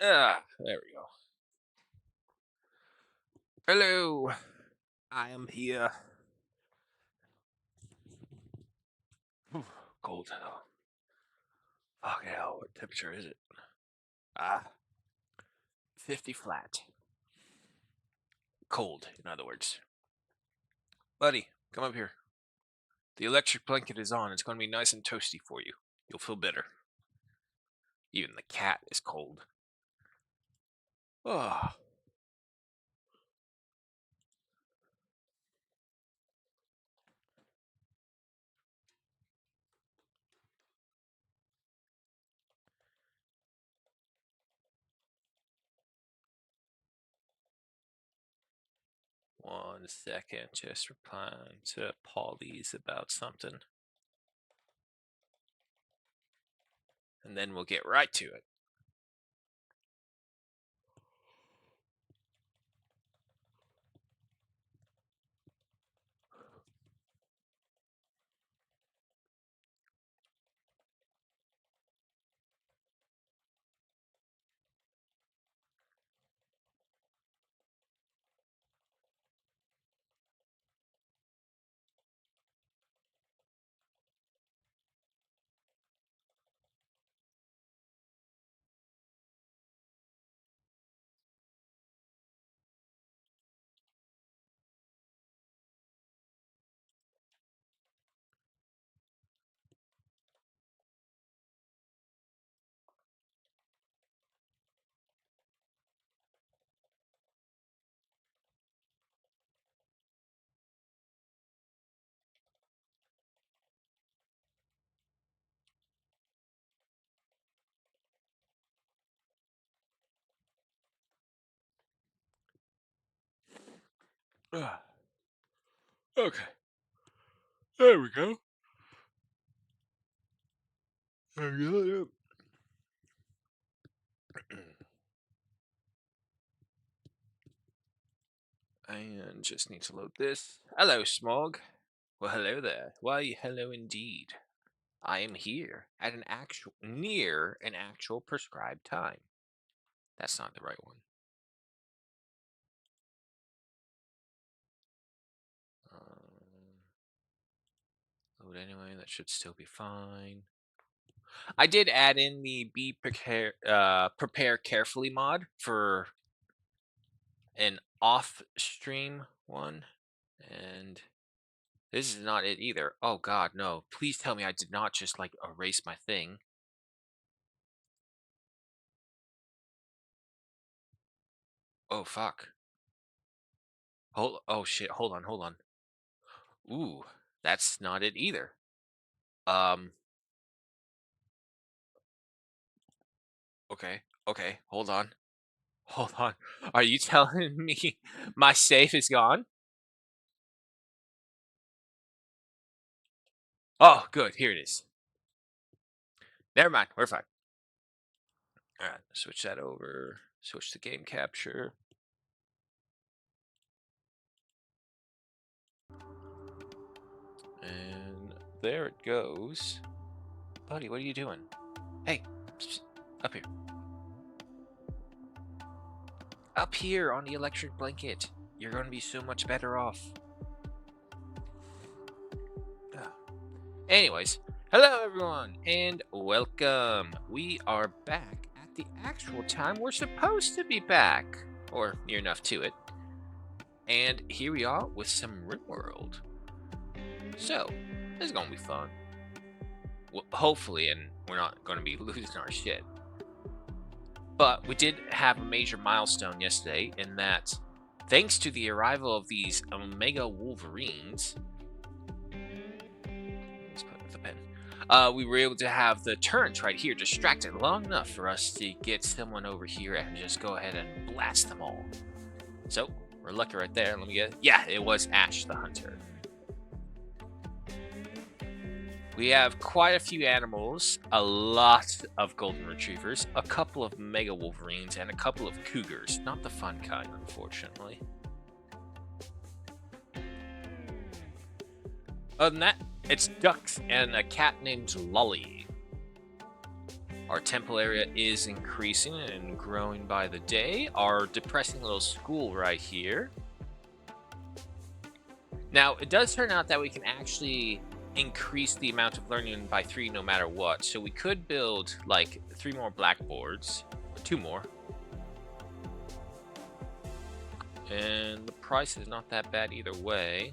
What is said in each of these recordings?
There we go. Hello. I am here. Whew, cold. Fucking hell, what temperature is it? Ah, 50 flat. Cold, in other words. Buddy, come up here. The electric blanket is on. It's going to be nice and toasty for you. You'll feel better. Even the cat is cold. Oh. One second, just replying to Paulie's about something. And then we'll get right to it. Okay, there we go. There we go. And just need to load this. Hello, Smog. Well, hello there. Why, hello indeed. I am here at near an actual prescribed time. That's not the right one. Load anyway. That should still be fine. I did add in the prepare carefully mod for an off stream one, and this is not it either. Oh God, no! Please tell me I did not just like erase my thing. Oh fuck. Oh shit. Hold on. Ooh, that's not it either. Um. Okay. Hold on. Hold on. Are you telling me my safe is gone? Oh, good. Here it is. Never mind. We're fine. All right. Switch that over. Switch to game capture. And there it goes. Buddy, what are you doing? Hey, up here. Up here on the electric blanket. You're going to be so much better off. Anyways, hello everyone, and welcome. We are back at the actual time we're supposed to be back, or near enough to it. And here we are with some Rimworld. So, this is gonna be fun. Well, hopefully, and we're not gonna be losing our shit. But we did have a major milestone yesterday in that, thanks to the arrival of these Omega Wolverines, let's put with the pen. We were able to have the turrets right here distracted long enough for us to get someone over here and just go ahead and blast them all. So, we're lucky right there. Let me get... Yeah, it was Ash the Hunter. We have quite a few animals, a lot of golden retrievers, a couple of mega wolverines, and a couple of cougars. Not the fun kind, unfortunately. Other than that, it's ducks and a cat named Lolly. Our temple area is increasing and growing by the day. Our depressing little school right here. Now, it does turn out that we can actually increase the amount of learning by 3 no matter what. So we could build like 3 more blackboards, or 2 more. And the price is not that bad either way.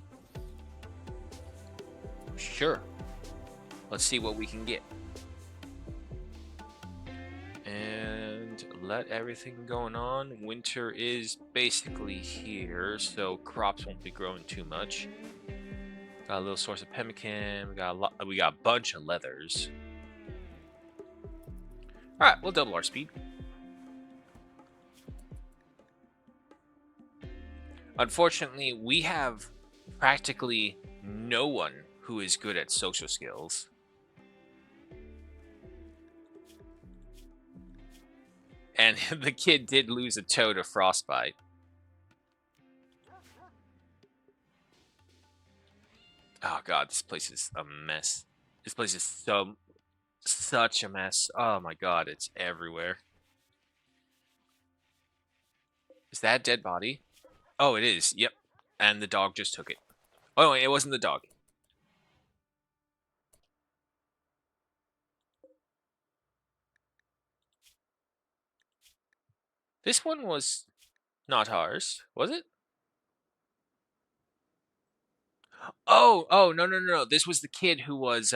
Sure. Let's see what we can get. And let everything going on. Winter is basically here, so crops won't be growing too much. Got a little source of pemmican. We got a bunch of leathers. All right, we'll double our speed. Unfortunately, we have practically no one who is good at social skills. And the kid did lose a toe to frostbite. Oh god, this place is a mess. This place is such a mess. Oh my god, it's everywhere. Is that a dead body? Oh, it is. Yep. And the dog just took it. Oh, no, it wasn't the dog. This one was not ours, was it? Oh, no. This was the kid who was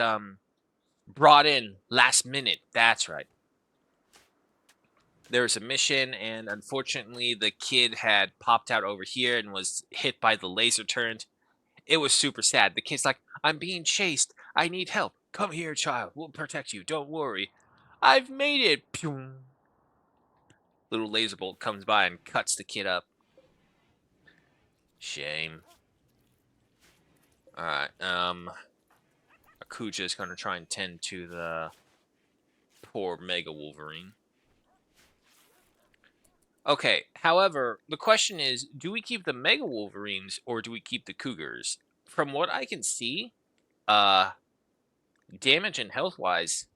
brought in last minute. That's right. There was a mission, and unfortunately, the kid had popped out over here and was hit by the laser turned. It was super sad. The kid's like, I'm being chased. I need help. Come here, child. We'll protect you. Don't worry. I've made it. Pew. Little laser bolt comes by and cuts the kid up. Shame. Alright, Akuja's gonna try and tend to the poor Mega Wolverine. Okay, however, the question is, do we keep the Mega Wolverines or do we keep the Cougars? From what I can see, damage and health-wise,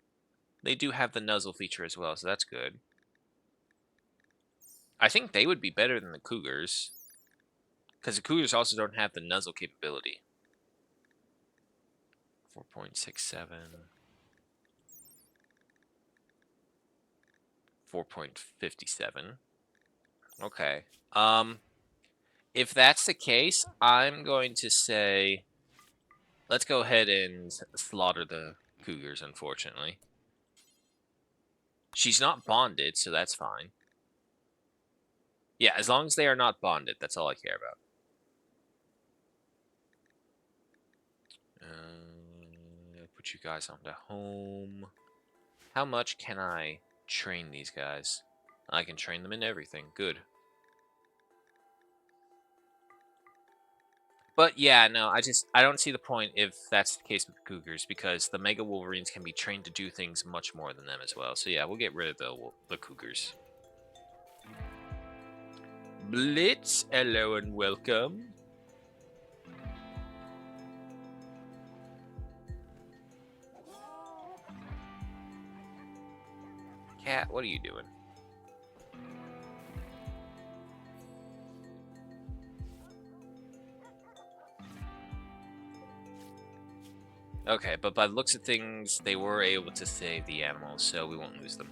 they do have the Nuzzle feature as well, so that's good. I think they would be better than the Cougars, because the Cougars also don't have the Nuzzle capability. 4.67. 4.57. Okay. If that's the case, I'm going to say let's go ahead and slaughter the Cougars, unfortunately. She's not bonded, so that's fine. Yeah, as long as they are not bonded, that's all I care about. Put you guys onto home. How much can I train these guys? I can train them in everything. Good. But yeah, no, I don't see the point if that's the case with the Cougars, because the Mega Wolverines can be trained to do things much more than them as well. So yeah, we'll get rid of the Cougars. Blitz, hello and welcome. Cat, what are you doing? Okay, but by the looks of things, they were able to save the animals, so we won't lose them.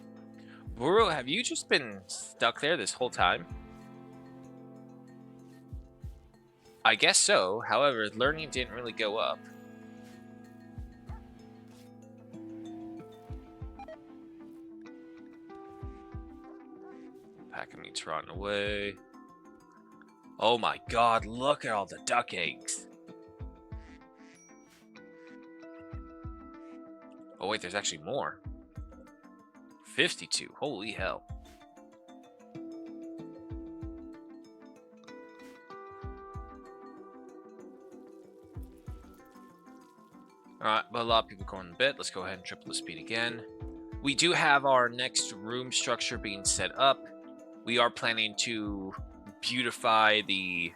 Buru, have you just been stuck there this whole time? I guess so. However, learning didn't really go up. Pack of meat's rotting away. Oh my god, look at all the duck eggs. Oh wait, there's actually more. 52, holy hell. Alright, but a lot of people going to bed. Let's go ahead and triple the speed again. We do have our next room structure being set up. We are planning to beautify the...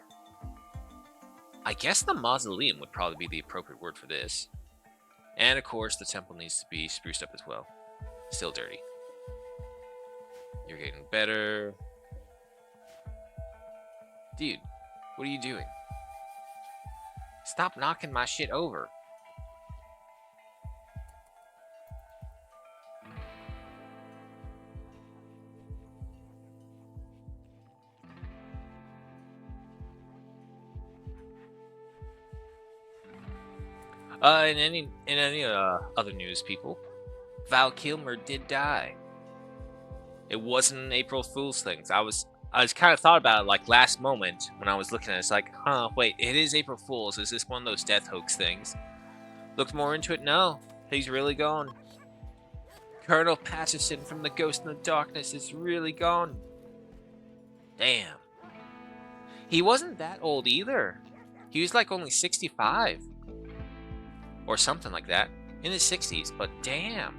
I guess the mausoleum would probably be the appropriate word for this. And of course, the temple needs to be spruced up as well. Still dirty. You're getting better. Dude, what are you doing? Stop knocking my shit over. In any other news, people, Val Kilmer did die. It wasn't an April Fool's thing. I was kind of thought about it like last moment when I was looking at it. It's like, huh, wait, it is April Fool's. Is this one of those death hoax things? Looked more into it. No, he's really gone. Colonel Patterson from the Ghost in the Darkness is really gone. Damn. He wasn't that old either. He was like only 65. Or something like that. In his 60s, but damn.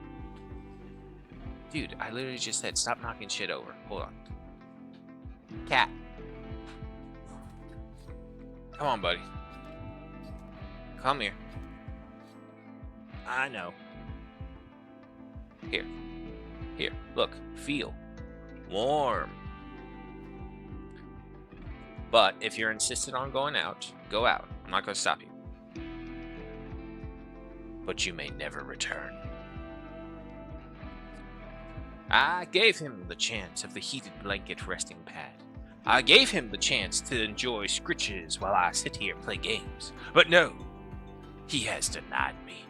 Dude, I literally just said stop knocking shit over. Hold on. Cat. Come on, buddy. Come here. I know. Here. Here. Look. Feel. Warm. But if you're insistent on going out, go out. I'm not going to stop you. But you may never return. I gave him the chance of the heated blanket resting pad. I gave him the chance to enjoy scritches while I sit here and play games. But no, he has denied me.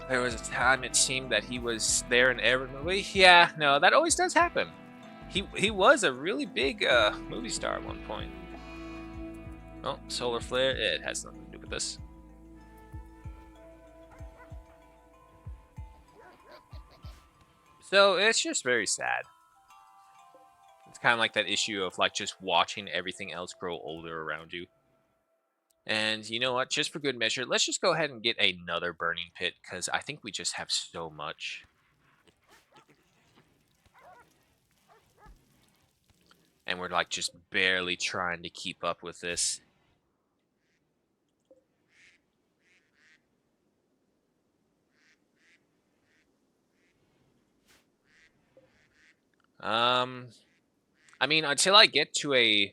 There was a time it seemed that he was there in every movie. Yeah, no, that always does happen. He was a really big movie star at one point. Oh, solar flare. It has nothing to do with this. So it's just very sad. It's kind of like that issue of like just watching everything else grow older around you. And you know what? Just for good measure, let's just go ahead and get another burning pit because I think we just have so much. And we're like just barely trying to keep up with this. I mean, until I get to a...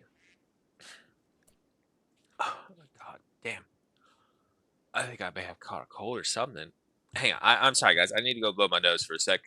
Oh, God damn. I think I may have caught a cold or something. Hang on, I'm sorry, guys. I need to go blow my nose for a sec.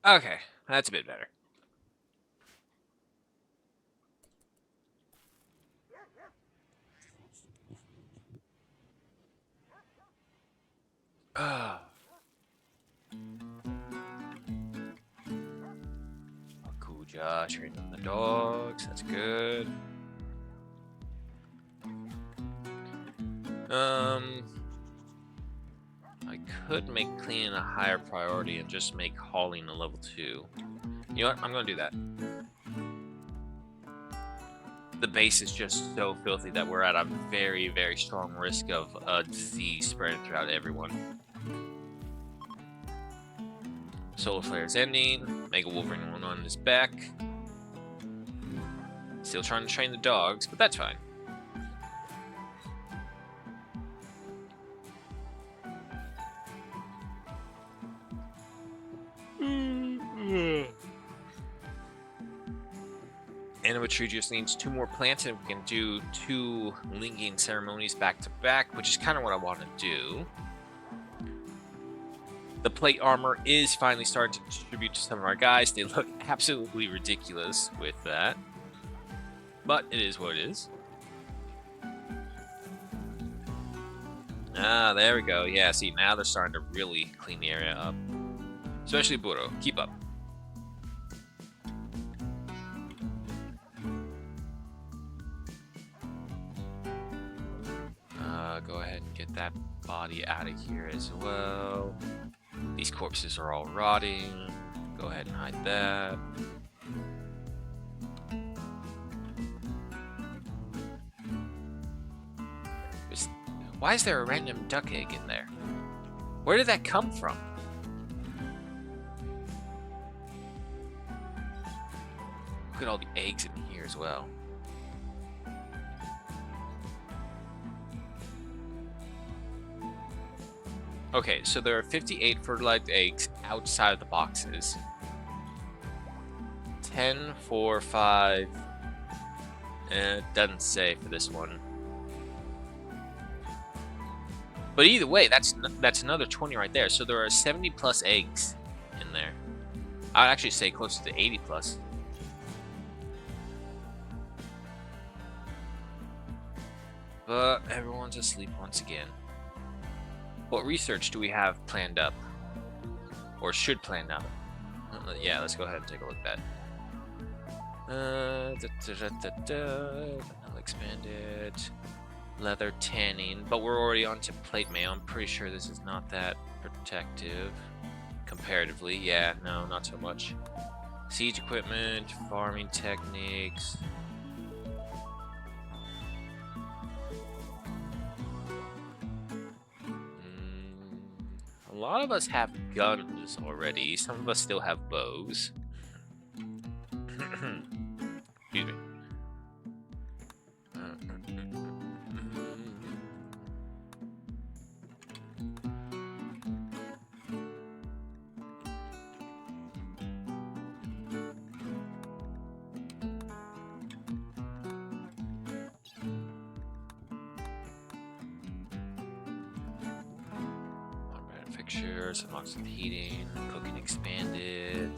Okay, that's a bit better. Cool, Josh. Training the dogs. That's good. I could make cleaning a higher priority and just make hauling a level 2. You know what? I'm gonna do that. The base is just so filthy that we're at a very, very strong risk of a disease spreading throughout everyone. Solar flare is ending. Mega Wolverine 1 is back. Still trying to train the dogs, but that's fine. Animatry just needs 2 more plants and we can do 2 linking ceremonies back to back, which is kind of what I want to do. The plate armor is finally starting to distribute to some of our guys. They look absolutely ridiculous with that, but it is what it is. Ah, there we go. Yeah, see, now they're starting to really clean the area up. Especially Burro. Keep up. Go ahead and get that body out of here as well. These corpses are all rotting. Go ahead and hide that. Why is there a random duck egg in there? Where did that come from? Look at all the eggs in here as well. Okay, so there are 58 fertilized eggs outside of the boxes. 10, 4, 5. It doesn't say for this one. But either way, that's another 20 right there. So there are 70 plus eggs in there. I'd actually say closer to 80 plus. But everyone's asleep once again. What research do we have planned up? Or should plan up? Yeah, let's go ahead and take a look at that. Vanilla expanded. Leather tanning. But we're already on to plate mail. I'm pretty sure this is not that protective. Comparatively, yeah, no, not so much. Siege equipment, farming techniques. A lot of us have guns already. Some of us still have bows. Excuse me. Fixtures, unlocks with heating, cooking expanded.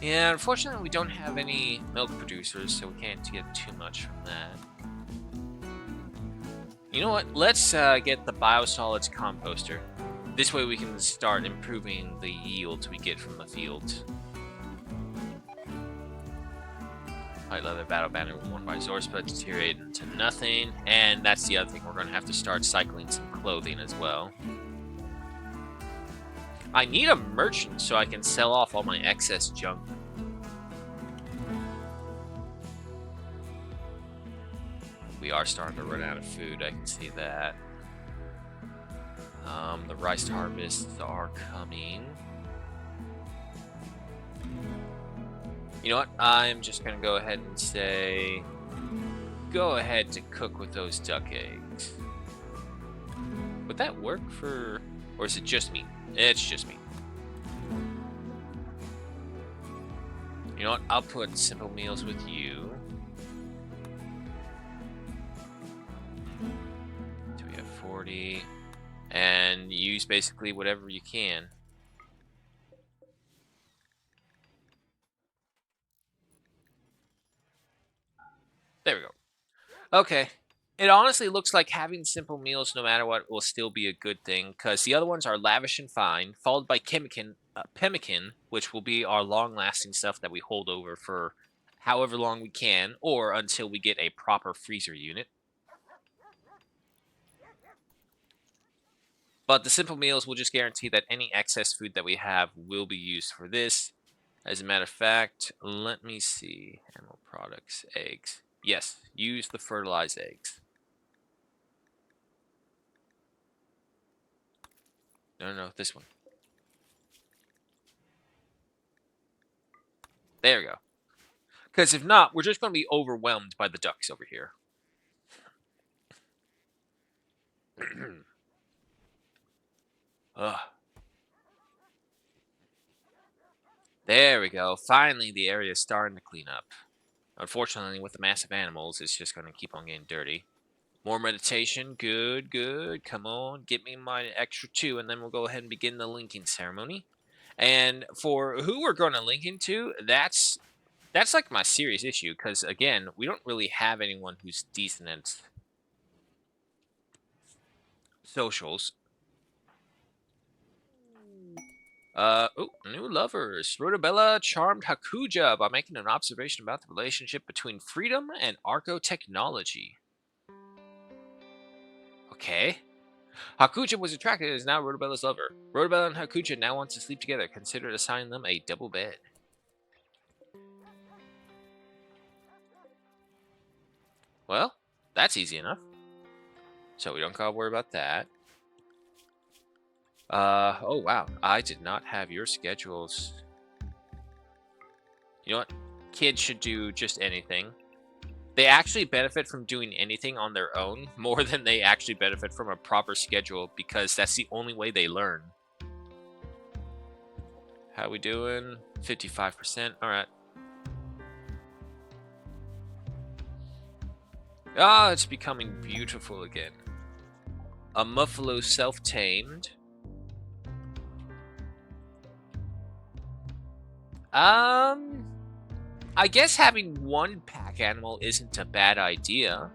Yeah, unfortunately we don't have any milk producers, so we can't get too much from that. You know what? Let's get the biosolids composter. This way we can start improving the yields we get from the fields. White leather battle banner worn by Zorspot but deteriorated into nothing. And that's the other thing, we're going to have to start cycling some clothing as well. I need a merchant so I can sell off all my excess junk. We are starting to run out of food, I can see that. The rice harvests are coming. You know what? I'm just going to go ahead and say, go ahead to cook with those duck eggs. Would that work for, or is it just me? It's just me. You know what? I'll put simple meals with you. So we have 40. And use basically whatever you can. There we go. Okay. It honestly looks like having simple meals, no matter what, will still be a good thing, because the other ones are lavish and fine, followed by pemmican, which will be our long-lasting stuff that we hold over for however long we can, or until we get a proper freezer unit. But the simple meals will just guarantee that any excess food that we have will be used for this. As a matter of fact, let me see. Animal products, eggs. Yes, use the fertilized eggs. No, this one. There we go. Because if not, we're just going to be overwhelmed by the ducks over here. Ugh. There we go. Finally, the area is starting to clean up. Unfortunately, with the massive animals, it's just going to keep on getting dirty. More meditation. Good, good. Come on, get me my extra 2, and then we'll go ahead and begin the linking ceremony. And for who we're going to link into, that's like my serious issue, because again, we don't really have anyone who's decent at socials. Oh, new lovers. Rhodabella charmed Hakuja by making an observation about the relationship between freedom and archotechnology. Okay. Hakuja was attracted and is now Rhodabella's lover. Rhodabella and Hakuja now want to sleep together. Consider assigning them a double bed. Well, that's easy enough. So we don't gotta worry about that. Oh wow. I did not have your schedules. You know what? Kids should do just anything. They actually benefit from doing anything on their own more than they actually benefit from a proper schedule because that's the only way they learn. How we doing? 55%. All right. Ah, it's becoming beautiful again. A Muffalo self-tamed. I guess having one pack animal isn't a bad idea.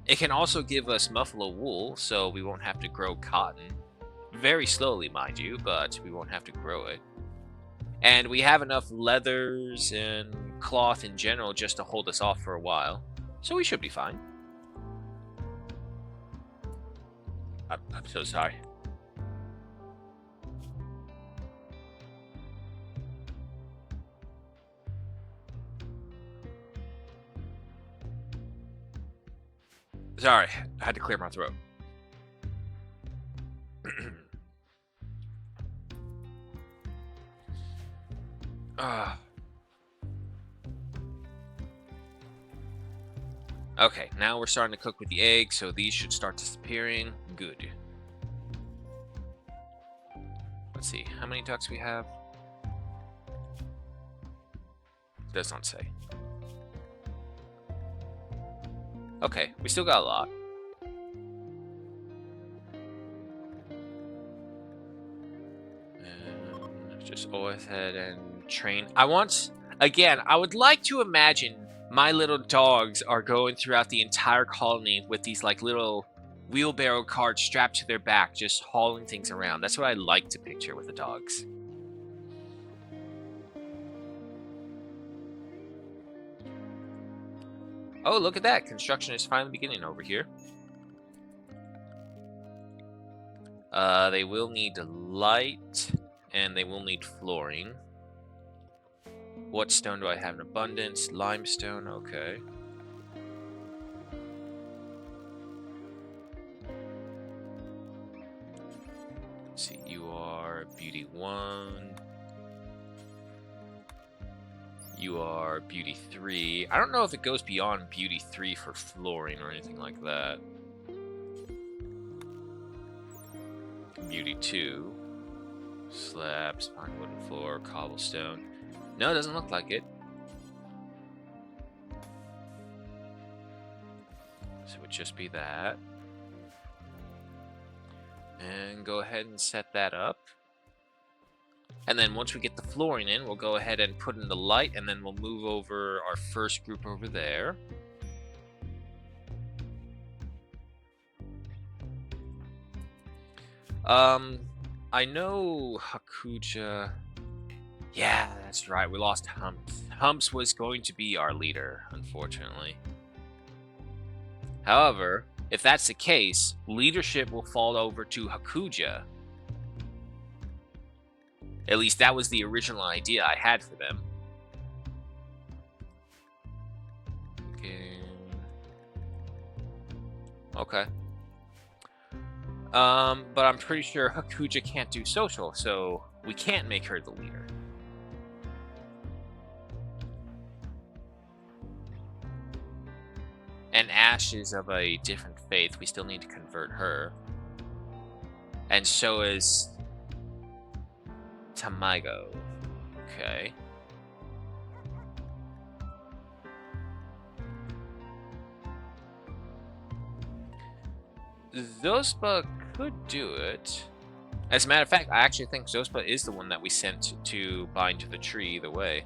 It can also give us Muffalo wool, so we won't have to grow cotton. Very slowly, mind you, but we won't have to grow it. And we have enough leathers and cloth in general just to hold us off for a while. So we should be fine. I'm so sorry. Sorry, I had to clear my throat. Okay, now we're starting to cook with the eggs, so these should start disappearing. Good. Let's see, how many ducks we have? Does not say. Okay, we still got a lot. And just go ahead and train. I would like to imagine my little dogs are going throughout the entire colony with these like little wheelbarrow carts strapped to their back, just hauling things around. That's what I like to picture with the dogs. Oh, look at that. Construction is finally beginning over here. They will need light, and they will need flooring. What stone do I have in abundance? Limestone, okay. Let's see, you are beauty 1. You are beauty 3. I don't know if it goes beyond beauty 3 for flooring or anything like that. Beauty 2. Slabs, pine wooden floor, cobblestone. No, it doesn't look like it. So it would just be that. And go ahead and set that up. And then once we get the flooring in, we'll go ahead and put in the light, and then we'll move over our first group over there. I know Hakuja. Yeah, that's right. We lost Humps. Humps was going to be our leader, unfortunately. However, if that's the case, leadership will fall over to Hakuja. At least that was the original idea I had for them. Okay. But I'm pretty sure Hakuja can't do social, so we can't make her the leader. And Ash is of a different faith. We still need to convert her. And so is Tamago. Okay. Zospa could do it. As a matter of fact, I actually think Zospa is the one that we sent to bind to the tree either way.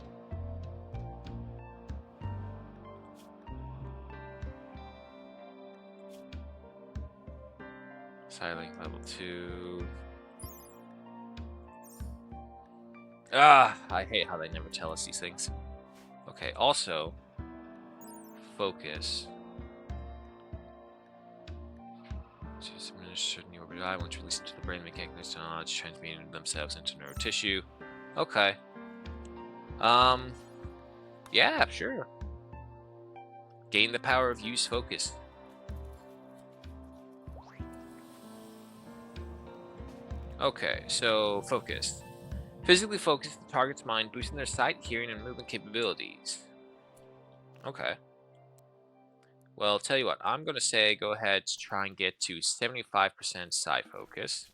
Silent level 2. Ah, I hate how they never tell us these things. Okay, also, focus. Just administered in the orbital eye, once released into the brain, mechanics knowledge transmitting themselves into neural tissue. Okay. Yeah, sure. Gain the power of use focus. Okay, so focus. Physically focus the target's mind, boosting their sight, hearing, and movement capabilities. Okay. Well, tell you what, I'm going to say go ahead to try and get to 75% sight focus.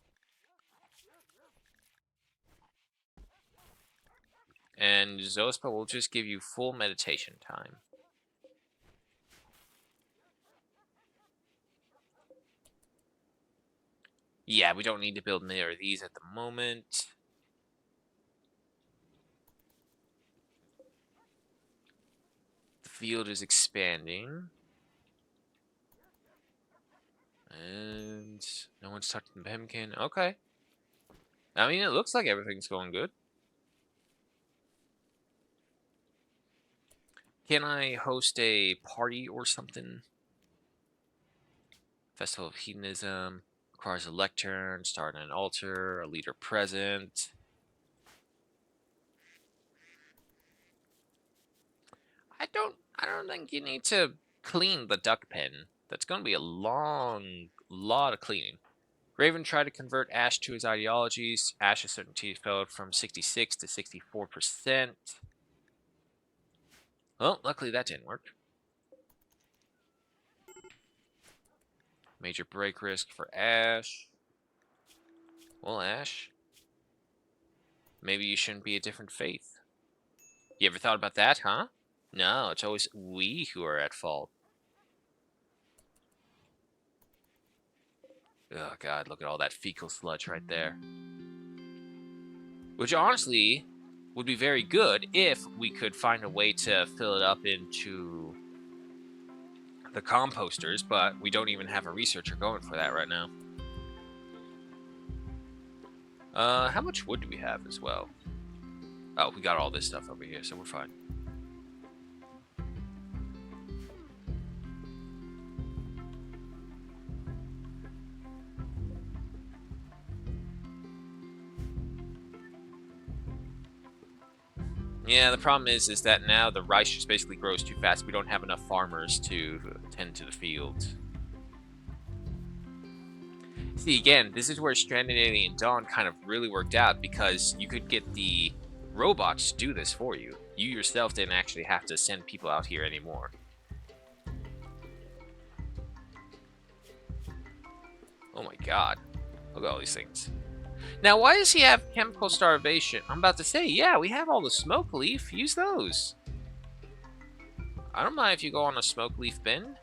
And Zospa will just give you full meditation time. Yeah, we don't need to build near these at the moment. The field is expanding. And no one's touching the Pemkin. Okay. I mean, it looks like everything's going good. Can I host a party or something? Festival of Hedonism. Requires a lectern, start an altar, a leader present. I don't think you need to clean the duck pen. That's going to be a long lot of cleaning. Raven tried to convert Ash to his ideologies. Ash's certainty fell from 66 to 64%. Well, luckily that didn't work. Major break risk for Ash. Well, Ash, maybe you shouldn't be a different faith. You ever thought about that, huh? No, it's always we who are at fault. Oh god, look at all that fecal sludge right there. Which honestly would be very good if we could find a way to fill it up into the composters, but we don't even have a researcher going for that right now. How much wood do we have as well? Oh, we got all this stuff over here, so we're fine. Yeah, the problem is that now the rice just basically grows too fast. We don't have enough farmers to tend to the fields. See, again, this is where Stranded Alien Dawn kind of really worked out, because you could get the robots to do this for you. You yourself didn't actually have to send people out here anymore. Oh my god. Look at all these things. Now, why does he have chemical starvation? I'm about to say, yeah, we have all the smoke leaf. Use those. I don't mind if you go on a smoke leaf bin.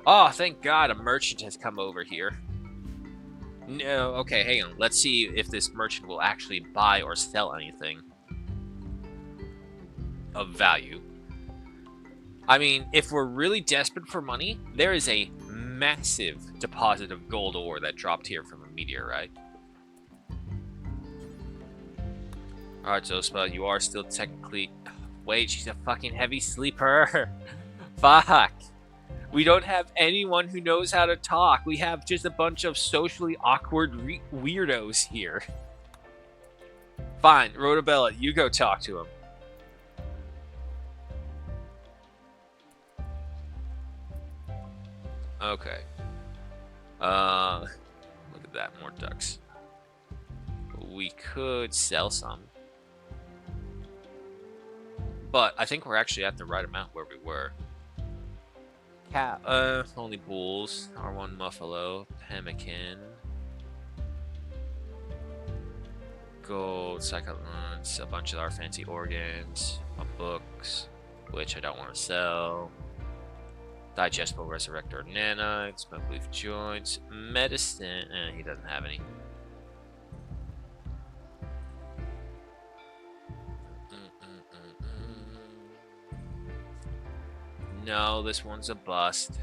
Oh, thank God a merchant has come over here. No, okay, hang on. Let's see if this merchant will actually buy or sell anything of value. I mean, if we're really desperate for money, there is a massive deposit of gold ore that dropped here from a meteorite. Alright, Zospa, you are still technically... Wait, she's a fucking heavy sleeper. Fuck. We don't have anyone who knows how to talk. We have just a bunch of socially awkward weirdos here. Fine, Rotobella, you go talk to him. Okay. Look at that, more ducks. We could sell some. But I think we're actually at the right amount where we were. Cow, only bulls. R1 Muffalo, Pemmican. Gold, cyclones, a bunch of our fancy organs, books, which I don't want to sell. Digestible Resurrector Nanites, smoke leaf joints, medicine, he doesn't have any. No, this one's a bust.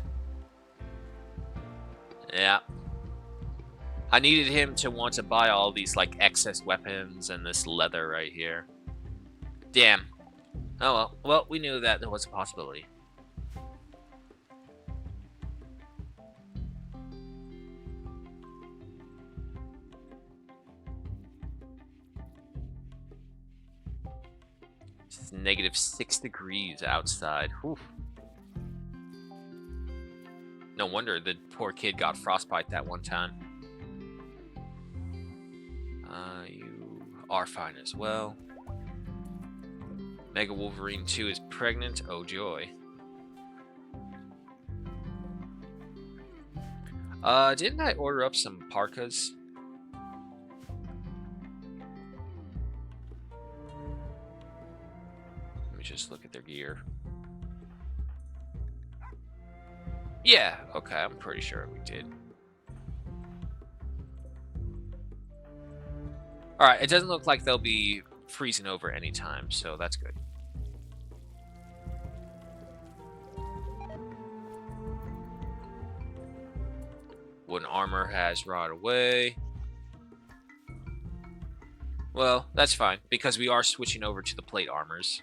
Yeah. I needed him to want to buy all these, like, excess weapons and this leather right here. Damn. Oh well. Well, we knew that there was a possibility. It's -6 degrees outside. Whew. No wonder the poor kid got frostbite that one time. You are fine as well. Mega Wolverine 2 is pregnant. Oh joy. Didn't I order up some parkas? Let me just look at their gear. Yeah, okay, I'm pretty sure we did. Alright, it doesn't look like they'll be freezing over anytime, so that's good. Wooden armor has rotted away. Well, that's fine, because we are switching over to the plate armors.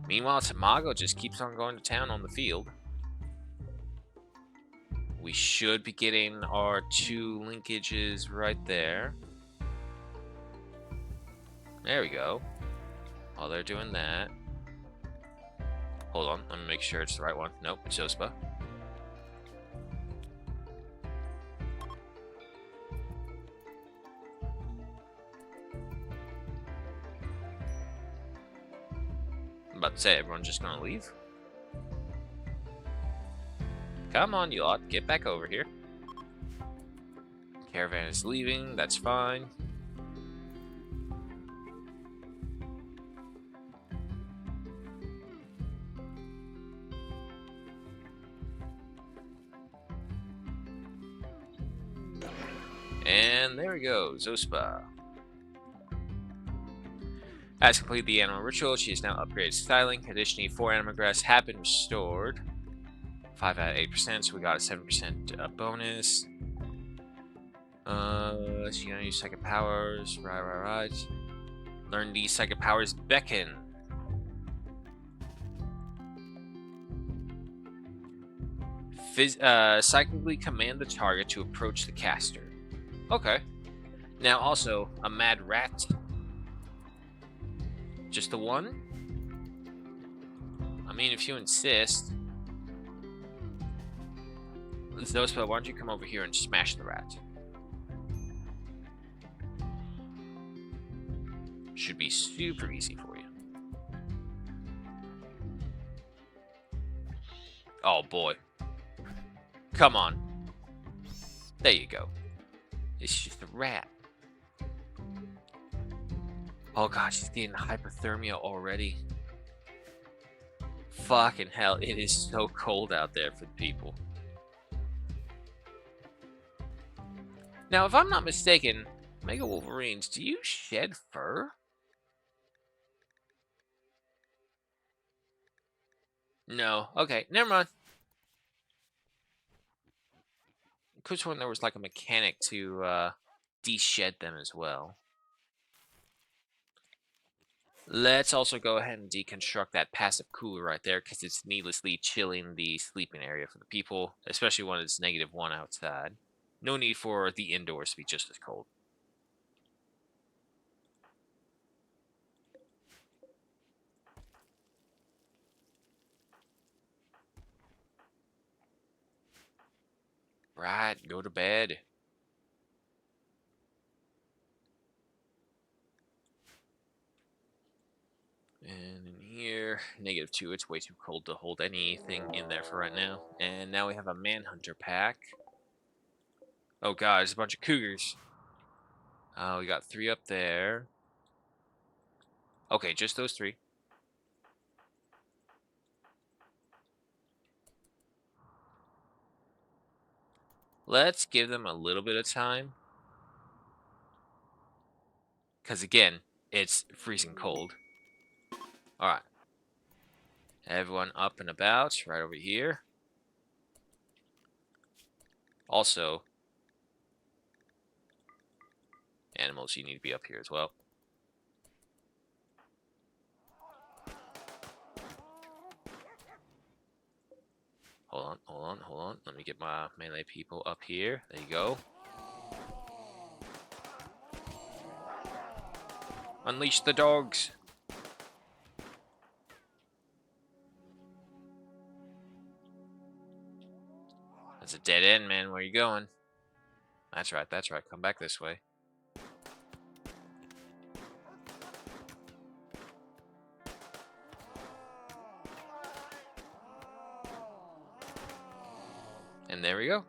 Meanwhile, Tamago just keeps on going to town on the field. We should be getting our 2 linkages right there. There we go. While they're doing that. Hold on, let me make sure it's the right one. Nope, it's Ospa. I'm about to say, everyone's just gonna leave. Come on, you lot, get back over here. Caravan is leaving, that's fine. And there we go, Zospa. Has completed the animal ritual. She is now upgraded styling. Additionally, 4 animal grass have been restored. 5 out of 8%, so we got a 7% bonus. She's gonna use psychic powers. Right. Learn these psychic powers. Beckon. Psychically command the target to approach the caster. Okay. Now also, a mad rat. Just the one? I mean, if you insist. Zospa, why don't you come over here and smash the rat? Should be super easy for you. Oh boy. Come on. There you go. It's just a rat. Oh gosh, she's getting hypothermia already. Fucking hell, it is so cold out there for the people. Now, if I'm not mistaken, Mega Wolverines, do you shed fur? No. Okay, never mind. Could sworn there was like a mechanic to de-shed them as well. Let's also go ahead and deconstruct that passive cooler right there, because it's needlessly chilling the sleeping area for the people, especially when it's -1 outside. No need for the indoors to be just as cold. Right, go to bed. And in here, -2, it's way too cold to hold anything in there for right now. And now we have a Manhunter pack. Oh god, there's a bunch of cougars. We got 3 up there. Okay, just those 3. Let's give them a little bit of time. Because again, it's freezing cold. Alright. Everyone up and about, right over here. Also, animals, you need to be up here as well. Hold on. Let me get my melee people up here. There you go. Unleash the dogs. That's a dead end, man. Where are you going? That's right. Come back this way. And there we go.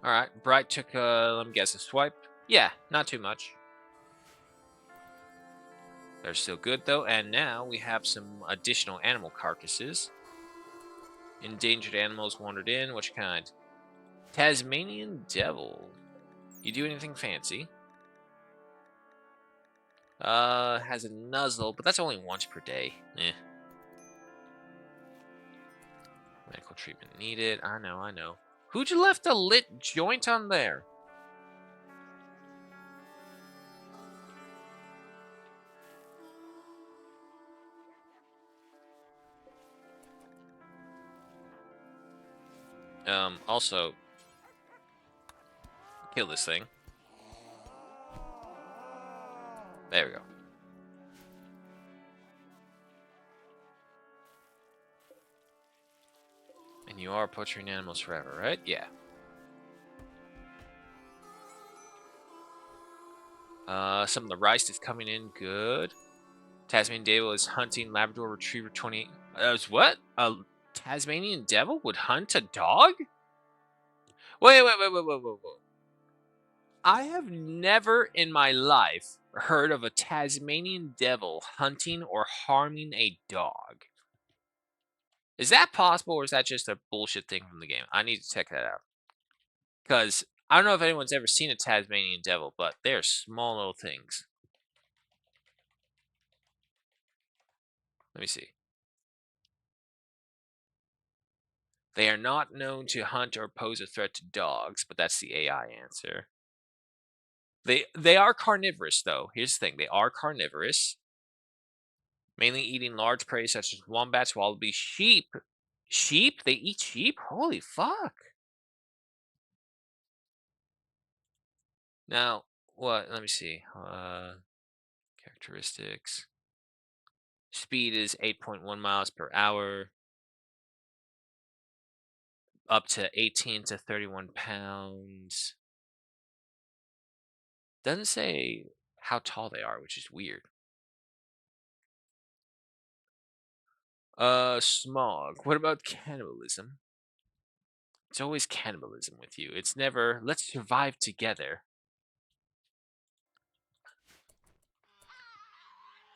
Alright, Bright took, let me guess, a swipe. Yeah, not too much. They're still good, though, and now we have some additional animal carcasses. Endangered animals wandered in. Which kind? Tasmanian Devil. You do anything fancy? Has a nuzzle, but that's only once per day. Eh. Medical treatment needed. I know. Who'd you left a lit joint on there? Also, kill this thing. There we go. And you are butchering animals forever, right? Yeah. Some of the rice is coming in good. Tasmanian Devil is hunting Labrador Retriever 28. What? A Tasmanian Devil would hunt a dog? Wait. I have never in my life heard of a Tasmanian Devil hunting or harming a dog. Is that possible, or is that just a bullshit thing from the game? I need to check that out. Because I don't know if anyone's ever seen a Tasmanian Devil, but they're small little things. Let me see. They are not known to hunt or pose a threat to dogs, but that's the AI answer. They are carnivorous, though. Here's the thing. They are carnivorous, mainly eating large prey such as wombats, wallabies, sheep. Sheep? They eat sheep? Holy fuck. Now, what? Let me see. Characteristics. Speed is 8.1 miles per hour. Up to 18 to 31 pounds. Doesn't say how tall they are, which is weird. Smog. What about cannibalism? It's always cannibalism with you. It's never, let's survive together.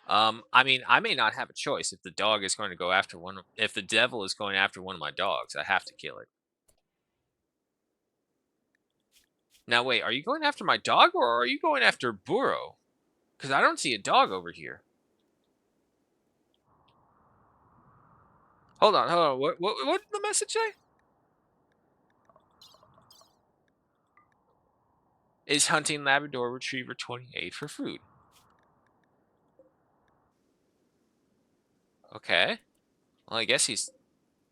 I mean, I may not have a choice if the dog is going to go after one. If the devil is going after one of my dogs, I have to kill it. Now, wait, are you going after my dog or are you going after Burrow? Because I don't see a dog over here. Hold on. What did the message say? Is hunting Labrador Retriever 28 for food. Okay. Well, I guess he's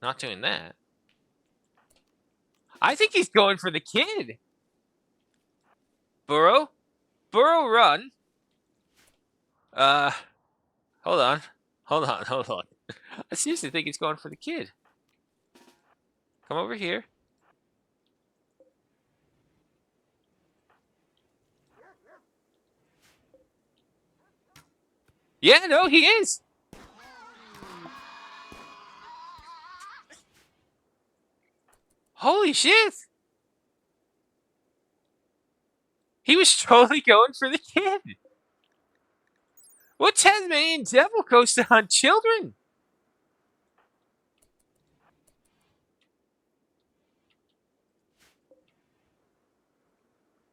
not doing that. I think he's going for the kid. Burrow? Burrow, run. Hold on. I seriously think he's going for the kid. Come over here. Yeah, no, he is. Holy shit. He was totally going for the kid. What Tasmanian devil goes to hunt children?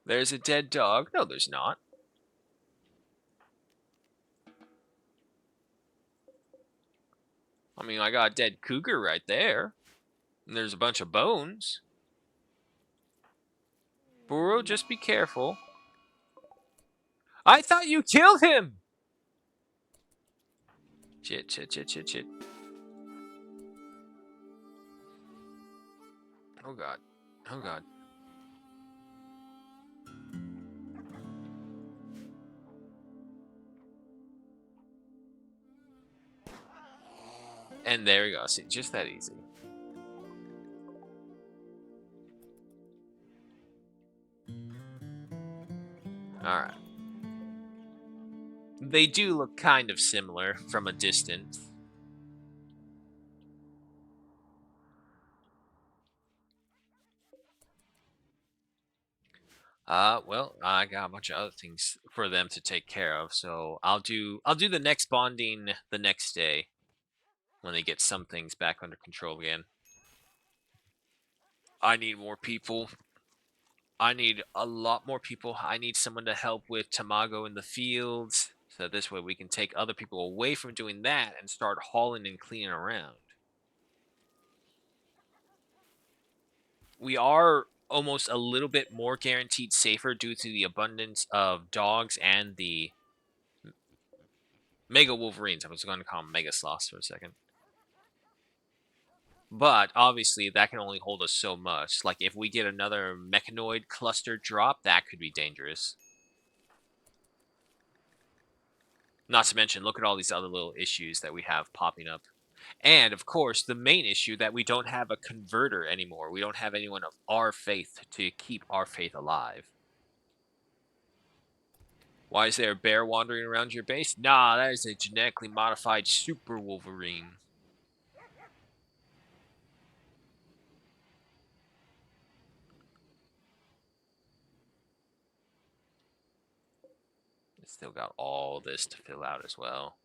There's a dead dog. No, there's not. I mean, I got a dead cougar right there. And there's a bunch of bones. Burrow, just be careful. I thought you killed him! Shit. Oh god. Oh god. And there we go. See, just that easy. Alright. They do look kind of similar from a distance. Well, I got a bunch of other things for them to take care of, so I'll do the next bonding the next day when they get some things back under control again. I need more people. I need a lot more people. I need someone to help with Tamago in the fields, so this way we can take other people away from doing that and start hauling and cleaning around. We are almost a little bit more guaranteed safer due to the abundance of dogs and the Mega Wolverines. I was going to call them Mega Sloths for a second. But obviously, that can only hold us so much. Like, if we get another mechanoid cluster drop, that could be dangerous. Not to mention, look at all these other little issues that we have popping up. And, of course, the main issue that we don't have a converter anymore. We don't have anyone of our faith to keep our faith alive. Why is there a bear wandering around your base? Nah, that is a genetically modified Super Wolverine. It's still got all this to fill out as well.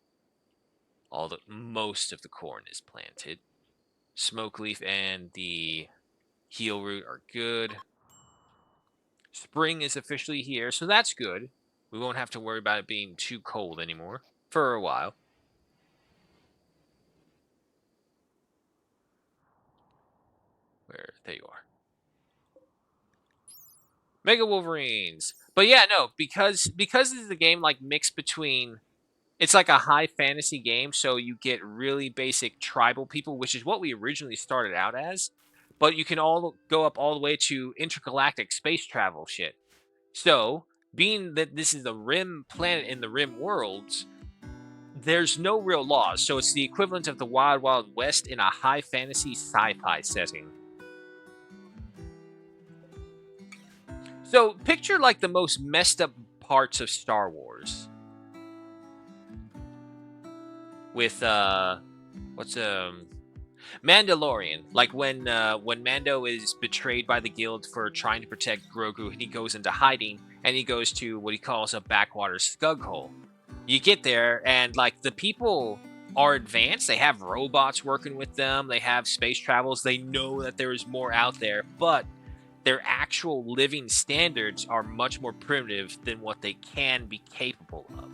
Most of the corn is planted. Smoke leaf and the heel root are good. Spring is officially here, so that's good. We won't have to worry about it being too cold anymore for a while. There you are. Mega Wolverines. But yeah, no, because this is a game like mixed between, it's like a high fantasy game, so you get really basic tribal people, which is what we originally started out as. But you can all go up all the way to intergalactic space travel shit. So, being that this is a Rim planet in the Rim worlds, there's no real laws. So it's the equivalent of the Wild Wild West in a high fantasy sci-fi setting. So picture like the most messed up parts of Star Wars. With Mandalorian, like when Mando is betrayed by the guild for trying to protect Grogu, and he goes into hiding, and he goes to what he calls a backwater skug hole. You get there, and like the people are advanced. They have robots working with them. They have space travels. They know that there is more out there, but their actual living standards are much more primitive than what they can be capable of.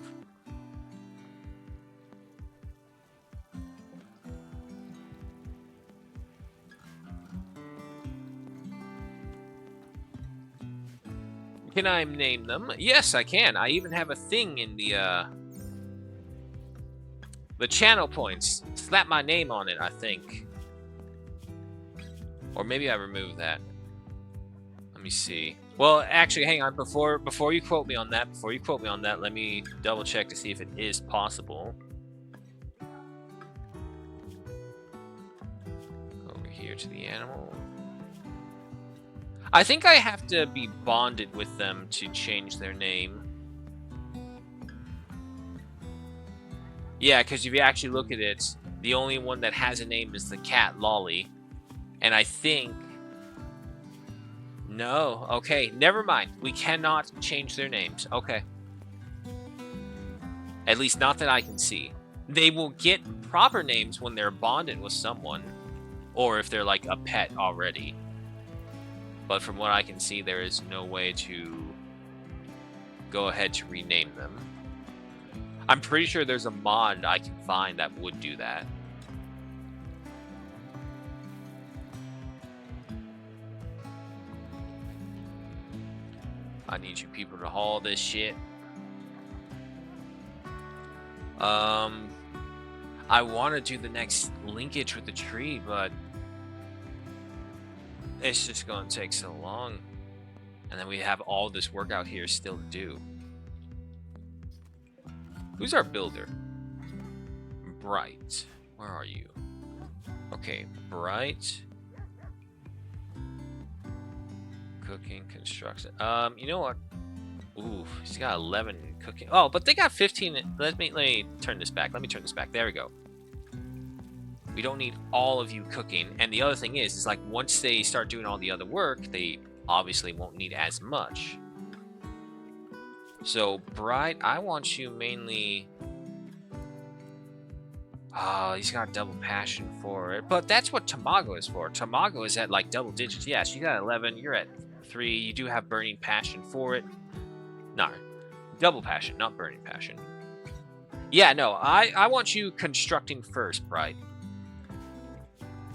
Can I name them? Yes, I can. I even have a thing in the channel points. Slap my name on it, I think. Or maybe I removed that. Let me see. Well, actually, hang on. Before you quote me on that, let me double check to see if it is possible. Over here to the animal. I think I have to be bonded with them to change their name. Yeah, because if you actually look at it, the only one that has a name is the cat Lolly. And I think... No, okay, never mind. We cannot change their names. Okay. At least not that I can see. They will get proper names when they're bonded with someone. Or if they're like a pet already. But from what I can see, there is no way to go ahead to rename them. I'm pretty sure there's a mod I can find that would do that. I need you people to haul this shit. I want to do the next linkage with the tree, but it's just going to take so long. And then we have all this work out here still to do. Who's our builder? Bright. Where are you? Okay, Bright. Cooking, construction. You know what? Ooh, he's got 11 cooking. Oh, but they got 15. Let me turn this back. Let me turn this back. There we go. We don't need all of you cooking. And the other thing is like once they start doing all the other work, they obviously won't need as much. So, Bright, I want you mainly... Oh, he's got double passion for it. But that's what Tamago is for. Tamago is at like double digits. Yeah, she's got 11. You're at 3. You do have burning passion for it. No, double passion, not burning passion. Yeah, no, I want you constructing first, Bright.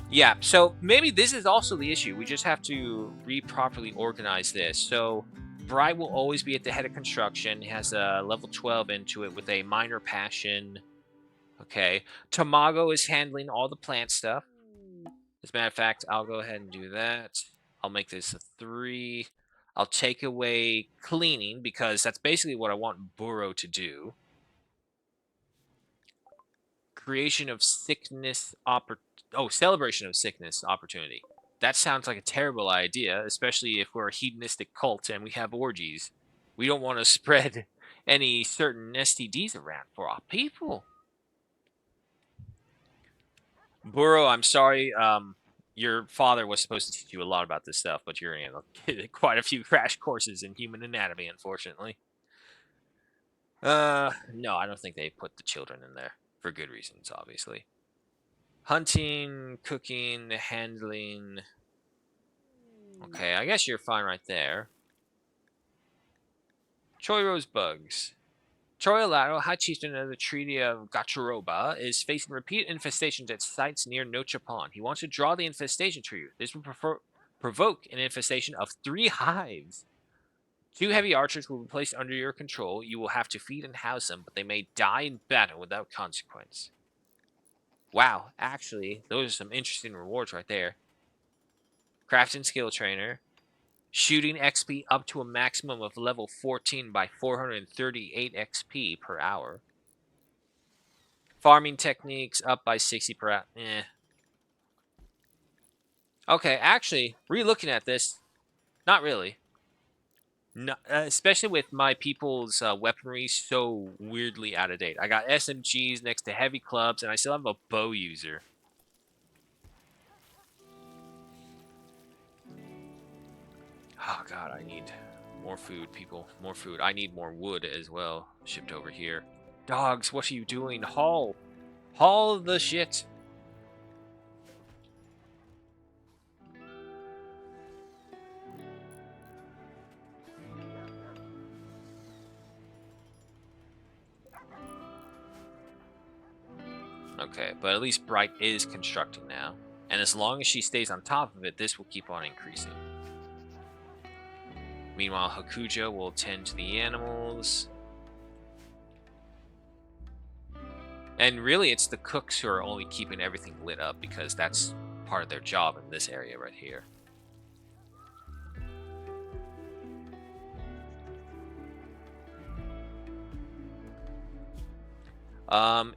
Yeah, so maybe this is also the issue. We just have to properly organize this. So Bright will always be at the head of construction. He has a level 12 into it with a minor passion. Okay, Tamago is handling all the plant stuff. As a matter of fact, I'll go ahead and do that. I'll make this a 3. I'll take away cleaning because that's basically what I want Burrow to do. Creation of sickness celebration of sickness opportunity. That sounds like a terrible idea, especially if we're a hedonistic cult and we have orgies. We don't want to spread any certain STDs around for our people. Burrow, I'm sorry. Your father was supposed to teach you a lot about this stuff, but you're in quite a few crash courses in human anatomy, unfortunately. No, I don't think they put the children in there for good reasons, obviously. Hunting, cooking, handling. Okay, I guess you're fine right there. Choi Rosebugs. Choi Alaro, High Chieftain of the Treaty of Gachiroba, is facing repeated infestations at sites near Nochapan. He wants to draw the infestation to you. This will provoke an infestation of 3 hives. 2 heavy archers will be placed under your control. You will have to feed and house them, but they may die in battle without consequence. Wow, actually, those are some interesting rewards right there. Crafting skill trainer. Shooting XP up to a maximum of level 14 by 438 XP per hour. Farming techniques up by 60 per hour. Okay, actually, re-looking at this, not really. No, especially with my people's weaponry so weirdly out of date. I got SMGs next to heavy clubs, and I still have a bow user. Oh god, I need more food, people. More food. I need more wood as well shipped over here. Dogs, what are you doing? Haul! Haul the shit! Okay, but at least Bright is constructing now. And as long as she stays on top of it, this will keep on increasing. Meanwhile, Hakuja will tend to the animals. And really, it's the cooks who are only keeping everything lit up because that's part of their job in this area right here.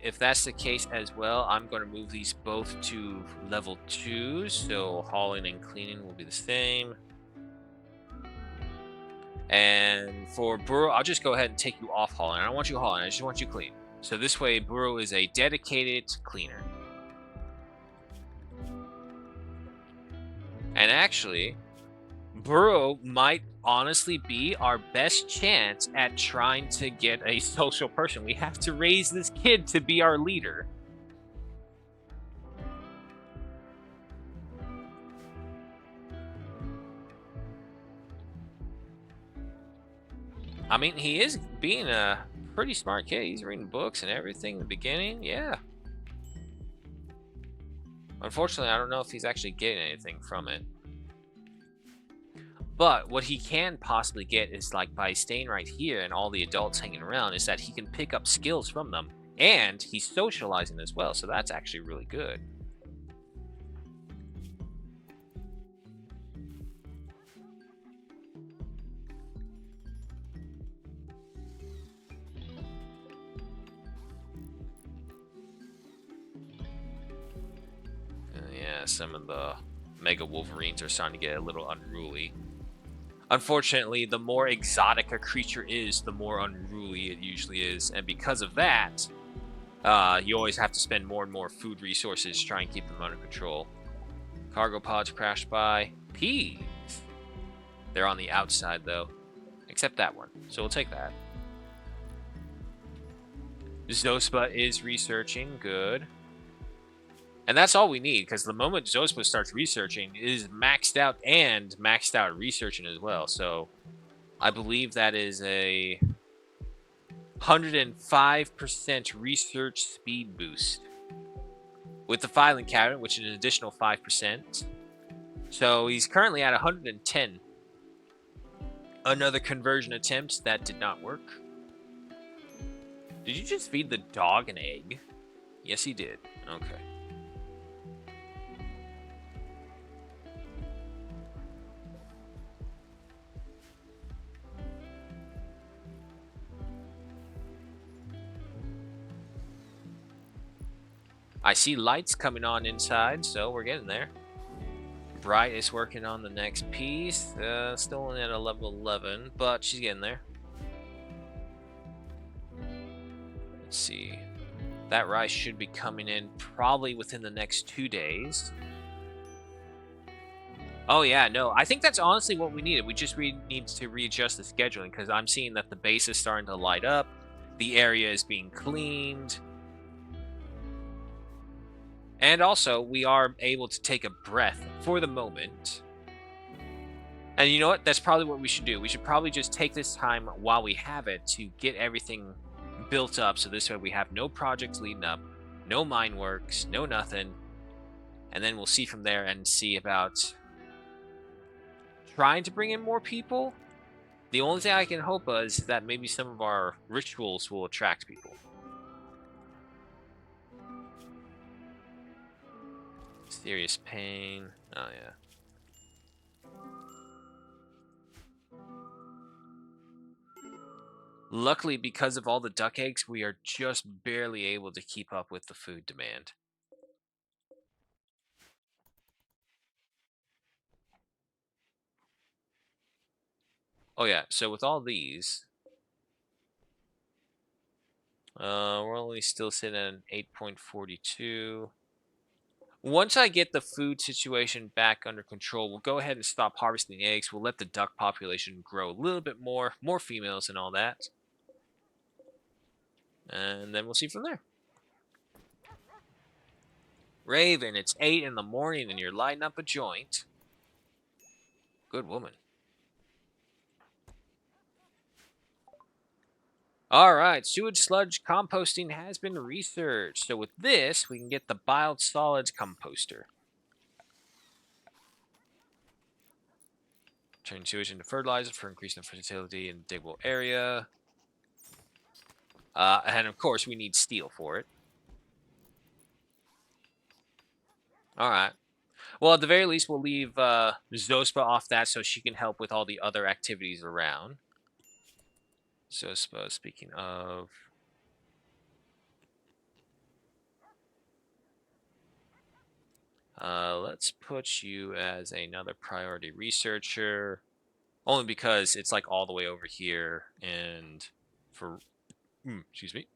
If that's the case as well, I'm going to move these both to level 2, so hauling and cleaning will be the same. And for Burrow, I'll just go ahead and take you off hauling. I don't want you hauling, I just want you clean. So this way, Burrow is a dedicated cleaner. And actually, Burrow might honestly be our best chance at trying to get a social person. We have to raise this kid to be our leader. I mean, he is being a pretty smart kid. He's reading books and everything in the beginning. Yeah. Unfortunately, I don't know if he's actually getting anything from it. But what he can possibly get is like by staying right here and all the adults hanging around is that he can pick up skills from them and he's socializing as well. So that's actually really good. Yeah, some of the Mega Wolverines are starting to get a little unruly. Unfortunately, the more exotic a creature is, the more unruly it usually is. And because of that, you always have to spend more and more food resources to try and keep them under control. Cargo pods crashed by. Peas. They're on the outside, though. Except that one. So we'll take that. Zospa is researching. Good. And that's all we need, because the moment Zospa starts researching, it is maxed out and maxed out researching as well. So I believe that is a 105% research speed boost. With the filing cabinet, which is an additional 5%. So he's currently at 110. Another conversion attempt that did not work. Did you just feed the dog an egg? Yes, he did. Okay. I see lights coming on inside, so we're getting there. Bright is working on the next piece. Still only at a level 11, but she's getting there. Let's see. That rice should be coming in probably within the next 2 days. Oh yeah, no, I think that's honestly what we needed. We just need to readjust the scheduling because I'm seeing that the base is starting to light up. The area is being cleaned. And also, we are able to take a breath for the moment. And you know what? That's probably what we should do. We should probably just take this time while we have it to get everything built up. So this way we have no projects leading up, no mine works, no nothing. And then we'll see from there and see about trying to bring in more people. The only thing I can hope is that maybe some of our rituals will attract people. Serious pain. Oh, yeah. Luckily, because of all the duck eggs, we are just barely able to keep up with the food demand. Oh, yeah. So with all these, we're only still sitting at an 8.42. Once I get the food situation back under control, we'll go ahead and stop harvesting eggs. We'll let the duck population grow a little bit more females and all that. And then we'll see from there. Raven, it's 8 in the morning and you're lighting up a joint. Good woman. All right, sewage sludge composting has been researched. So with this, we can get the biled solids composter. Turn sewage into fertilizer for increasing the fertility in the diggable area. And of course, we need steel for it. All right. Well, at the very least, we'll leave Zospa off that so she can help with all the other activities around. Zospa, speaking of... let's put you as another priority researcher. Only because it's like all the way over here, and for... excuse me.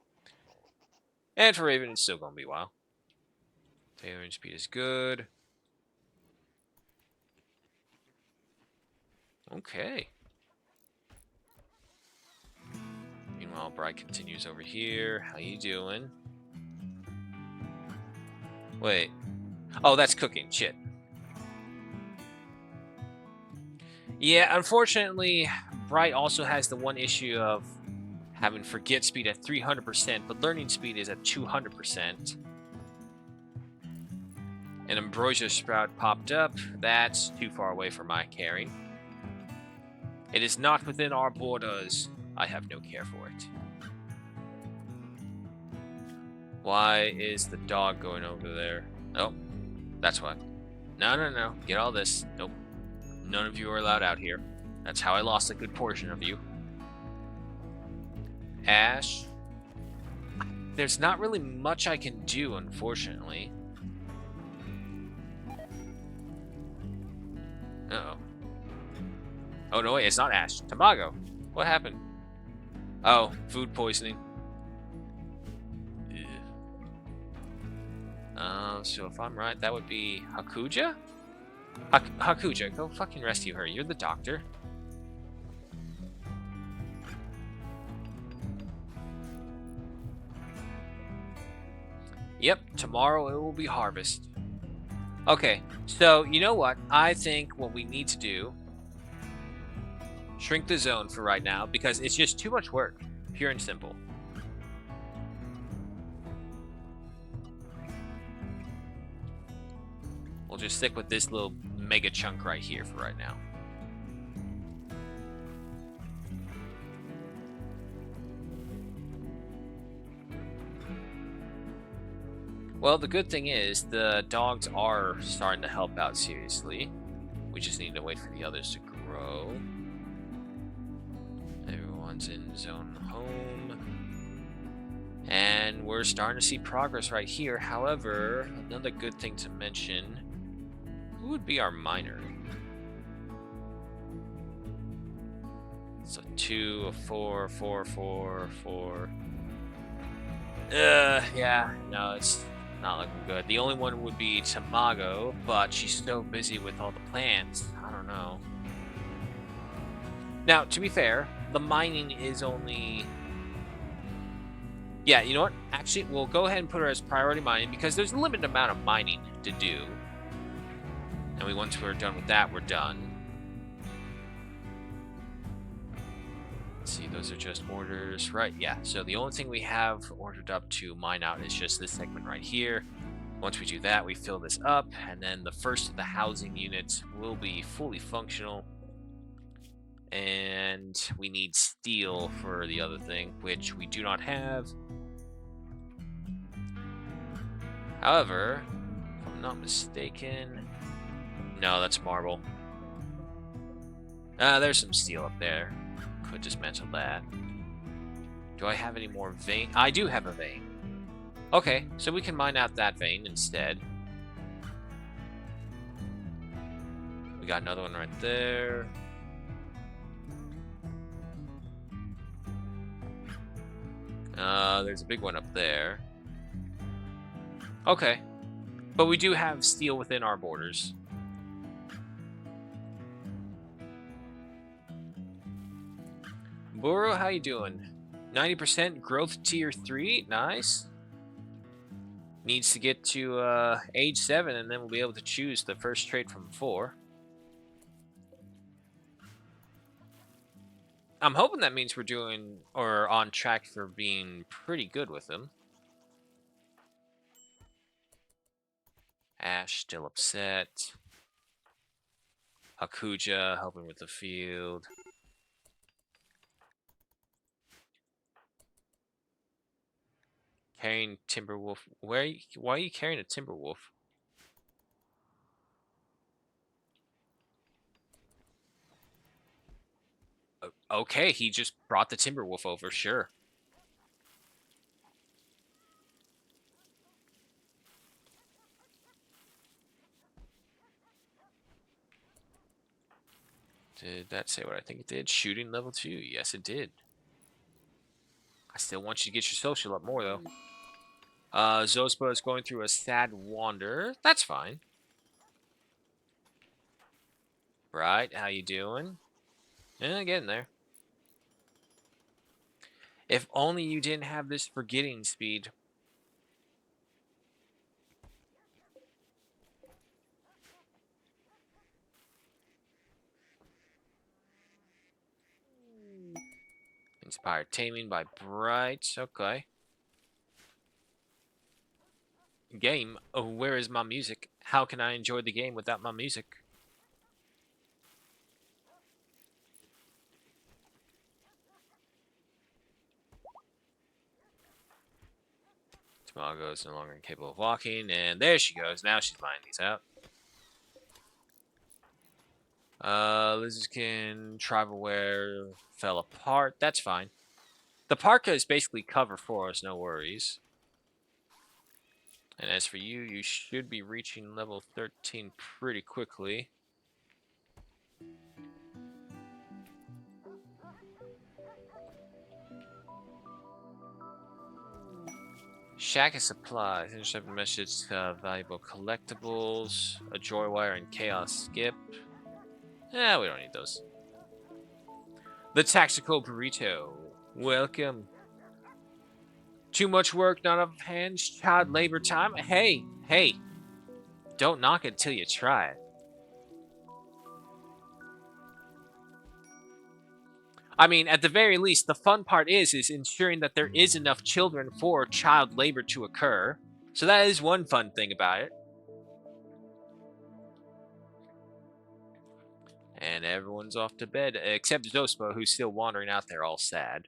And for Raven, it's still going to be a while. Tailoring speed is good. Okay. Meanwhile, Bright continues over here. How you doing? Wait. Oh, that's cooking. Shit. Yeah, unfortunately, Bright also has the one issue of having forget speed at 300%, but learning speed is at 200%. An ambrosia sprout popped up. That's too far away for my carrying. It is not within our borders. I have no care for it. Why is the dog going over there? Oh, that's why. No, no, no. Get all this. Nope. None of you are allowed out here. That's how I lost a good portion of you. Ash. There's not really much I can do, unfortunately. Uh-oh. Oh, no, wait, it's not Ash. Tamago. What happened? Oh, food poisoning. So if I'm right, that would be Hakuja? Hakuja, go fucking rescue her. You're the doctor. Yep, tomorrow it will be harvest. Okay, so you know what? I think what we need to do, shrink the zone for right now, because it's just too much work. Pure and simple. We'll just stick with this little mega chunk right here for right now. Well, the good thing is the dogs are starting to help out seriously. We just need to wait for the others to grow. Everyone's in zone home. And we're starting to see progress right here. However, another good thing to mention, who would be our miner? So 2, a 4, 4, 4, 4. Yeah, no, it's not looking good. The only one would be Tamago, but she's so busy with all the plants. I don't know. Now, to be fair, the mining is only... Yeah, you know what? Actually, we'll go ahead and put her as priority mining because there's a limited amount of mining to do. And once we're done with that, we're done. Let's see, those are just orders. Right, yeah. So the only thing we have ordered up to mine out is just this segment right here. Once we do that, we fill this up, and then the first of the housing units will be fully functional. And we need steel for the other thing, which we do not have. However, if I'm not mistaken... No, that's marble. There's some steel up there. Could dismantle that. Do I have any more vein? I do have a vein. Okay, so we can mine out that vein instead. We got another one right there. There's a big one up there. Okay. But we do have steel within our borders. Burrow, how you doing? 90% growth tier 3, nice. Needs to get to age 7 and then we'll be able to choose the first trait from 4. I'm hoping that means we're doing, or on track for being pretty good with them. Ash still upset. Hakuja helping with the field. Carrying Timberwolf. Why are you carrying a Timberwolf? Okay, he just brought the Timberwolf over, sure. Did that say what I think it did? Shooting level 2. Yes, it did. I still want you to get your social up more, though. Zospa is going through a sad wander. That's fine. Right, how you doing? Yeah, getting there. If only you didn't have this forgetting speed. Inspired Taming by Bright. Okay. Game. Oh, where is my music? How can I enjoy the game without my music? Tamago is no longer incapable of walking, and there she goes. Now she's lining these out. Lizardkin, Tribalware fell apart. That's fine. The parka is basically cover for us, no worries. And as for you, you should be reaching level 13 pretty quickly. Shack of supplies, intercept message, valuable collectibles, a joy wire, and chaos skip. We don't need those. The tactical burrito. Welcome. Too much work, not enough hands, child labor time. Hey, don't knock it till you try it. I mean, at the very least, the fun part is ensuring that there is enough children for child labor to occur. So that is one fun thing about it. And everyone's off to bed, except Zospa, who's still wandering out there all sad.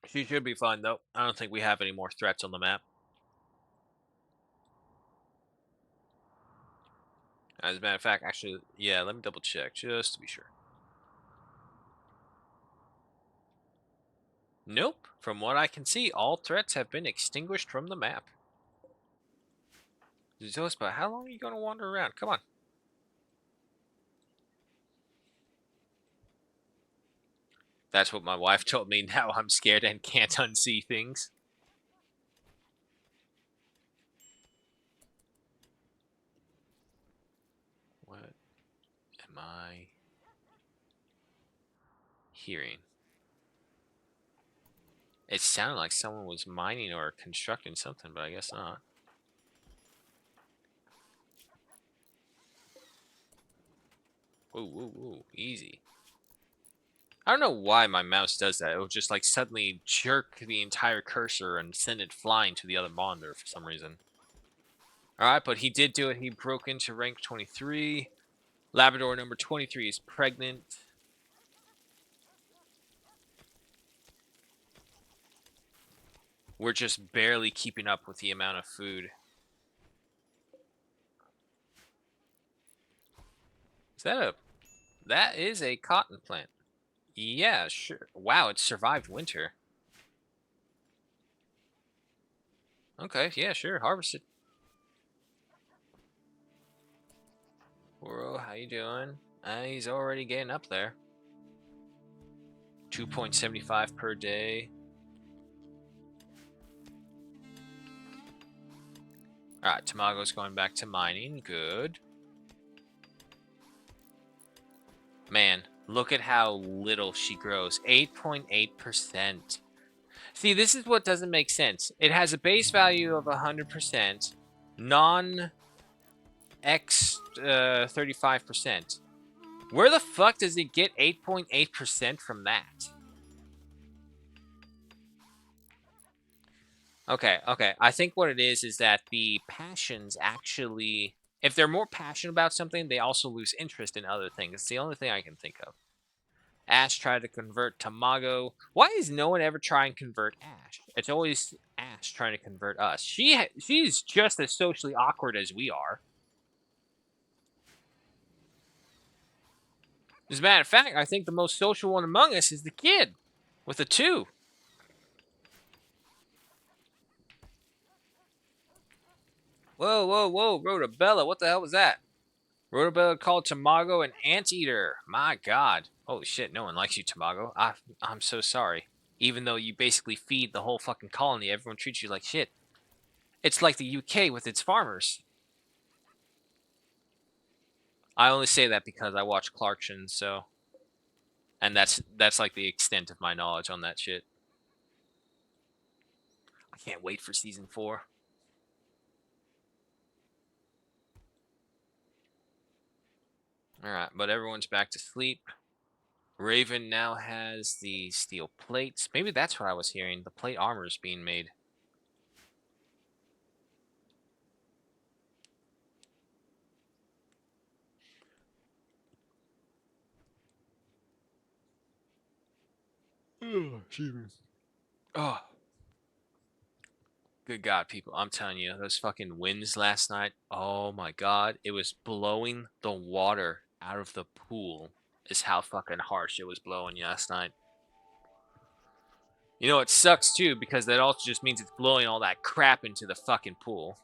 She should be fine, though. I don't think we have any more threats on the map. As a matter of fact, actually, yeah, let me double check, just to be sure. Nope. From what I can see, all threats have been extinguished from the map. Zospa, how long are you going to wander around? Come on. That's what my wife told me. Now I'm scared and can't unsee things. What am I hearing? It sounded like someone was mining or constructing something, but I guess not. Whoa, whoa, whoa. Easy. I don't know why my mouse does that. It will just like suddenly jerk the entire cursor and send it flying to the other monitor for some reason. Alright, but he did do it. He broke into rank 23. Labrador number 23 is pregnant. We're just barely keeping up with the amount of food. Is that a... That is a cotton plant. Yeah, sure. Wow, it survived winter. Okay, yeah, sure. Harvest it. Whoa, how you doing? He's already getting up there. 2.75 per day. Alright, Tamago's going back to mining. Good. Man, look at how little she grows. 8.8%. See, this is what doesn't make sense. It has a base value of 100%, non-X 35%. Where the fuck does it get 8.8% from that? Okay. I think what it is that the passions actually... If they're more passionate about something, they also lose interest in other things. It's the only thing I can think of. Ash tried to convert Tamago. Why does no one ever try and convert Ash? It's always Ash trying to convert us. She's just as socially awkward as we are. As a matter of fact, I think the most social one among us is the kid with a 2. Whoa, Rhotabella, what the hell was that? Rhotabella called Tamago an anteater. My god. Holy shit, no one likes you, Tamago. I'm so sorry. Even though you basically feed the whole fucking colony, everyone treats you like shit. It's like the UK with its farmers. I only say that because I watch Clarkson, so... And that's like the extent of my knowledge on that shit. I can't wait for season 4. Alright, but everyone's back to sleep. Raven now has the steel plates. Maybe that's what I was hearing. The plate armor is being made. Excuse me. Oh, good God, people. I'm telling you, those fucking winds last night. Oh my God. It was blowing the water out of the pool, is how fucking harsh it was blowing last night. You know, it sucks too, because that also just means it's blowing all that crap into the fucking pool.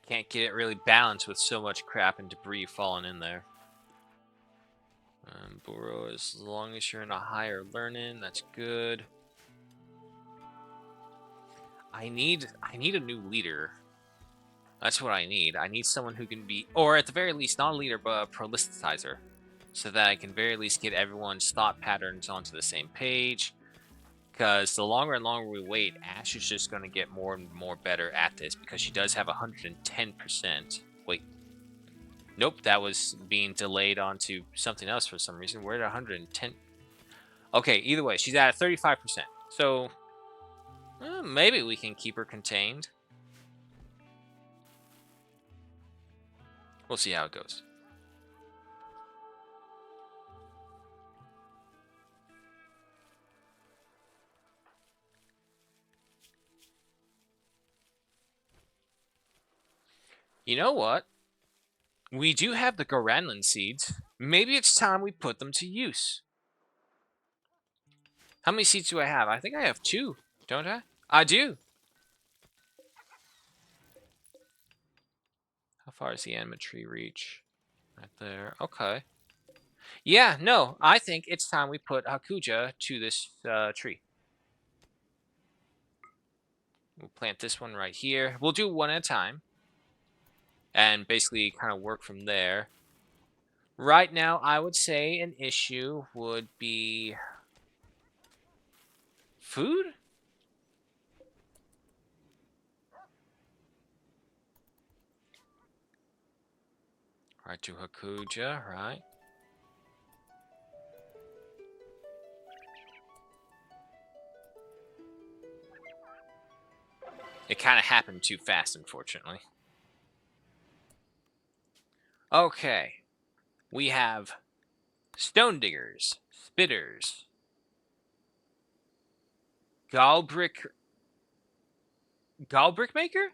Can't get it really balanced with so much crap and debris falling in there. Burrow, as long as you're in a higher learning, that's good. I need a new leader. That's what I need. I need someone who can be, or at the very least, not a leader, but a prolisticizer, so that I can very least get everyone's thought patterns onto the same page. Because the longer and longer we wait, Ash is just going to get more and more better at this, because she does have 110%. Wait. Nope, that was being delayed onto something else for some reason. We're at 110. Okay, either way, she's at 35%. So, maybe we can keep her contained. We'll see how it goes. You know what? We do have the Garanlan seeds. Maybe it's time we put them to use. How many seeds do I have? I think I have 2, don't I? I do. How far does the anima tree reach? Right there. Okay. Yeah, no, I think it's time we put Hakuja to this tree. We'll plant this one right here. We'll do one at a time. And basically kind of work from there. Right now, I would say an issue would be food? Right to Hakuja, right? It kind of happened too fast, unfortunately. Okay. We have Stone Diggers, Spitters, Gallbrick Maker?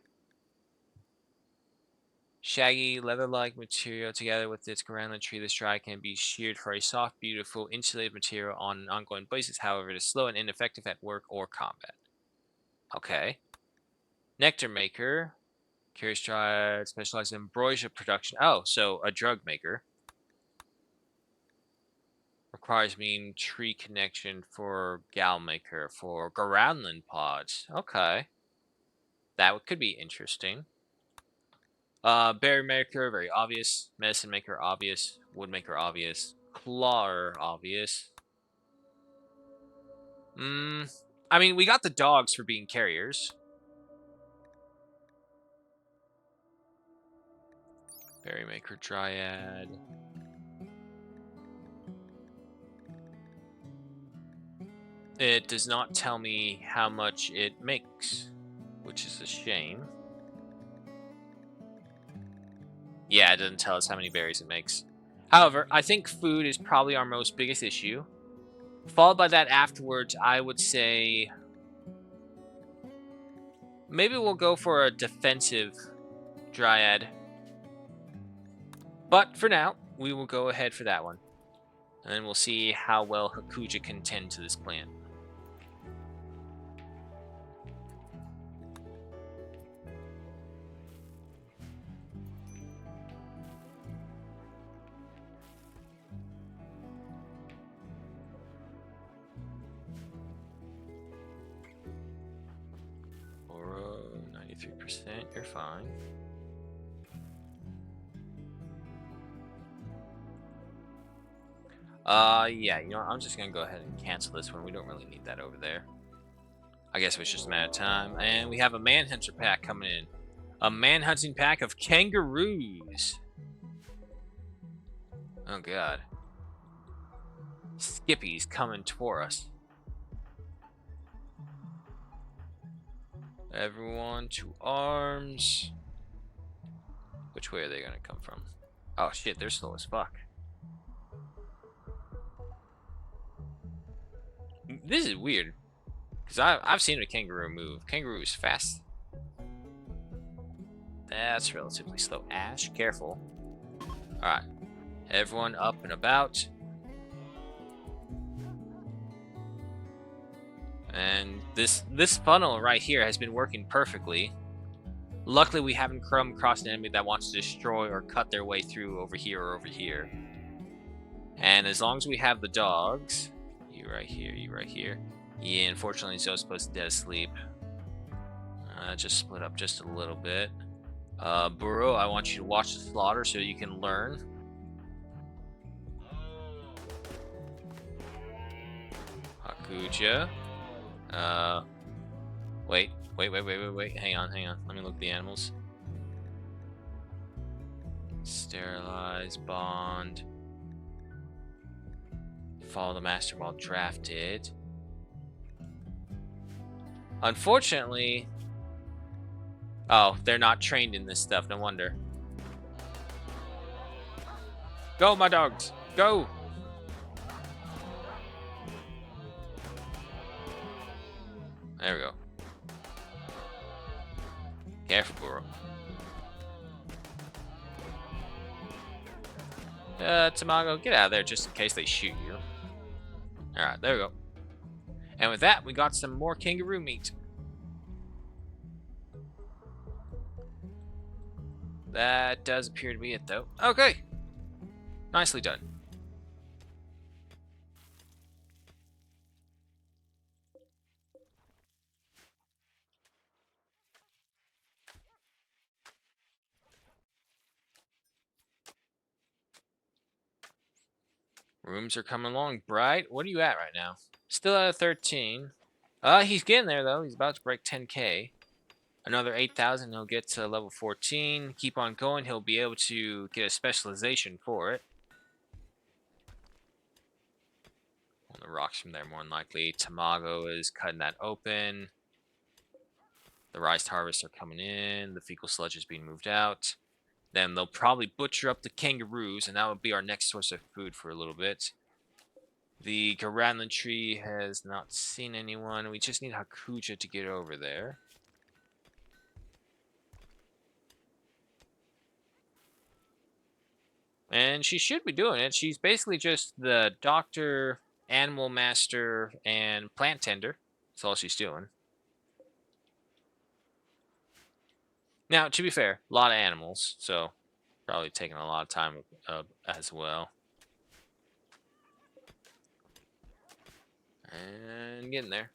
Shaggy, leather-like material together with its Garanlan tree. This dry can be sheared for a soft, beautiful, insulated material on an ongoing basis. However, it is slow and ineffective at work or combat. Okay. Nectar Maker. Curious Dryad, specialized in ambrosia production. Oh, so a drug maker. Requires mean tree connection for Gal Maker for Garanlan pods. Okay. That could be interesting. Berry Maker, very obvious. Medicine Maker, obvious. Wood Maker, obvious. Claw, obvious. I mean, we got the dogs for being carriers. Berry Maker, Dryad. It does not tell me how much it makes, which is a shame. Yeah, it doesn't tell us how many berries it makes. However, I think food is probably our most biggest issue. Followed by that afterwards, I would say maybe we'll go for a defensive Dryad. But for now, we will go ahead for that one. And then we'll see how well Hakuja can tend to this plant. Oro, 93%, you're fine. Yeah, you know, I'm just gonna go ahead and cancel this one. We don't really need that over there. I guess it was just a matter of time. And we have a Manhunter pack coming in. A manhunting pack of kangaroos. Oh, God. Skippy's coming toward us. Everyone to arms. Which way are they gonna come from? Oh, shit, they're slow as fuck. This is weird. Because I've seen a kangaroo move. Kangaroo is fast. That's relatively slow. Ash, careful. Alright. Everyone up and about. And this funnel right here has been working perfectly. Luckily, we haven't come across an enemy that wants to destroy or cut their way through over here or over here. And as long as we have the dogs, you right here, you right here. Yeah, unfortunately, Zoe's supposed to be dead asleep. Just split up just a little bit. Burrow, I want you to watch the slaughter so you can learn. Hakuja. Wait. Hang on. Let me look at the animals. Sterilize, bond. Follow the master while drafted. Unfortunately... Oh, they're not trained in this stuff, no wonder. Go, my dogs! Go! There we go. Careful, Burrow. Tamago, get out of there just in case they shoot you. Alright, there we go. And with that, we got some more kangaroo meat. That does appear to be it, though. Okay. Nicely done. Rooms are coming along. Bright, what are you at right now? Still at a 13. He's getting there, though. He's about to break 10k. Another 8,000, he'll get to level 14. Keep on going, he'll be able to get a specialization for it. On the rocks from there, more than likely. Tamago is cutting that open. The rice harvests are coming in. The fecal sludge is being moved out. Then they'll probably butcher up the kangaroos, and that will be our next source of food for a little bit. The Garanlan tree has not seen anyone. We just need Hakuja to get over there. And she should be doing it. She's basically just the doctor, animal master, and plant tender. That's all she's doing. Now, to be fair, a lot of animals, so probably taking a lot of time as well. And getting there.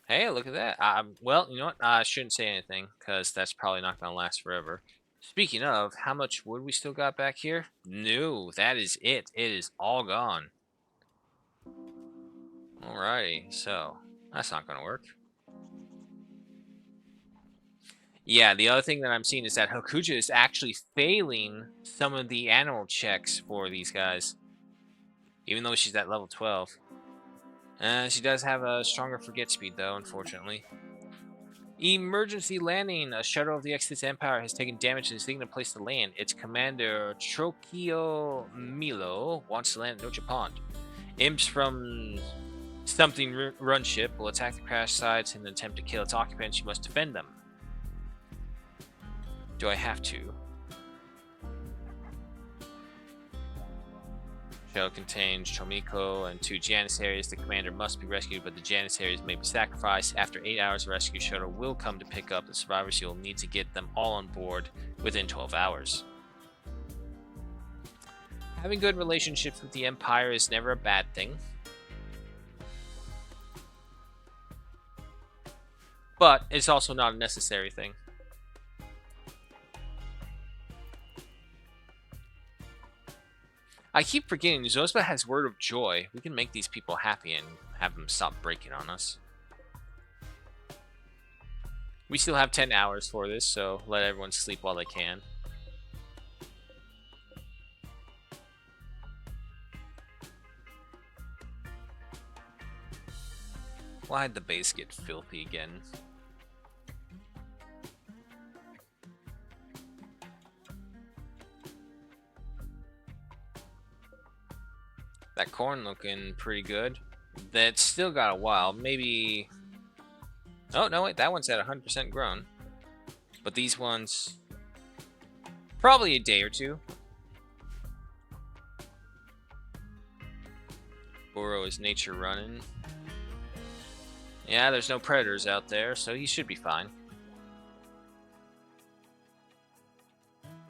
Hey, look at that. Well, you know what? I shouldn't say anything, because that's probably not going to last forever. Speaking of, how much wood we still got back here? No, that is it. It is all gone. Alrighty, so that's not going to work. Yeah, the other thing that I'm seeing is that Hakuja is actually failing some of the animal checks for these guys. Even though she's at level 12. She does have a stronger forget speed, though, unfortunately. Emergency landing. A shuttle of the Exodus Empire has taken damage and is seeking a place to land. Its commander, Trokio Milo, wants to land at Noche Pond. Imps from something run ship will attack the crash sites in an attempt to kill its occupants. You must defend them. Do I have to? Shuttle contains Chomiko and 2 Janissaries. The commander must be rescued, but the Janissaries may be sacrificed. After 8 hours, the rescue shuttle will come to pick up the survivors. You'll need to get them all on board within 12 hours. Having good relationships with the Empire is never a bad thing. But it's also not a necessary thing. I keep forgetting, Zospa has Word of Joy. We can make these people happy and have them stop breaking on us. We still have 10 hours for this, so let everyone sleep while they can. Why'd the base get filthy again? That corn looking pretty good. That's still got a while. Maybe... Oh, no, wait. That one's at 100% grown. But these ones... Probably a day or two. Boro is nature running. Yeah, there's no predators out there, so he should be fine.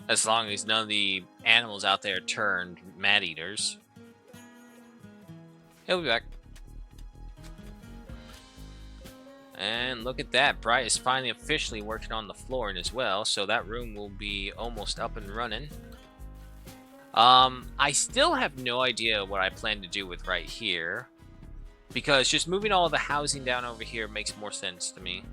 As long as none of the animals out there turned mad eaters. He'll be back. And look at that. Bright is finally officially working on the flooring as well, so that room will be almost up and running. I still have no idea what I plan to do with right here, because just moving all the housing down over here makes more sense to me.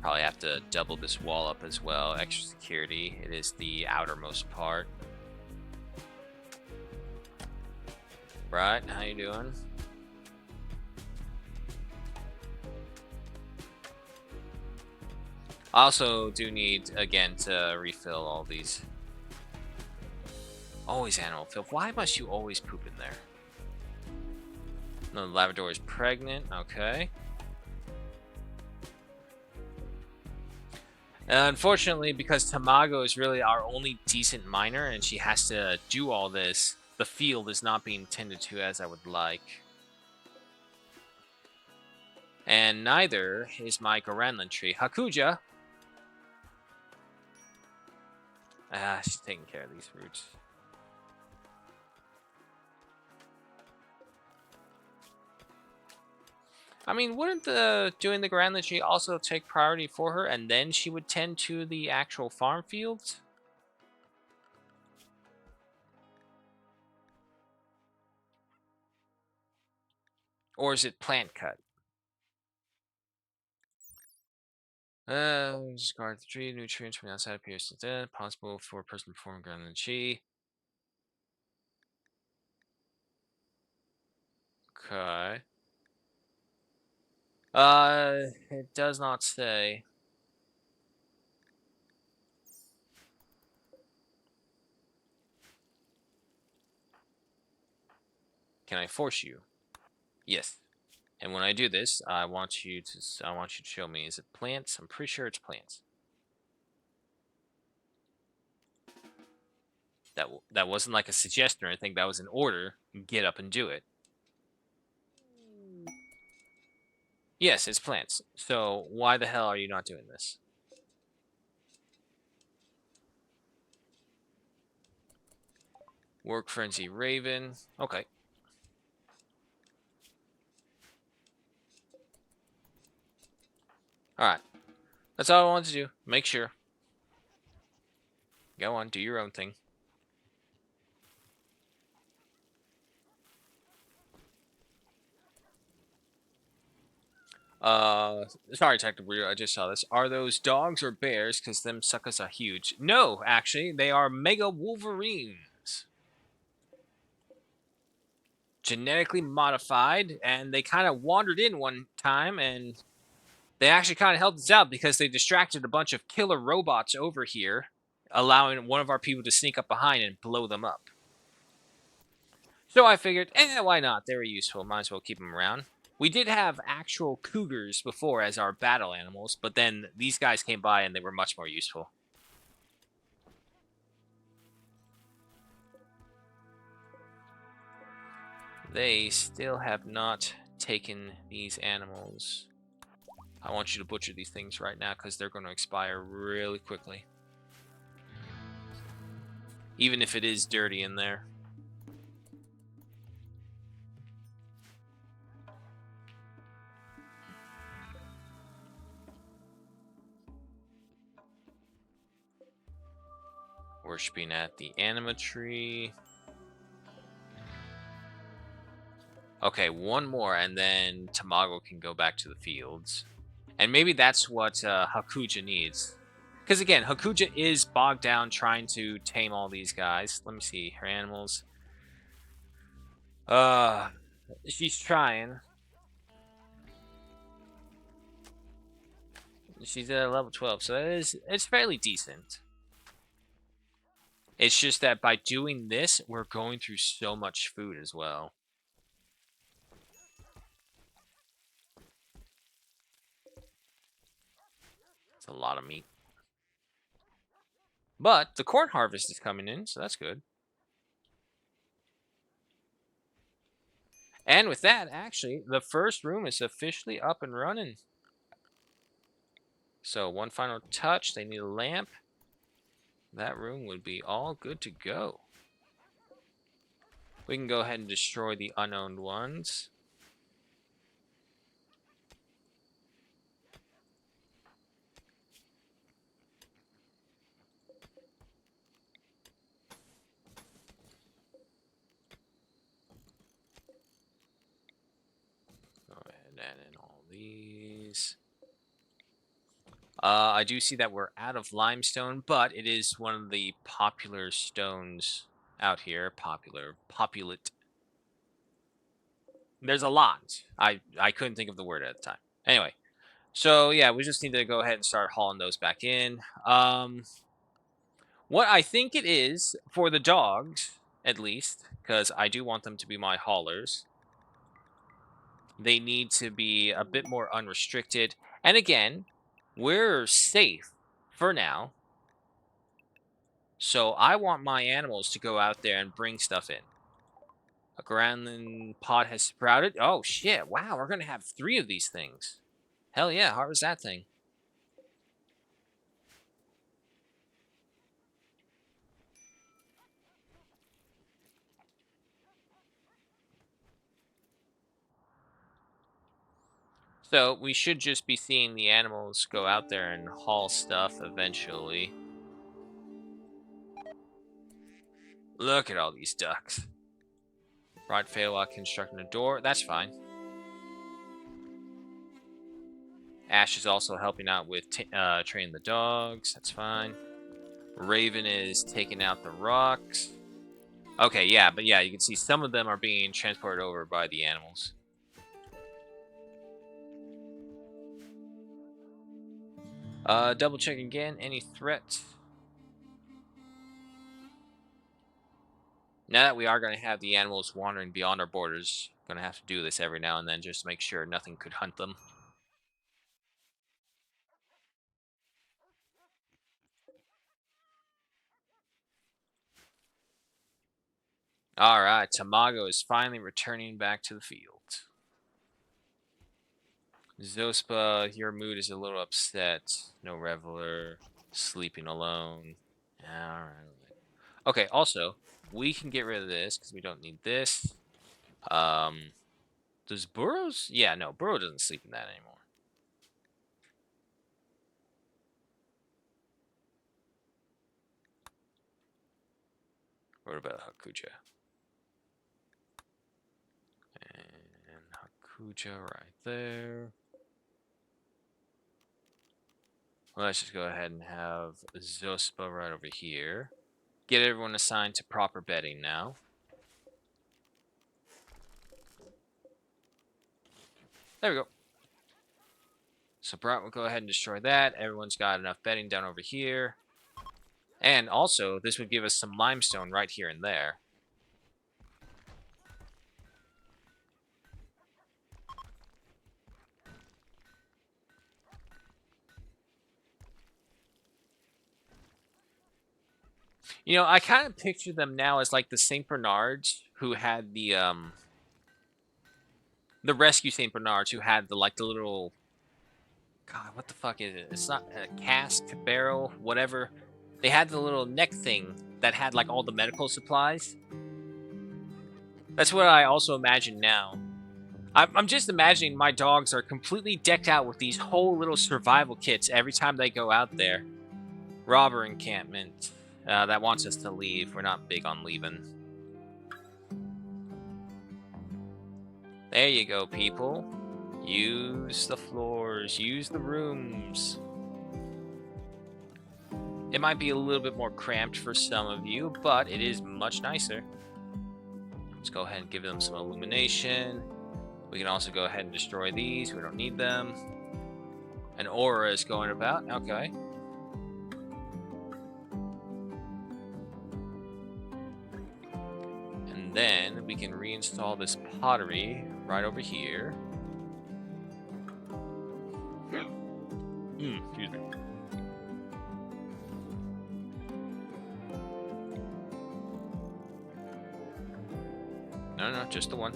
Probably have to double this wall up as well. Extra security. It is the outermost part. Right, how you doing? I also do need, again, to refill all these. Always animal filth. Why must you always poop in there? No, the Labrador is pregnant. Okay. Unfortunately, because Tamago is really our only decent miner and she has to do all this, the field is not being tended to as I would like. And neither is my Goranland tree. Hakuja! Ah, she's taking care of these roots. I mean, wouldn't doing the Goranland tree also take priority for her, and then she would tend to the actual farm fields? Or is it plant cut? Discard the tree. Nutrients from the outside appears to dead. Possible for a person performing Goranland tree. Okay. It does not say. Can I force you? Yes. And when I do this, I want you to show me. Is it plants? I'm pretty sure it's plants. That wasn't like a suggestion or anything. That was an order. Get up and do it. Yes, it's plants. So why the hell are you not doing this? Work Frenzy Raven. Okay. Alright. That's all I wanted to do. Make sure. Go on, do your own thing. Sorry, Detective Weird, I just saw this. Are those dogs or bears? Because them suckers are huge. No, actually, they are Mega Wolverines. Genetically modified, and they kind of wandered in one time, and they actually kind of helped us out because they distracted a bunch of killer robots over here, allowing one of our people to sneak up behind and blow them up. So I figured, why not? They were useful. Might as well keep them around. We did have actual cougars before as our battle animals, but then these guys came by and they were much more useful. They still have not taken these animals. I want you to butcher these things right now because they're going to expire really quickly. Even if it is dirty in there. Worshipping at the anima tree. Okay, one more, and then Tamago can go back to the fields. And maybe that's what Hakuja needs. Because again, Hakuja is bogged down trying to tame all these guys. Let me see, her animals. She's trying. She's at level 12, so it's fairly decent. It's just that by doing this, we're going through so much food as well. It's a lot of meat. But the corn harvest is coming in, so that's good. And with that, actually, the first room is officially up and running. So one final touch, they need a lamp. That room would be all good to go. We can go ahead and destroy the unowned ones. Go ahead and add in all these. I do see that we're out of limestone, but it is one of the popular stones out here. Populate. There's a lot. I couldn't think of the word at the time. Anyway, so yeah, we just need to go ahead and start hauling those back in. What I think it is for the dogs, at least, because I do want them to be my haulers. They need to be a bit more unrestricted. And again, we're safe for now. So I want my animals to go out there and bring stuff in. A groundling pod has sprouted. Oh, shit. Wow, we're going to have 3 of these things. Hell yeah, harvest that thing. So we should just be seeing the animals go out there and haul stuff eventually. Look at all these ducks. Rod fail while constructing a door. That's fine. Ash is also helping out with training the dogs. That's fine. Raven is taking out the rocks. Okay, yeah, but yeah, you can see some of them are being transported over by the animals. Double check again. Any threats? Now that we are going to have the animals wandering beyond our borders, going to have to do this every now and then just to make sure nothing could hunt them. All right, Tamago is finally returning back to the field. Zospa, your mood is a little upset. No reveler, sleeping alone. All right. Okay, also, we can get rid of this because we don't need this. Does Burrows? Yeah, no, Burrow doesn't sleep in that anymore. What about Hakuja? And Hakuja right there. Well, let's just go ahead and have Zospa right over here. Get everyone assigned to proper bedding now. There we go. So Brat will go ahead and destroy that. Everyone's got enough bedding down over here. And also, this would give us some limestone right here and there. You know, I kind of picture them now as like the Saint Bernards who had the rescue Saint Bernards who had the little, God, what the fuck is it? It's not a cask, barrel, whatever. They had the little neck thing that had like all the medical supplies. That's what I also imagine now. I'm just imagining my dogs are completely decked out with these whole little survival kits every time they go out there. Robber encampment. That wants us to leave. We're not big on leaving. There you go, people. Use the floors. Use the rooms. It might be a little bit more cramped for some of you, but it is much nicer. Let's go ahead and give them some illumination. We can also go ahead and destroy these. We don't need them. An aura is going about. Okay. And then we can reinstall this pottery right over here. Excuse me. No, just the one.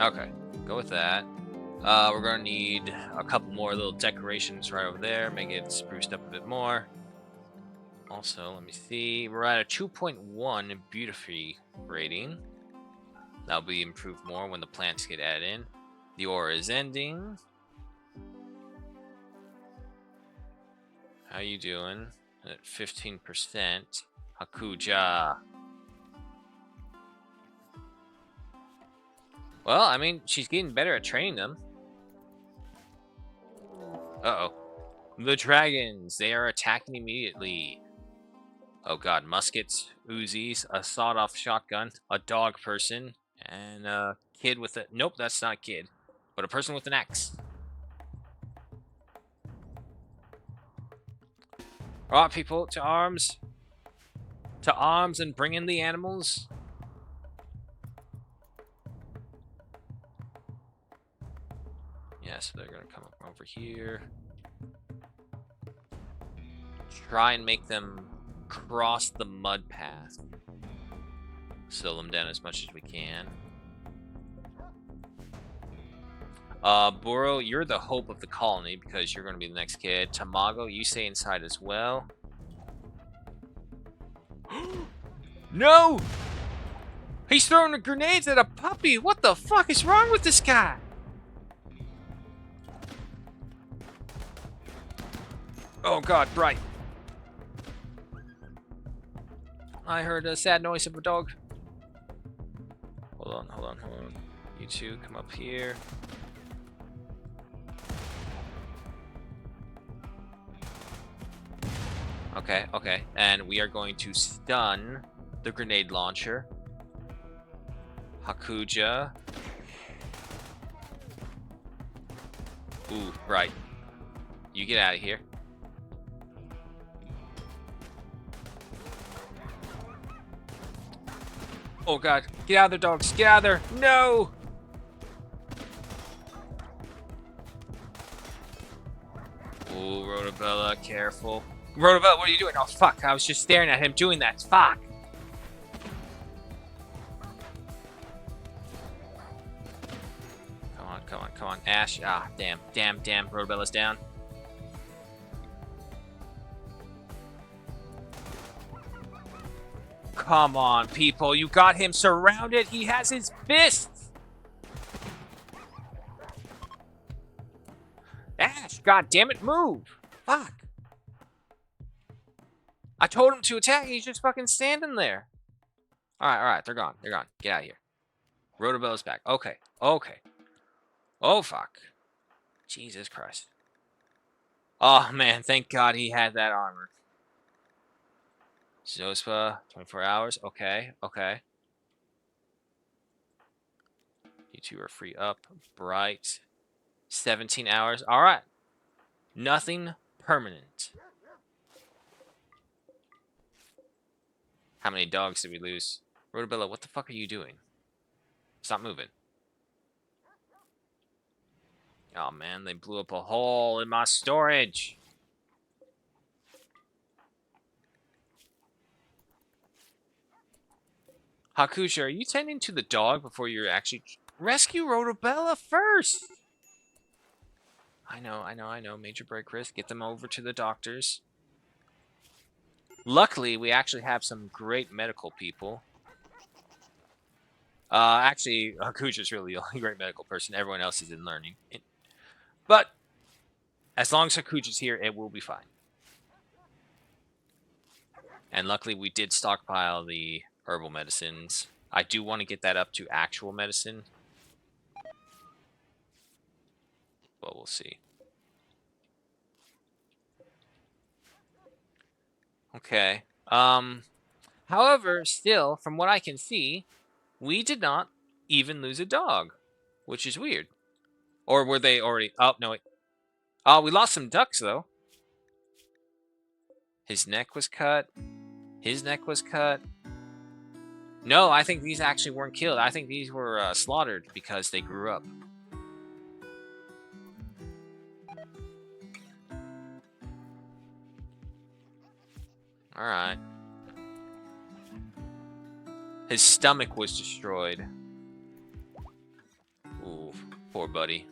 Okay, go with that. We're gonna need a couple more little decorations right over there, make it spruced up a bit more. Also, let me see, we're at a 2.1 beauty rating. That'll be improved more when the plants get added in. The aura is ending. How you doing? At 15%. Hakuja. Well, I mean, she's getting better at training them. Uh-oh. The dragons, they are attacking immediately. Oh god, muskets, Uzis, a sawed-off shotgun, a dog person, and a kid with a... Nope, that's not a kid, but a person with an axe. Alright, people, to arms. To arms and bring in the animals. Yeah, so they're gonna come up over here. Try and make them cross the mud path. Slow them down as much as we can. Boro, you're the hope of the colony because you're going to be the next kid. Tamago, you stay inside as well. No! He's throwing grenades at a puppy! What the fuck is wrong with this guy? Oh god, Bright. I heard a sad noise of a dog. Hold on. You two, come up here. Okay. And we are going to stun the grenade launcher. Hakuja. Ooh, right. You get out of here. Oh god, get out of there, dogs. Get out of there. No! Ooh, Rotobella, careful. Rotobella, what are you doing? Oh, fuck. I was just staring at him doing that. Fuck. Come on. Ash. Ah, damn. Rotobella's down. Come on, people. You got him surrounded. He has his fists. Ash, god damn it, move. Fuck. I told him to attack. He's just fucking standing there. Alright. They're gone. Get out of here. Rotobella's back. Okay. Oh, fuck. Jesus Christ. Oh, man. Thank God he had that armor. Zospa, 24 hours. Okay. You two are free up. Bright. 17 hours. Alright. Nothing permanent. How many dogs did we lose? Rotobella, what the fuck are you doing? Stop moving. Oh man, they blew up a hole in my storage. Hakusha, are you tending to the dog before you're actually... Rescue Rotobella first! I know. Major break risk. Get them over to the doctors. Luckily, we actually have some great medical people. Actually, Hakusha's really the only great medical person. Everyone else is in learning. But, as long as Hakuja's here, it will be fine. And luckily, we did stockpile the herbal medicines. I do want to get that up to actual medicine. But we'll see. Okay. However, still, from what I can see, we did not even lose a dog, which is weird. Or were they already... Oh, no, wait. Oh, we lost some ducks, though. His neck was cut. His neck was cut. No, I think these actually weren't killed. I think these were slaughtered because they grew up. Alright. His stomach was destroyed. Ooh, poor buddy.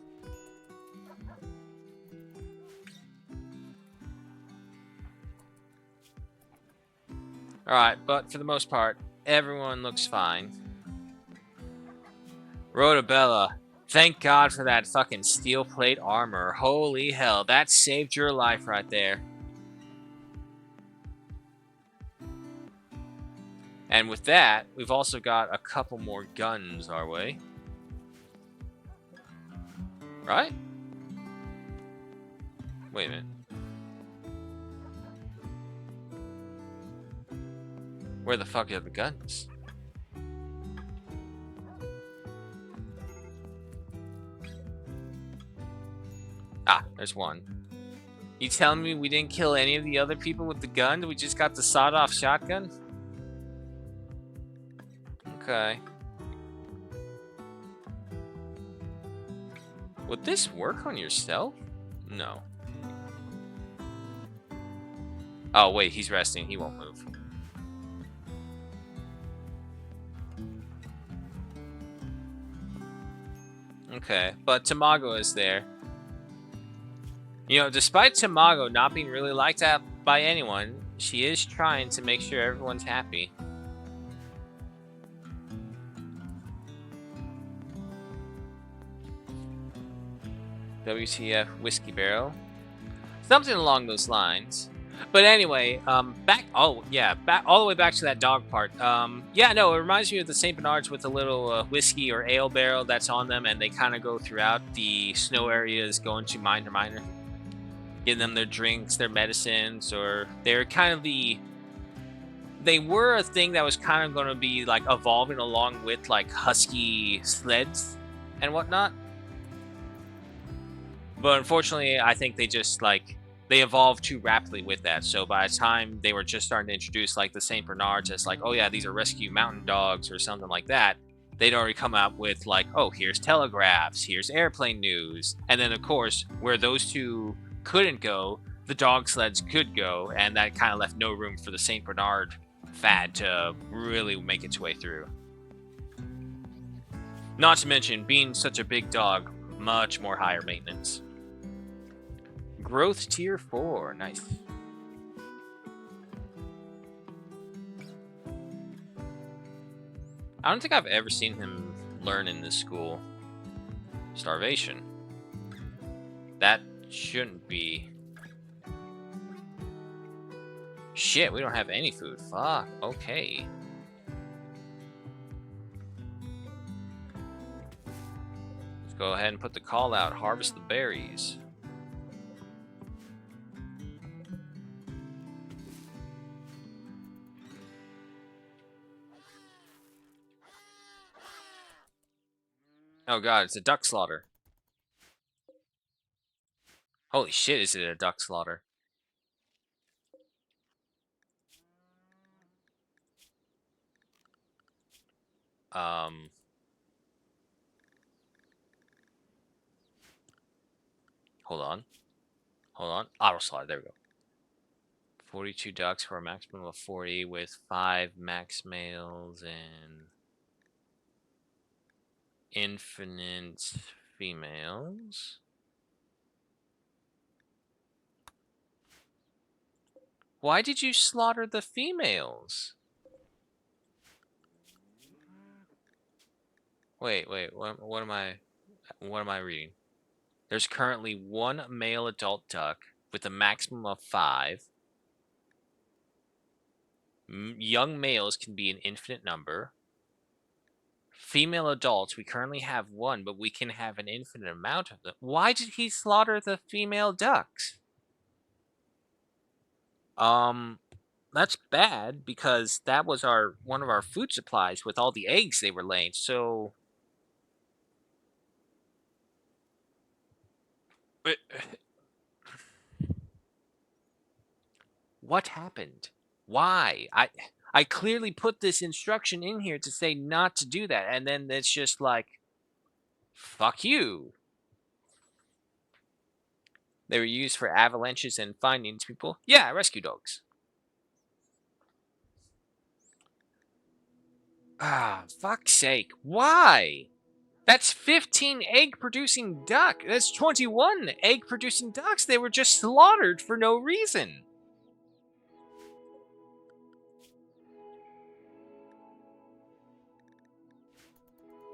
Alright, but for the most part, everyone looks fine. Rhodabella, thank God for that fucking steel plate armor. Holy hell, that saved your life right there. And with that, we've also got a couple more guns our way. Right? Wait a minute. Where the fuck are the guns? Ah, there's one. You telling me we didn't kill any of the other people with the gun? We just got the sawed-off shotgun? Okay. Would this work on yourself? No. Oh, wait, he's resting. He won't move. Okay, but Tamago is there. You know, despite Tamago not being really liked by anyone, she is trying to make sure everyone's happy. WTF Whiskey Barrel. Something along those lines. But anyway, back all the way back to that dog part. Yeah, no, it reminds me of the St. Bernards with a little whiskey or ale barrel that's on them, and they kind of go throughout the snow areas, going to mine to miner, giving them their drinks, their medicines, or they're kind of they were a thing that was kind of going to be like evolving along with like husky sleds and whatnot. But unfortunately, I think they just like they evolved too rapidly with that. So by the time they were just starting to introduce like the St. Bernards as like, oh yeah, these are rescue mountain dogs or something like that, they'd already come out with like, oh, here's telegraphs, here's airplane news. And then of course, where those two couldn't go, the dog sleds could go, and that kind of left no room for the St. Bernard fad to really make its way through. Not to mention, being such a big dog, much more higher maintenance. Growth tier 4, nice. I don't think I've ever seen him learn in this school. Starvation. That shouldn't be. Shit, we don't have any food. Fuck, okay. Let's go ahead and put the call out. Harvest the berries. Oh god, it's a duck slaughter. Holy shit, is it a duck slaughter? Hold on. Hold on. Auto slaughter, there we go. 42 ducks for a maximum of 40 with 5 max males and infinite females. Why did you slaughter the females? Wait, what am I reading? There's currently 1 male adult duck with a maximum of 5. Young males can be an infinite number. Female adults, we currently have 1, but we can have an infinite amount of them. Why did he slaughter the female ducks? That's bad because that was one of our food supplies with all the eggs they were laying. So Uh, What happened? Why? I clearly put this instruction in here to say not to do that, and then it's just like, fuck you. They were used for avalanches and finding people. Yeah, rescue dogs. Ah, fuck's sake. Why? That's 15 egg producing duck. That's 21 egg producing ducks. They were just slaughtered for no reason.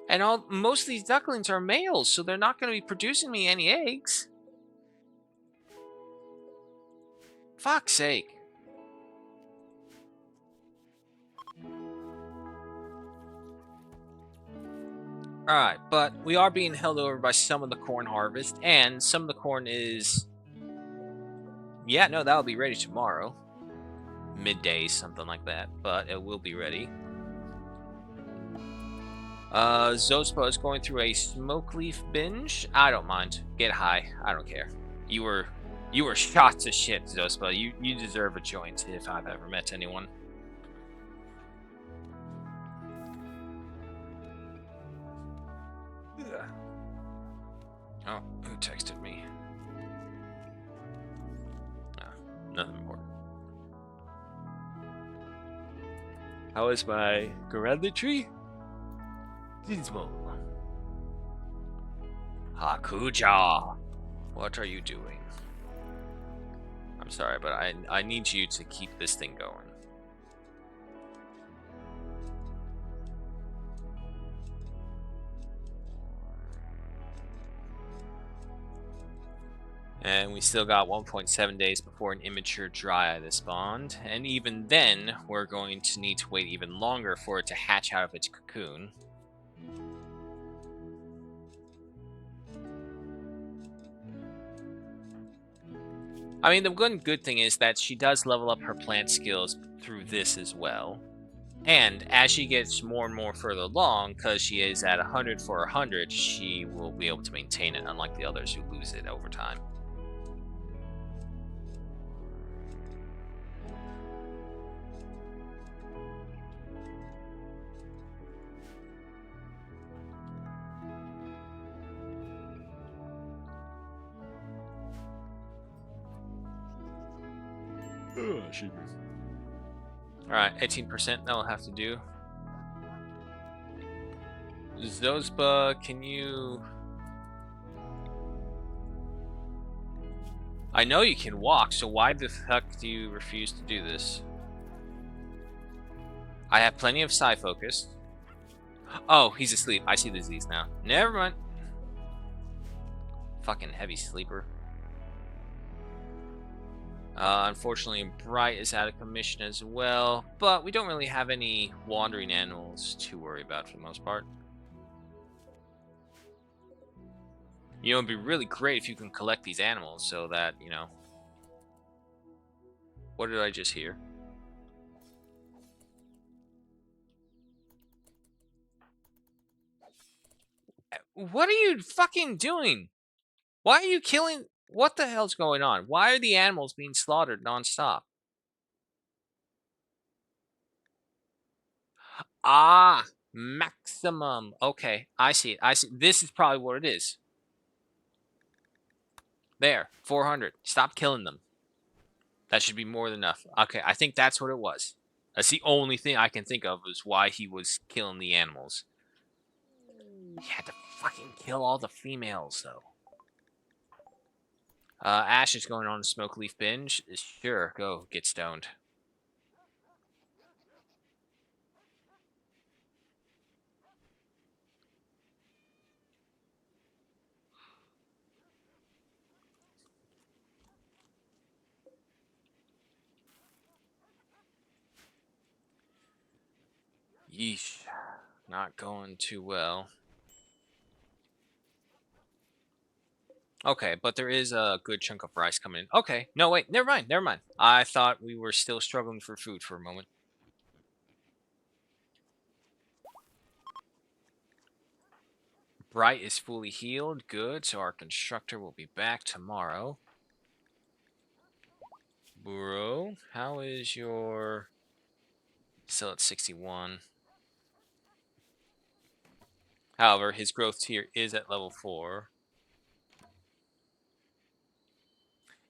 And most of these ducklings are males, so they're not going to be producing me any eggs. Fuck's sake. Alright, but we are being held over by some of the corn harvest, and some of the corn is. Yeah, no, that'll be ready tomorrow. Midday, something like that, but it will be ready. Zospa is going through a smoke leaf binge. I don't mind. Get high. I don't care. You were shot to shit, Zospa. You deserve a joint if I've ever met anyone. Oh, who texted me? No, nothing important. How is my Gorilla tree? Dismal. Hakuja! What are you doing? I'm sorry, but I need you to keep this thing going. And we still got 1.7 days before an immature dryad is spawned. And even then, we're going to need to wait even longer for it to hatch out of its cocoon. I mean, the good thing is that she does level up her plant skills through this as well. And as she gets more and more further along, because she is at 100 for 100, she will be able to maintain it, unlike the others who lose it over time. Alright, 18% that'll have to do. Zospa, can you... I know you can walk, so why the heck do you refuse to do this? I have plenty of psi focus. Oh, he's asleep. I see the disease now. Never mind. Fucking heavy sleeper. Unfortunately, Bright is out of commission as well, but we don't really have any wandering animals to worry about for the most part. You know, it'd be really great if you can collect these animals so that, you know... What did I just hear? What are you fucking doing? Why are you killing... What the hell's going on? Why are the animals being slaughtered nonstop? Ah, maximum. Okay, I see it. I see. This is probably what it is. There, 400. Stop killing them. That should be more than enough. Okay, I think that's what it was. That's the only thing I can think of is why he was killing the animals. He had to fucking kill all the females, though. Ash is going on a smoke leaf binge. Sure, go get stoned. Yeesh. Not going too well. Okay, but there is a good chunk of rice coming in. Okay, no, wait, never mind, never mind. I thought we were still struggling for food for a moment. Bright is fully healed. Good. So our constructor will be back tomorrow. Bro, how is your... Still at 61. However, his growth tier is at level 4.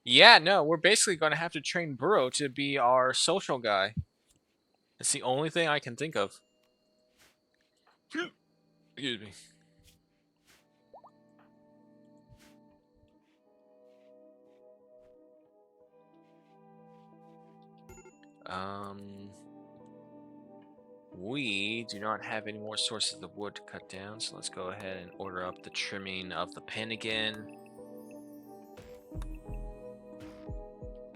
Yeah, no, we're basically going to have to train Burrow to be our social guy. It's the only thing I can think of. Excuse me. We do not have any more sources of wood to cut down, so let's go ahead and order up the trimming of the pen again.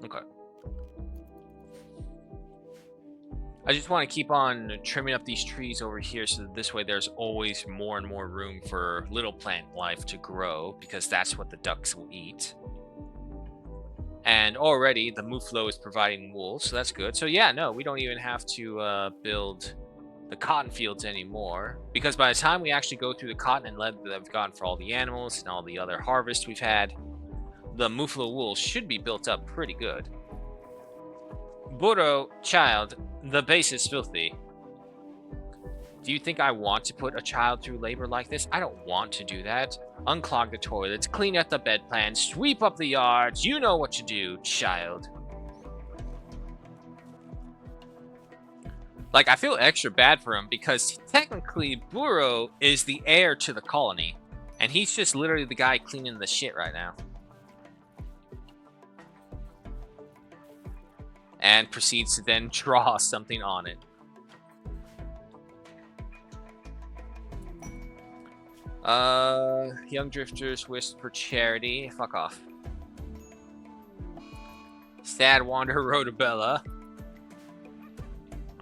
Okay. I just want to keep on trimming up these trees over here so that this way there's always more and more room for little plant life to grow, because that's what the ducks will eat. And already the Muflo is providing wool, so that's good. So yeah, no, we don't even have to build the cotton fields anymore, because by the time we actually go through the cotton and leather that we've gotten for all the animals and all the other harvests we've had, the Muflo wool should be built up pretty good. Burro, child, the base is filthy. Do you think I want to put a child through labor like this? I don't want to do that. Unclog the toilets, clean up the bedpan, sweep up the yards. You know what to do, child. Like, I feel extra bad for him because technically Burro is the heir to the colony. And he's just literally the guy cleaning the shit right now. And proceeds to then draw something on it. Young drifters wish for charity. Fuck off. Sad wanderer Rhodabella.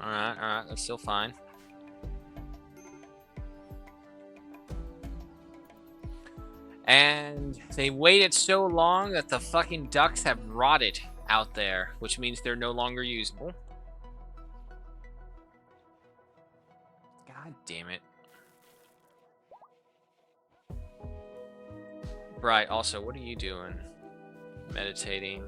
Alright, that's still fine. And they waited so long that the fucking ducks have rotted out there, which means they're no longer usable. God damn it. Right, also, what are you doing? Meditating.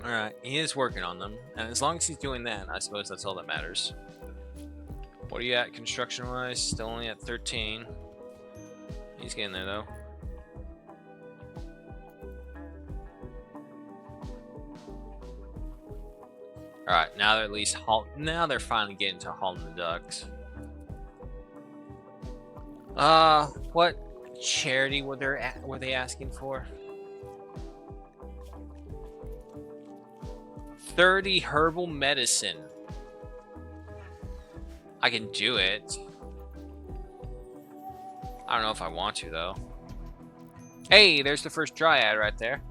Alright, he is working on them, and as long as he's doing that, I suppose that's all that matters. What are you at construction-wise? Still only at 13. He's getting there, though. Alright, now they're at least now they're finally getting to hauling the ducks. What charity were they asking for? 30 herbal medicine. I can do it. I don't know if I want to, though. Hey, there's the first dryad right there.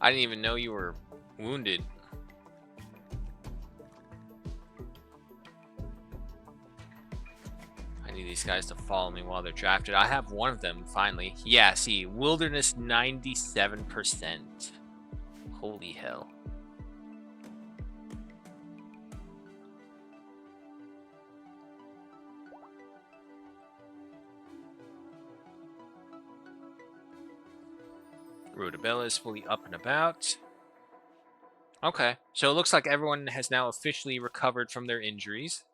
I didn't even know you were wounded. I need these guys to follow me while they're drafted. I have one of them, finally. Yeah, see, wilderness 97%. Holy hell. Rhodabella is fully up and about. Okay, so it looks like everyone has now officially recovered from their injuries.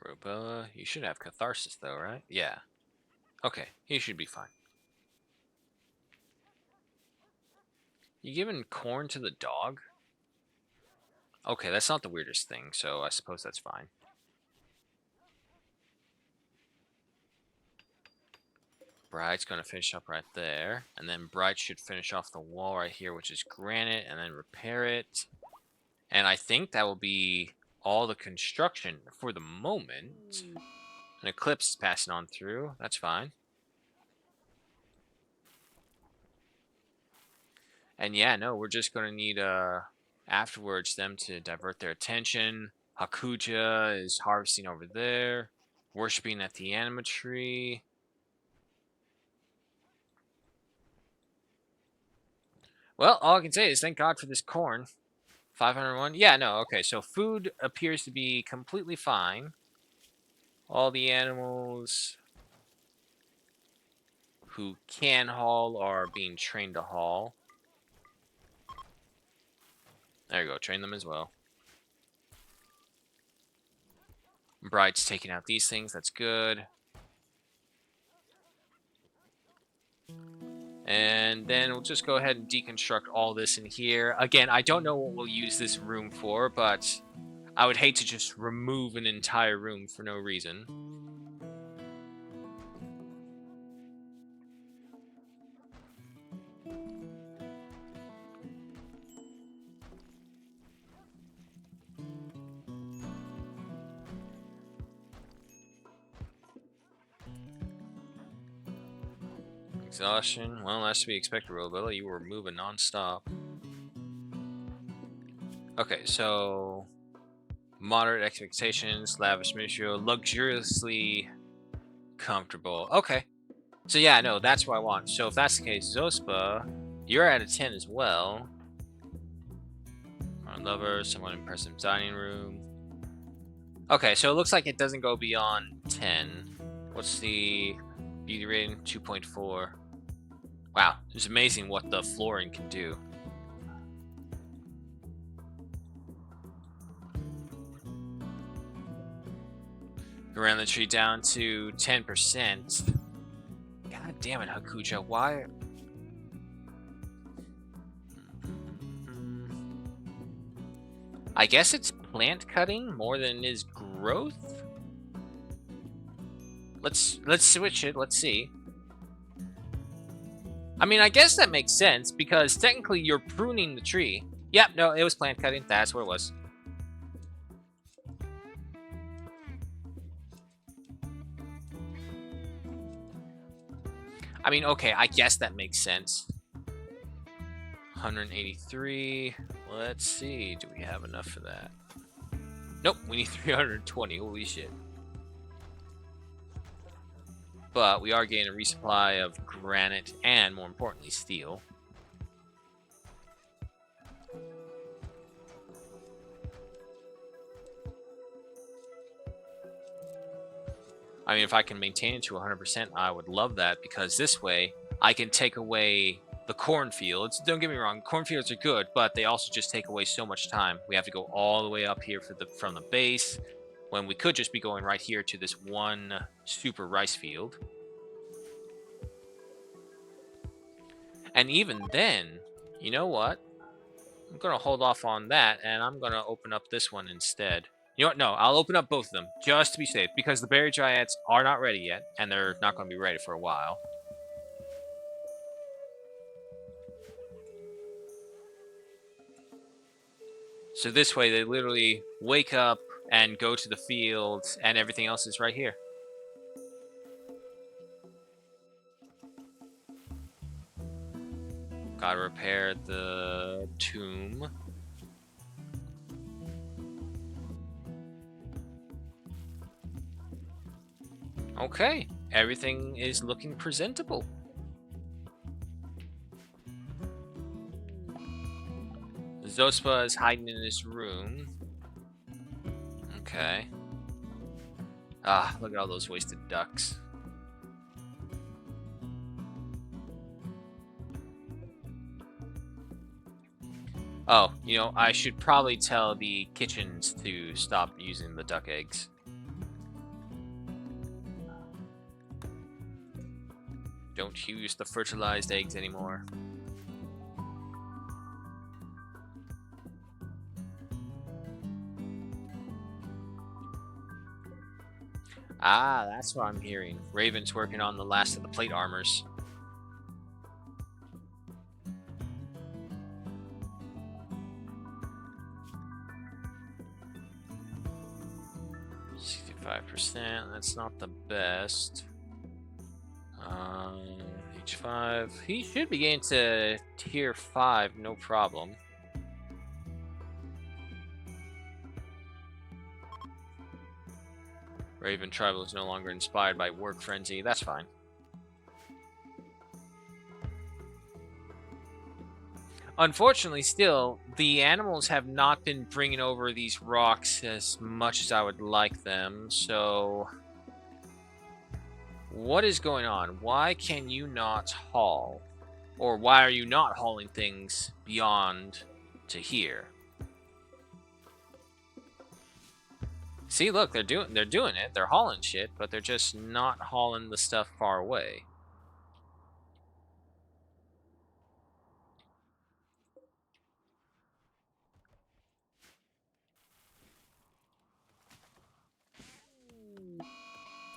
Rhodabella, you should have catharsis though, right? Yeah. Okay, he should be fine. You giving corn to the dog? Okay, that's not the weirdest thing, so I suppose that's fine. Bright's going to finish up right there. And then Bright should finish off the wall right here, which is granite, and then repair it. And I think that will be all the construction for the moment. An Eclipse is passing on through. That's fine. And yeah, no, we're just going to need, afterwards, them to divert their attention. Hakuja is harvesting over there. Worshipping at the anima tree. Well, all I can say is thank God for this corn. 501? Yeah, no, okay. So food appears to be completely fine. All the animals who can haul are being trained to haul. There you go, train them as well. Bright's taking out these things, that's good. And then we'll just go ahead and deconstruct all this in here. Again, I don't know what we'll use this room for, but I would hate to just remove an entire room for no reason. Exhaustion. Well, that's to be expected, Robella. You were moving non-stop. Okay, so moderate expectations, lavish ratio, luxuriously comfortable. Okay. So yeah, no, that's what I want. So if that's the case, Zospa, you're at a 10 as well. Our lover, somewhat impressive dining room. Okay, so it looks like it doesn't go beyond 10. What's the beauty rating? 2.4. Wow, it's amazing what the flooring can do. Around the tree down to 10%. God damn it, Hakuja, why? I guess it's plant cutting more than it is growth? Let's switch it, let's see. I mean, I guess that makes sense, because technically you're pruning the tree. Yep, no, it was plant cutting, that's what it was. I mean, okay, I guess that makes sense. 183. Let's see. Do we have enough for that? Nope, we need 320. Holy shit. But we are getting a resupply of granite and, more importantly, steel. I mean, if I can maintain it to 100%, I would love that, because this way I can take away the cornfields. Don't get me wrong, cornfields are good, but they also just take away so much time. We have to go all the way up here from the base, when we could just be going right here to this one super rice field. And even then, you know what? I'm going to hold off on that, and I'm going to open up this one instead. You know what? No, I'll open up both of them, just to be safe, because the berry dryads are not ready yet, and they're not going to be ready for a while. So this way, they literally wake up and go to the field, and everything else is right here. Gotta repair the tomb. Okay, everything is looking presentable. Zospa is hiding in this room. Okay. Ah, look at all those wasted ducks. Oh, you know, I should probably tell the kitchens to stop using the duck eggs. Don't use the fertilized eggs anymore. Ah, that's what I'm hearing. Raven's working on the last of the plate armors. 65%, that's not the best. H5. He should be getting to tier 5, no problem. Raven Tribal is no longer inspired by work frenzy. That's fine. Unfortunately, still, the animals have not been bringing over these rocks as much as I would like them, so... What is going on? Why can you not haul? Or why are you not hauling things beyond to here? See, look, they're doing it. They're hauling shit, but they're just not hauling the stuff far away.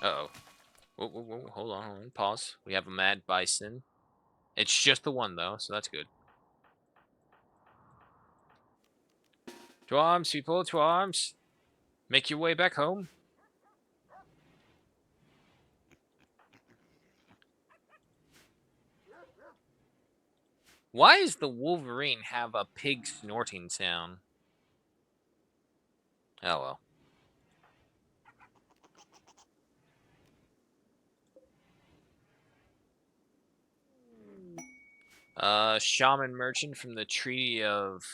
Uh-oh. Whoa, whoa, whoa, hold on, pause. We have a mad bison. It's just the one, though, so that's good. To arms, people, to arms. Make your way back home. Why does the Wolverine have a pig snorting sound? Oh, well. Shaman merchant from the Treaty of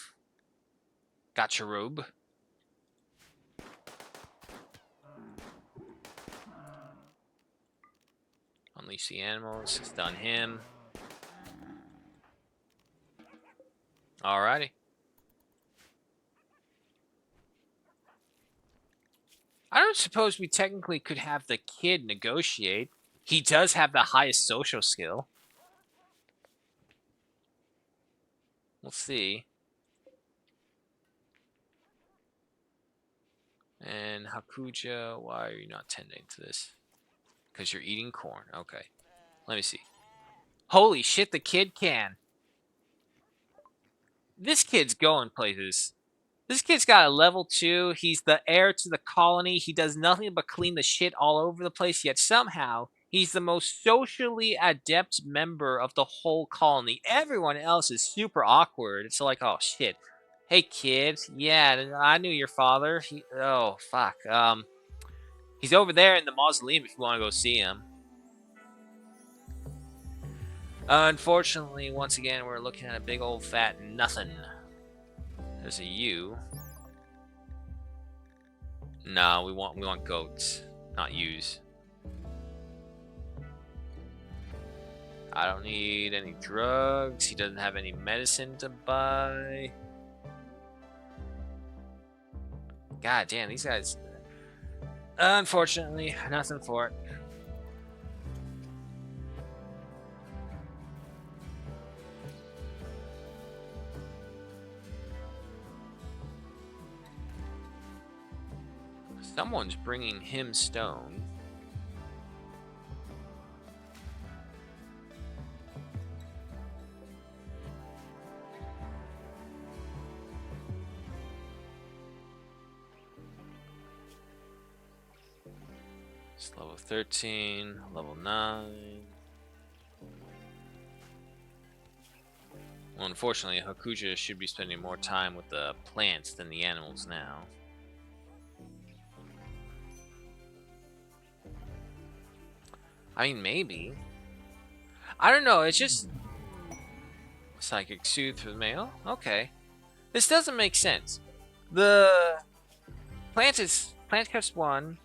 Gacharub. Unleash the animals. Stun him. Alrighty. I don't suppose we technically could have the kid negotiate. He does have the highest social skill. We'll see. And Hakuja, why are you not tending to this? Because you're eating corn. Okay. Let me see. Holy shit, the kid can. This kid's going places. This kid's got a level 2. He's the heir to the colony. He does nothing but clean the shit all over the place, yet somehow he's the most socially adept member of the whole colony. Everyone else is super awkward. It's like, oh shit. Hey kid, yeah, I knew your father. Oh fuck. He's over there in the mausoleum if you want to go see him. Unfortunately, once again, we're looking at a big old fat nothing. There's a U. No, we want goats, not U's. I don't need any drugs. He doesn't have any medicine to buy. God damn, these guys. Unfortunately, nothing for it. Someone's bringing him stone. It's level 13, level 9. Well, unfortunately, Hakuja should be spending more time with the plants than the animals now. I mean, maybe. I don't know, it's just... Psychic Soothe for the male? Okay. This doesn't make sense. The... Plant cuts 1.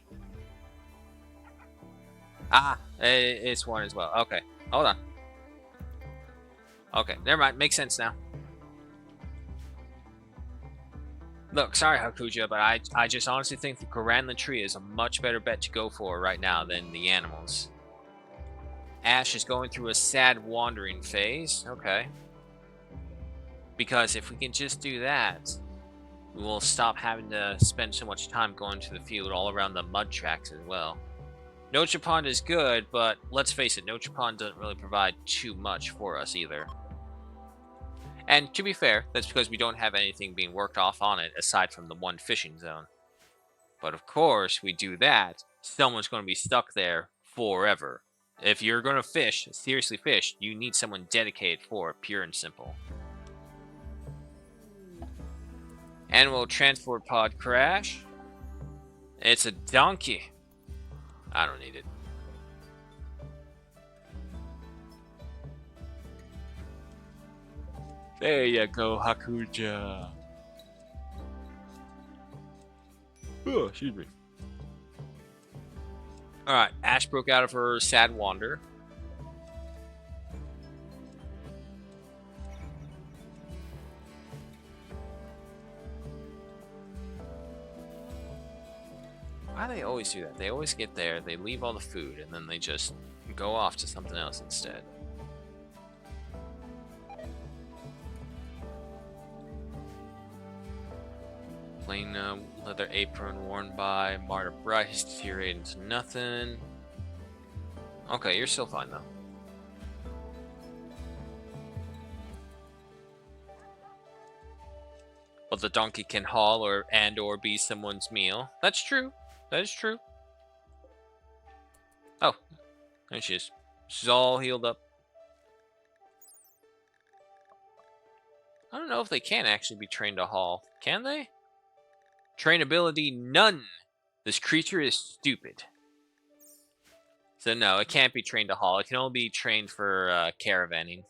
Ah, it's 1 as well. Okay, hold on. Okay, never mind. Makes sense now. Look, sorry, Hakuja, but I just honestly think the Garanlan tree is a much better bet to go for right now than the animals. Ash is going through a sad wandering phase. Okay. Because if we can just do that, we will stop having to spend so much time going to the field all around the mud tracks as well. Nochapon is good, but let's face it, Nochapon doesn't really provide too much for us either. And to be fair, that's because we don't have anything being worked off on it aside from the one fishing zone. But of course, we do that, someone's going to be stuck there forever. If you're going to fish, seriously fish, you need someone dedicated for it, pure and simple. Animal transport pod crash. It's a donkey. I don't need it. There you go, Hakuja. Oh, excuse me. Alright, Ash broke out of her sad wander. Why do they always do that? They always get there, they leave all the food, and then they just go off to something else instead. Plain leather apron worn by Marta Bryce, deteriorated into nothing. Okay, you're still fine though. But the donkey can haul or be someone's meal. That's true. That is true. Oh, there she is. She's all healed up. I don't know if they can actually be trained to haul. Can they? Trainability none. This creature is stupid. So no, it can't be trained to haul. It can only be trained for caravanning.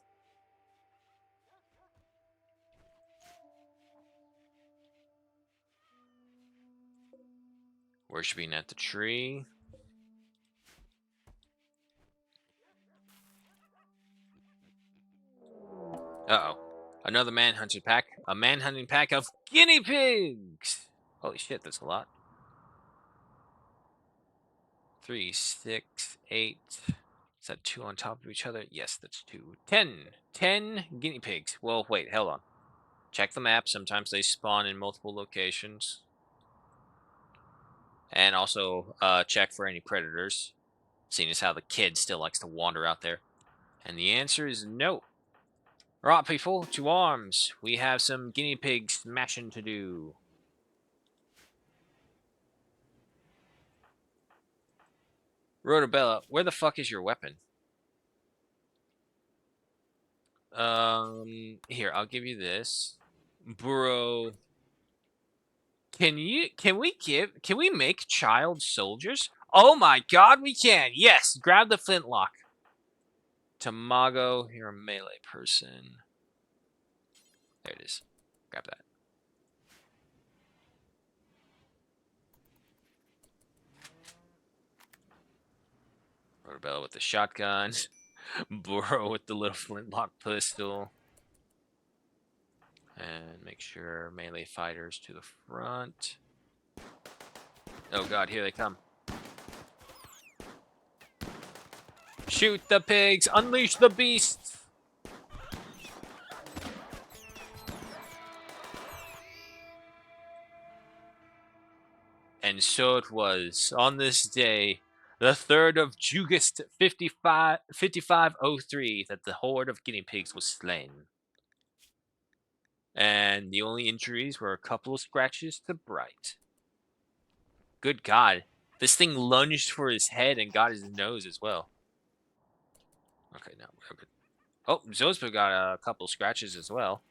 Worshipping at the tree. Uh-oh. Another manhunting pack. A manhunting pack of guinea pigs! Holy shit, that's a lot. 3, 6, 8. Is that 2 on top of each other? Yes, that's 2. 10. 10 guinea pigs. Well, wait, hold on. Check the map. Sometimes they spawn in multiple locations. And also check for any predators. Seeing as how the kid still likes to wander out there. And the answer is no. Right, people, to arms. We have some guinea pig smashing to do. Rotobella, where the fuck is your weapon? Here, I'll give you this. Bro. Can we make child soldiers? Oh my god, we can! Yes! Grab the flintlock. Tamago, you're a melee person. There it is. Grab that. Rotobella with the shotgun. Burrow with the little flintlock pistol. And make sure melee fighters to the front. Oh god, here they come. Shoot the pigs! Unleash the beasts! And so it was, on this day, the 3rd of Jugust 5503, that the horde of guinea pigs was slain. And the only injuries were a couple of scratches to Bright. Good god. This thing lunged for his head and got his nose as well. Okay, now we're good. Oh, Zospa got a couple scratches as well.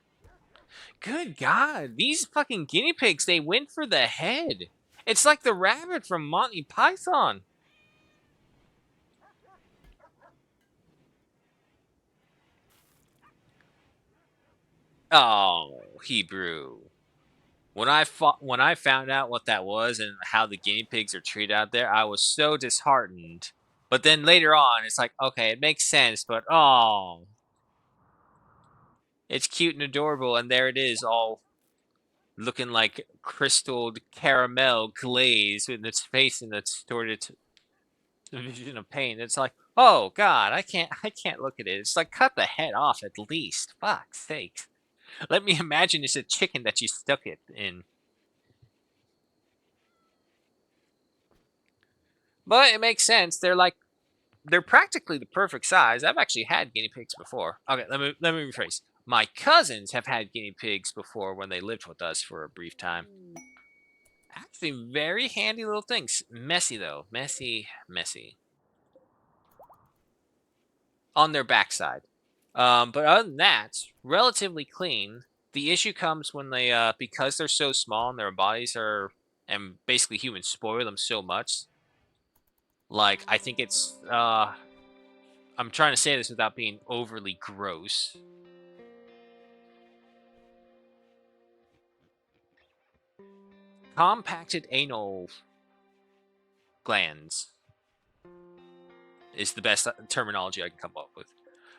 Good god. These fucking guinea pigs, they went for the head. It's like the rabbit from Monty Python. Oh, Hebrew. When I found out what that was and how the guinea pigs are treated out there, I was so disheartened. But then later on, it's like, okay, it makes sense, but oh, it's cute and adorable, and there it is, all looking like crystalled caramel glaze with its face in its distorted vision of pain. It's like, oh god, I can't look at it. It's like, cut the head off at least. Fuck's sake. Let me imagine it's a chicken that you stuck it in. But it makes sense. They're practically the perfect size. I've actually had guinea pigs before. Okay, let me rephrase. My cousins have had guinea pigs before when they lived with us for a brief time. Actually, very handy little things. Messy though, messy on their backside. But other than that, relatively clean. The issue comes when they, because they're so small and their bodies are, and basically humans spoil them so much. Like, I think it's, I'm trying to say this without being overly gross. Compacted anal glands is the best terminology I can come up with.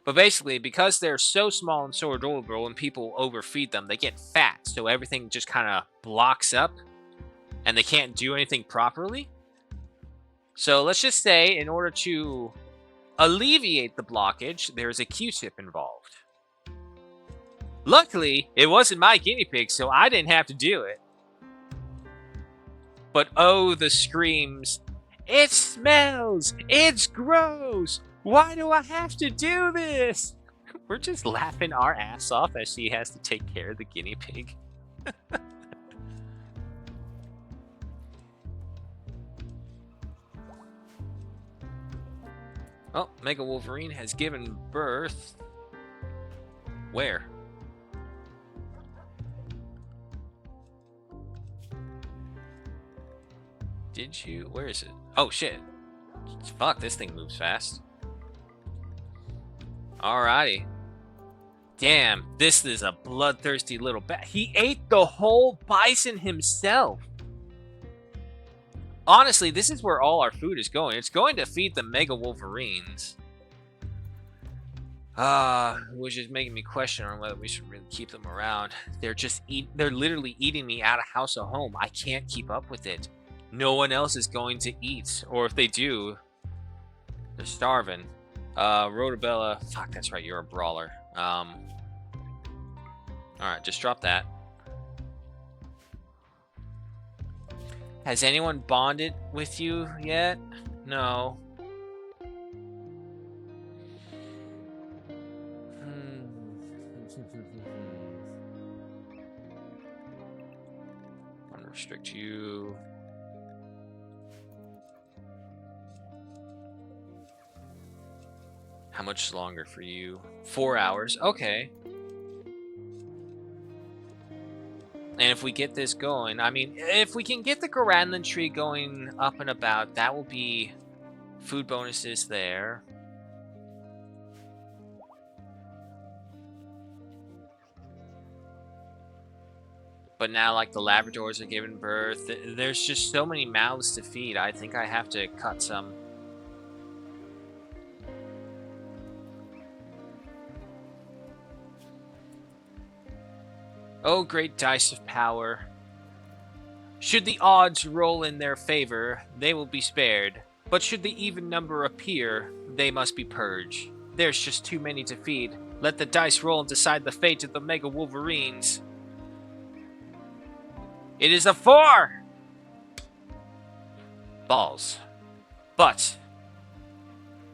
But basically, because they're so small and so adorable, and people overfeed them, they get fat. So everything just kind of blocks up, and they can't do anything properly. So let's just say, in order to alleviate the blockage, there's a Q-tip involved. Luckily, it wasn't my guinea pig, so I didn't have to do it. But oh, the screams. It smells! It's gross! Why do I have to do this? We're just laughing our ass off as she has to take care of the guinea pig. Oh, Mega Wolverine has given birth. Where? Did you? Where is it? Oh, shit. Fuck, this thing moves fast. Alrighty. Damn, this is a bloodthirsty little bat. He ate the whole bison himself. Honestly, this is where all our food is going. It's going to feed the Mega Wolverines. Which is making me question on whether we should really keep them around. They're literally eating me out of house or home. I can't keep up with it. No one else is going to eat. Or if they do, they're starving. Rotobella. Fuck, that's right, you're a brawler. Alright, just drop that. Has anyone bonded with you yet? No. Unrestrict you. How much longer for you? 4 hours. Okay. And if we get this going, I mean, if we can get the Garanland tree going up and about, that will be food bonuses there. But now, like, the Labradors are giving birth. There's just so many mouths to feed. I think I have to cut some. Oh, great dice of power. Should the odds roll in their favor, they will be spared. But should the even number appear, they must be purged. There's just too many to feed. Let the dice roll and decide the fate of the Mega Wolverines. It is a 4! Balls. But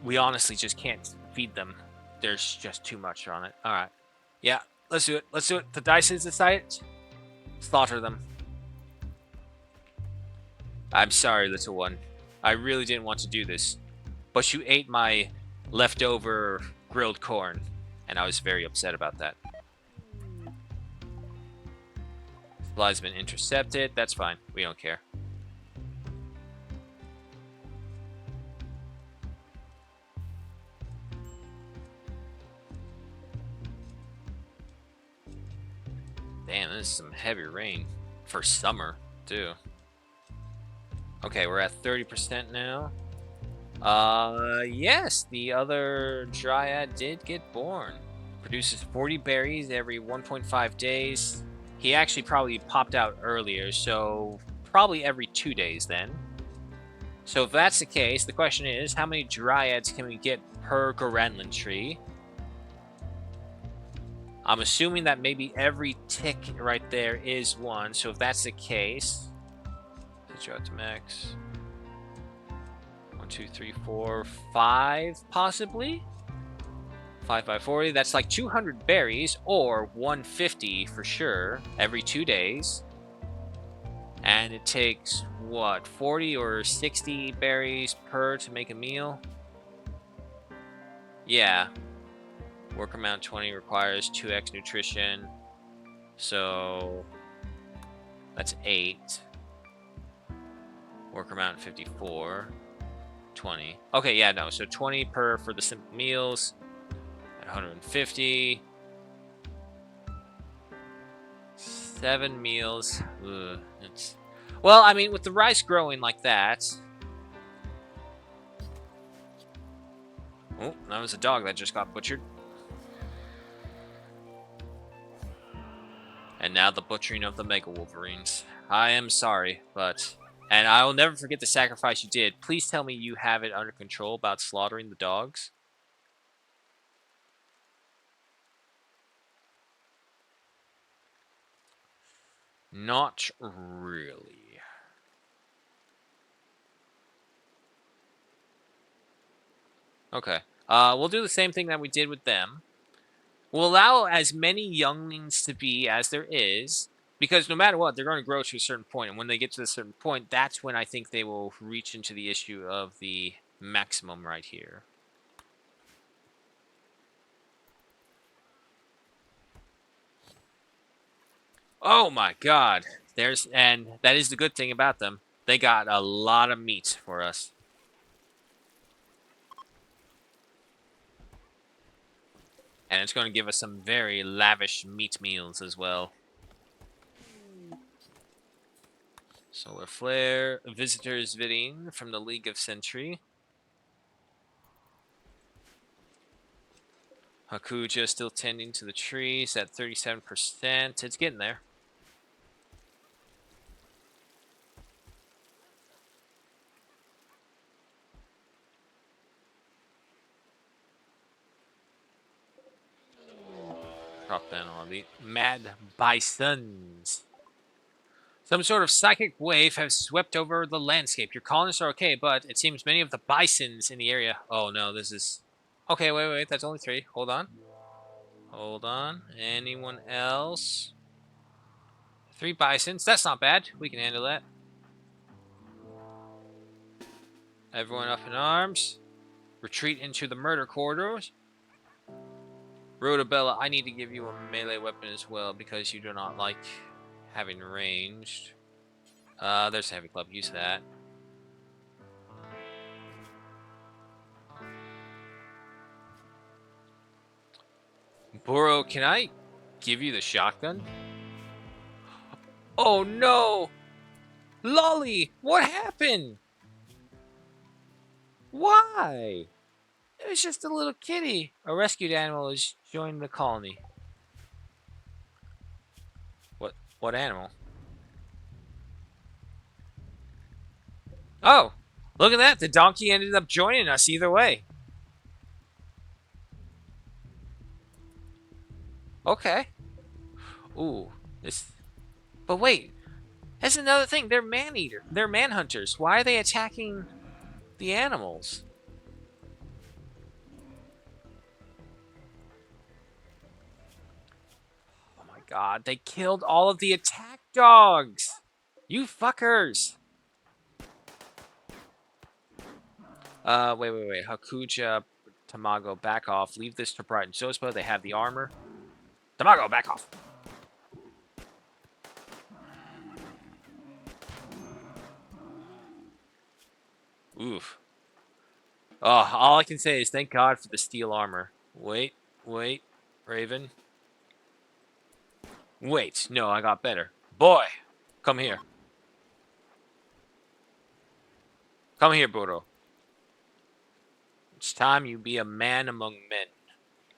we honestly just can't feed them. There's just too much on it. Alright. Yeah, let's do it. Let's do it. The dice has decided. Slaughter them. I'm sorry, little one. I really didn't want to do this. But you ate my leftover grilled corn. And I was very upset about that. Supply's been intercepted. That's fine. We don't care. Damn, this is some heavy rain. For summer, too. Okay, we're at 30% now. Yes, the other Dryad did get born. Produces 40 berries every 1.5 days. He actually probably popped out earlier, so probably every 2 days then. So if that's the case, the question is, how many Dryads can we get per Garanland tree? I'm assuming that maybe every tick right there is one, so if that's the case... Set you out to max. 1, 2, 3, 4, 5, possibly. 5 by 40. That's like 200 berries, or 150 for sure, every 2 days. And it takes, what, 40 or 60 berries per to make a meal? Yeah. Work amount 20 requires 2x nutrition. So that's 8. Work amount 54. 20. Okay, yeah, no. So 20 per for the simple meals. 150. 7 meals. Ugh, it's... Well, I mean, with the rice growing like that... Oh, that was a dog that just got butchered. And now the butchering of the Mega Wolverines. I am sorry, but... And I will never forget the sacrifice you did. Please tell me you have it under control about slaughtering the dogs. Not really. Okay. We'll do the same thing that we did with them. We'll allow as many younglings to be as there is, because no matter what, they're going to grow to a certain point, and when they get to a certain point, that's when I think they will reach into the issue of the maximum right here. Oh my god. And that is the good thing about them. They got a lot of meat for us. And it's going to give us some very lavish meat meals as well. Solar Flare, Visitors Viding from the League of Sentry. Hakuja still tending to the trees at 37%. It's getting there. Drop down on the Mad Bisons. Some sort of psychic wave has swept over the landscape. Your colonists are okay, but it seems many of the bisons in the area... Oh no, this is... Okay, wait, that's only 3. Hold on. Hold on. Anyone else? 3 bisons. That's not bad. We can handle that. Everyone up in arms. Retreat into the murder corridors. Rhodabella, I need to give you a melee weapon as well because you do not like having ranged. There's a heavy club. Use that. Boro, can I give you the shotgun? Oh no! Lolly, what happened? Why? It was just a little kitty. A rescued animal has joined the colony. What animal? Oh, look at that. The donkey ended up joining us either way. Okay. Ooh, this... But wait, that's another thing. They're man-eater. They're man-hunters. Why are they attacking the animals? Oh my god, they killed all of the attack dogs! You fuckers! Wait. Hakuja, Tamago, back off. Leave this to Bright and Zospa. They have the armor. Tamago, back off. Oof. Oh, all I can say is thank God for the steel armor. Wait, Raven. Wait, no, I got better. Boy, come here. Come here, Boro. It's time you be a man among men.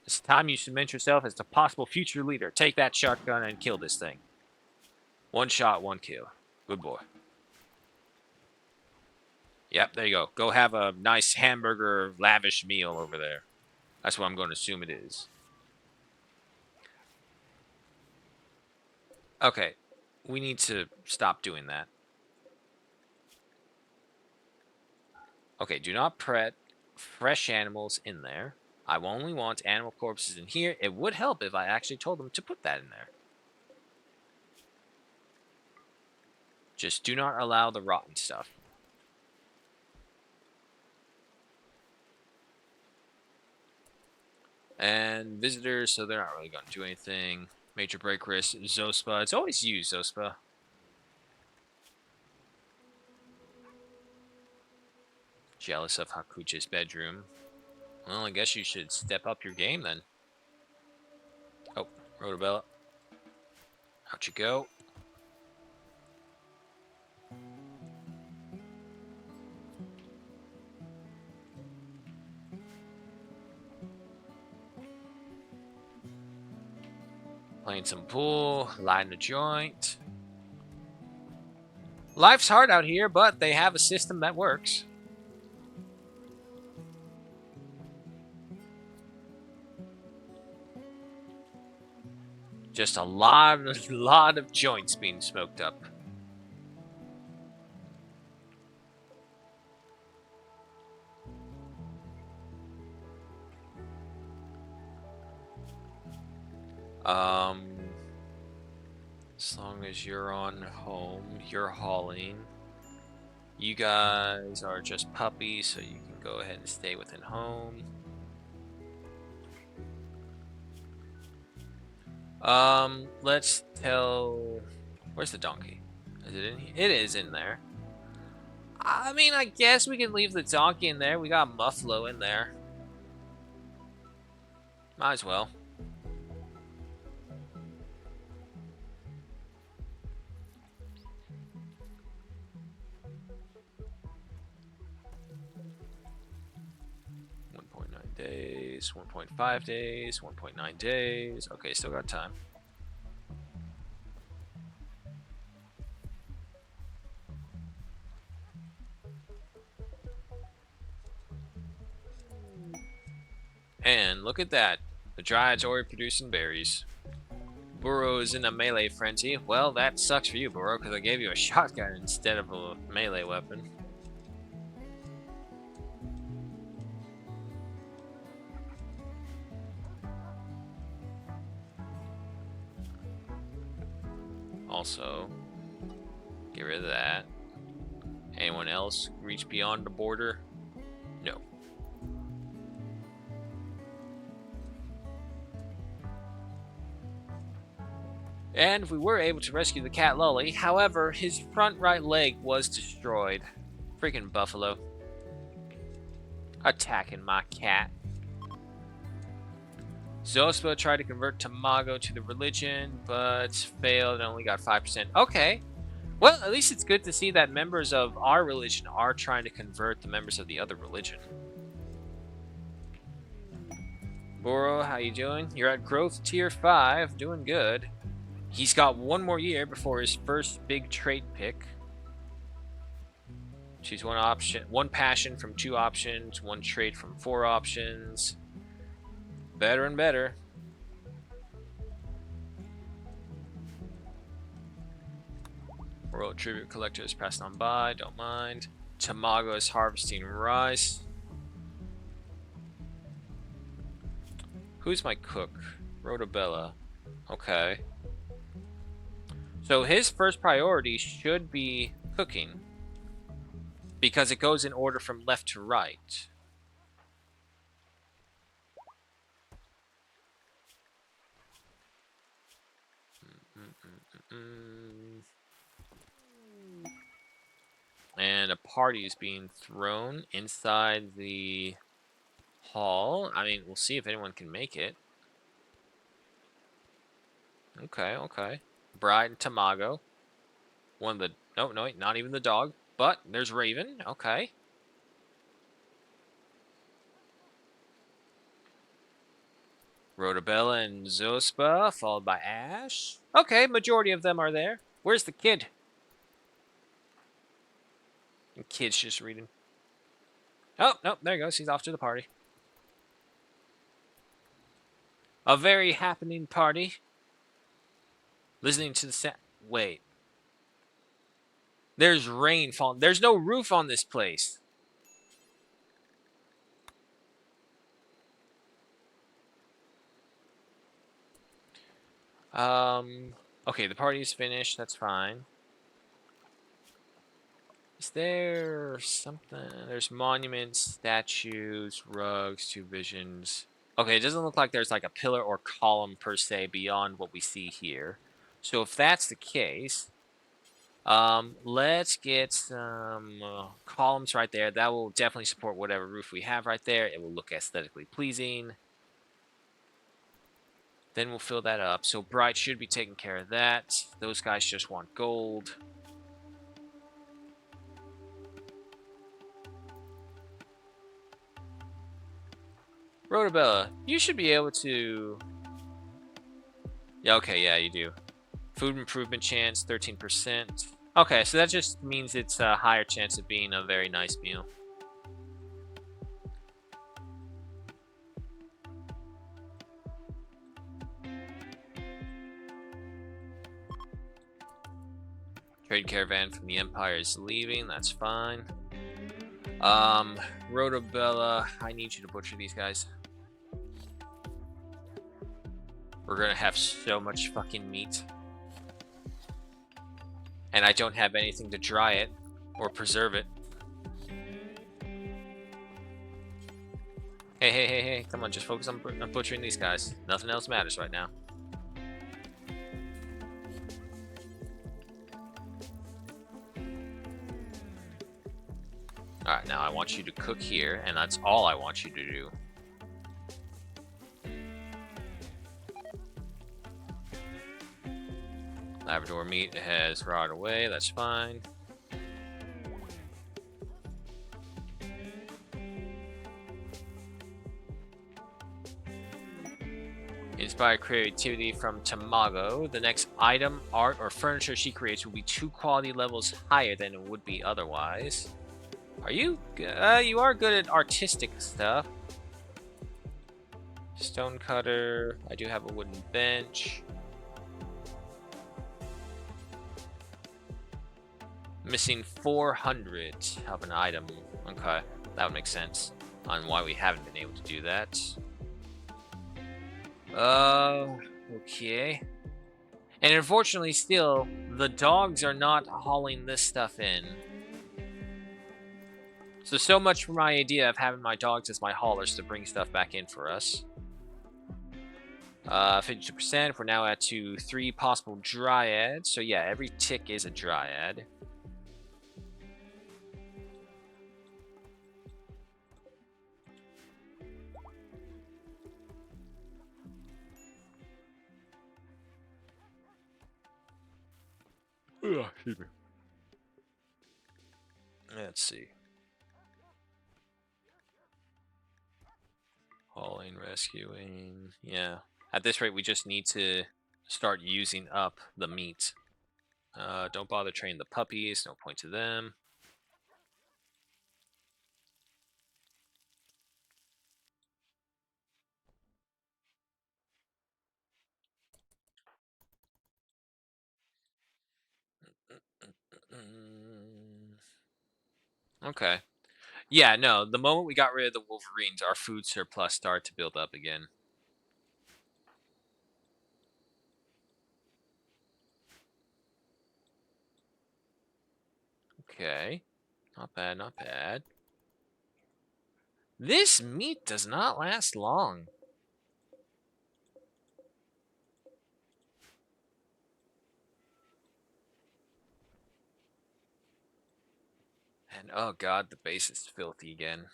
It's time you cement yourself as the possible future leader. Take that shotgun and kill this thing. 1 shot, 1 kill. Good boy. Yep, there you go. Go have a nice hamburger, lavish meal over there. That's what I'm going to assume it is. Okay, we need to stop doing that. Okay, do not put fresh animals in there. I only want animal corpses in here. It would help if I actually told them to put that in there. Just do not allow the rotten stuff. And visitors, so they're not really going to do anything. Major break risk, Zospa. It's always you, Zospa. Jealous of Hakuchi's bedroom. Well, I guess you should step up your game then. Oh, Rotobella. Out you go. Playing some pool, lighting a joint. Life's hard out here, but they have a system that works. Just a lot of joints being smoked up. As long as you're on home, you're hauling. You guys are just puppies, so you can go ahead and stay within home. Let's tell... Where's the donkey? Is it in here? It is in there. I mean, I guess we can leave the donkey in there. We got Muffalo in there. Might as well. Days, 1.5 days, 1.9 days. Okay, still got time. And look at that. The Dryad's already producing berries. Burrow is in a melee frenzy. Well, that sucks for you, Burrow, because I gave you a shotgun instead of a melee weapon. Also, get rid of that. Anyone else reach beyond the border? No. And we were able to rescue the cat Lolly. However, his front right leg was destroyed. Freaking buffalo. Attacking my cat. Zospa tried to convert Tamago to the religion, but failed and only got 5%. Okay. Well, at least it's good to see that members of our religion are trying to convert the members of the other religion. Boro, how you doing? You're at growth tier 5, doing good. He's got one more year before his first big trait pick. Choose one option, one passion from 2 options, one trait from 4 options. Better and better. World Tribute Collector is passed on by, don't mind. Tamago is harvesting rice. Who's my cook? Rotobella. Okay. So his first priority should be cooking, because it goes in order from left to right. And a party is being thrown inside the hall. I mean, we'll see if anyone can make it. Okay, okay. Bride and Tamago. One of the... No, no, not even the dog. But there's Raven. Okay. Rotobella and Zospa, followed by Ash. Okay, majority of them are there. Where's the kid? The kid's just reading. Oh, no, there he goes. He's off to the party. A very happening party. Listening to the sound. Wait. There's rain falling. There's no roof on this place. Okay, the party's finished. That's fine. Is there something? There's monuments, statues, rugs, two visions. Okay, it doesn't look like there's like a pillar or column per se beyond what we see here. So if that's the case, let's get some columns right there. That will definitely support whatever roof we have right there. It will look aesthetically pleasing. Then we'll fill that up. So Bright should be taking care of that. Those guys just want gold. Rhotabella, you should be able to... Yeah, okay, yeah, you do. Food improvement chance, 13%. Okay, so that just means it's a higher chance of being a very nice meal. Trade caravan from the Empire is leaving, that's fine. Rhotabella, I need you to butcher these guys. We're gonna have so much fucking meat. And I don't have anything to dry it or preserve it. Hey, come on, just focus on butchering these guys. Nothing else matters right now. Alright, now I want you to cook here, and that's all I want you to do. Labrador meat has rotted away, that's fine. Inspire creativity from Tamago. The next item, art, or furniture she creates will be 2 quality levels higher than it would be otherwise. Are you? You are good at artistic stuff. Stone cutter. I do have a wooden bench. Missing 400 of an item. Okay, that would make sense on why we haven't been able to do that. Okay. And unfortunately, still, the dogs are not hauling this stuff in. So much for my idea of having my dogs as my haulers to bring stuff back in for us. 52%. We're now at 3 possible dryads. So yeah, every tick is a dryad. Excuse me. Let's see. Hauling, rescuing. Yeah. At this rate, we just need to start using up the meat. Don't bother training the puppies. No point to them. Okay. Yeah, no, the moment we got rid of the Wolverines, our food surplus started to build up again. Okay. Not bad, not bad. This meat does not last long. And oh god, the base is filthy again.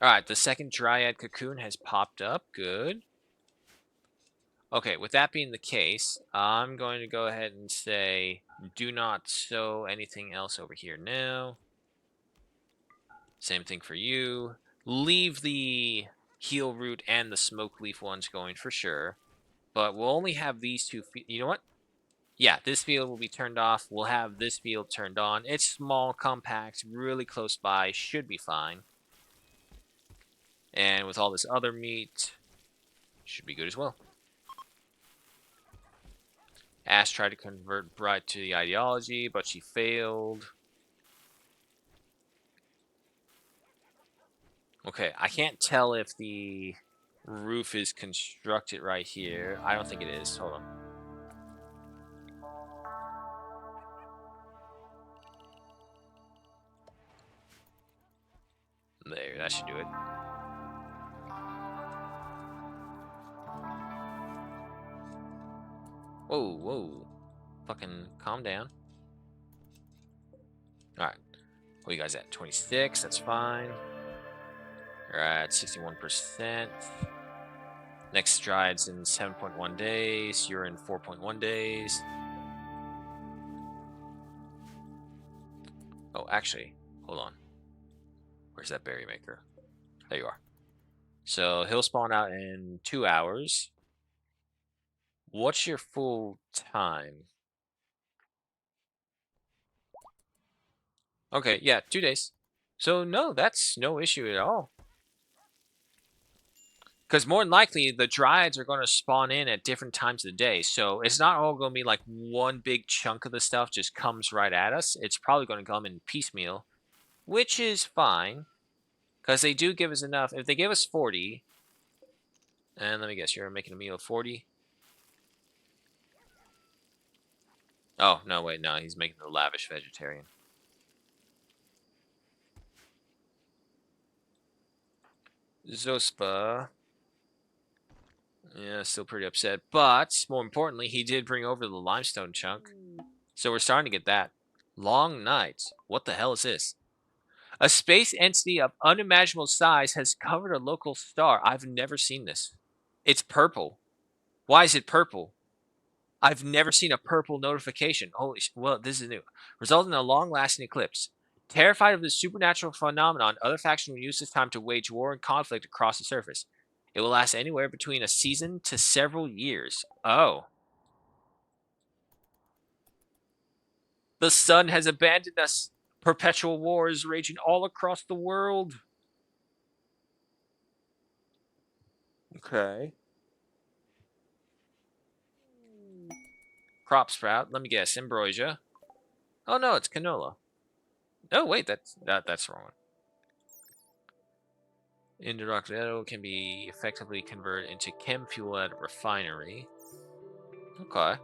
Alright, the second Dryad cocoon has popped up. Good. Okay, with that being the case, I'm going to go ahead and say do not sow anything else over here now. Same thing for you. Leave the heal root and the smoke leaf ones going for sure. But we'll only have these two. You know what? Yeah, this field will be turned off. We'll have this field turned on. It's small, compact, really close by. Should be fine. And with all this other meat, should be good as well. Ash tried to convert Bright to the ideology, but she failed. Okay, I can't tell if the roof is constructed right here. I don't think it is. Hold on. There, that should do it. Whoa, whoa. Fucking calm down. Alright. What you guys at? 26, that's fine. You're at 61%. Next stride's in 7.1 days. You're in 4.1 days. Oh, actually, hold on. Where's that berry maker? There you are. So he'll spawn out in 2 hours. What's your full time? Okay, yeah, 2 days. So no, that's no issue at all. Because more than likely, the Dryads are going to spawn in at different times of the day. So it's not all going to be like one big chunk of the stuff just comes right at us. It's probably going to come in piecemeal, which is fine. Because they do give us enough. If they give us 40, and let me guess, you're making a meal of 40? Oh, no, wait, no, he's making the lavish vegetarian. Zospa. Yeah, still pretty upset. But, more importantly, he did bring over the limestone chunk. So we're starting to get that. Long night. What the hell is this? A space entity of unimaginable size has covered a local star. I've never seen this. It's purple. Why is it purple? I've never seen a purple notification. Holy well, this is new. Resulting in a long-lasting eclipse. Terrified of this supernatural phenomenon, other factions will use this time to wage war and conflict across the surface. It will last anywhere between a season to several years. Oh. The sun has abandoned us. Perpetual war is raging all across the world. Okay. Crop sprout. Let me guess. Ambrosia. Oh no, it's canola. Oh wait, that's the wrong one. Indirect oil can be effectively converted into chem fuel at a refinery. Okay.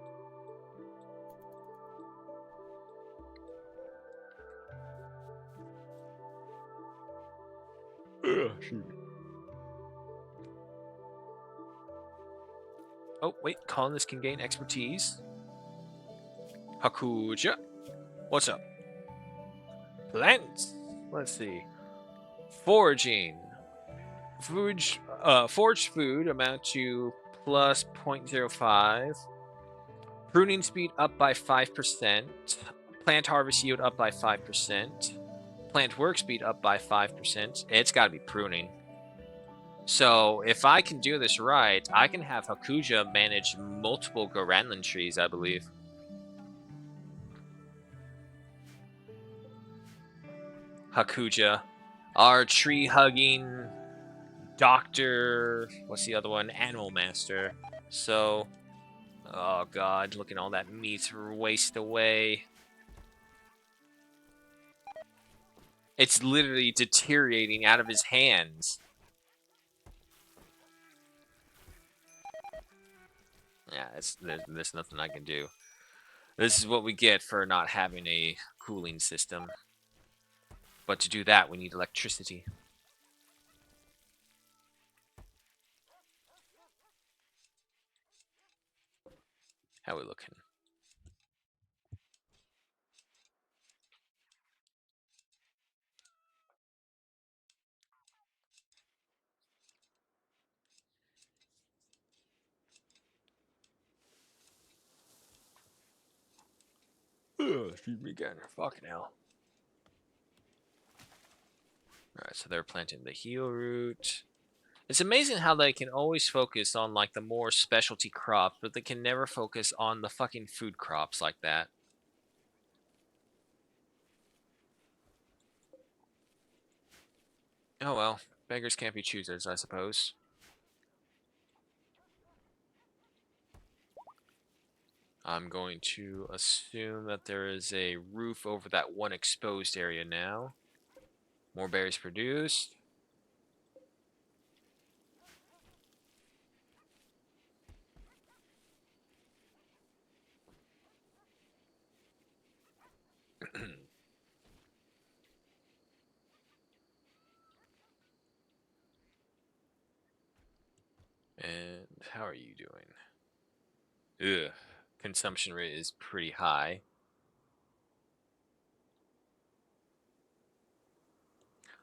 Oh wait, colonists can gain expertise. Hakuja. What's up? Plants. Let's see. Foraging. Foraged food amount to plus 0.05. Pruning speed up by 5%. Plant harvest yield up by 5%. Plant work speed up by 5%. It's got to be pruning. So if I can do this right, I can have Hakuja manage multiple Goranlan trees, I believe. Hakuja. Our tree-hugging doctor... What's the other one? Animal master. So... Oh god, look at all that meat waste away. It's literally deteriorating out of his hands. Yeah, there's nothing I can do. This is what we get for not having a cooling system. But to do that, we need electricity. How we looking? Excuse me again. Fucking hell. Alright, so they're planting the heal root. It's amazing how they can always focus on like the more specialty crops, but they can never focus on the fucking food crops like that. Oh well, beggars can't be choosers, I suppose. I'm going to assume that there is a roof over that one exposed area now. More berries produced. And how are you doing? Ugh. Consumption rate is pretty high.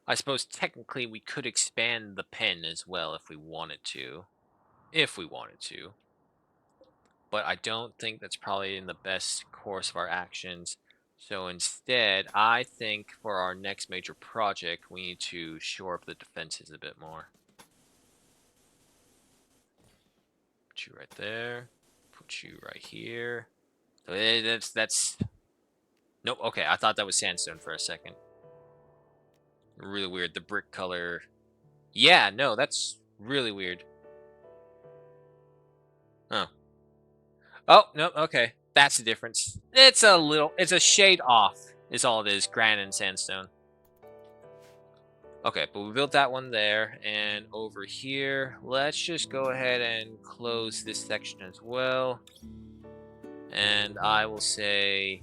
I suppose technically we could expand the pen as well if we wanted to. If we wanted to. But I don't think that's probably in the best course of our actions. So instead, I think for our next major project, we need to shore up the defenses a bit more. Put you right there. Put you right here. So that's... Nope, okay, I thought that was sandstone for a second. Really weird, the brick color. Yeah, no, that's really weird. Oh. Oh, no, okay. That's the difference. It's a shade off, is all it is, granite and sandstone. Okay, but we built that one there, and over here, let's just go ahead and close this section as well. And I will say,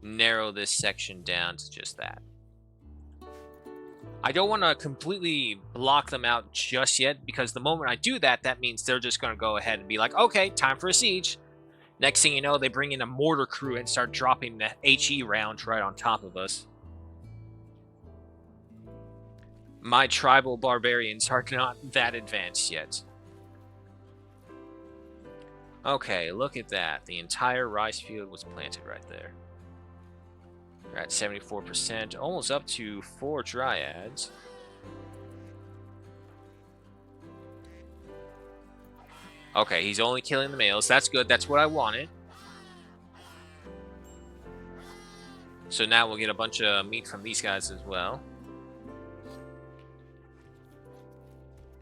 narrow this section down to just that. I don't want to completely block them out just yet, because the moment I do that, that means they're just going to go ahead and be like, okay, time for a siege. Next thing you know, they bring in a mortar crew and start dropping the HE rounds right on top of us. My tribal barbarians are not that advanced yet. Okay, look at that. The entire rice field was planted right there. We're at 74%, almost up to 4 dryads. Okay, he's only killing the males. That's good. That's what I wanted. So now we'll get a bunch of meat from these guys as well.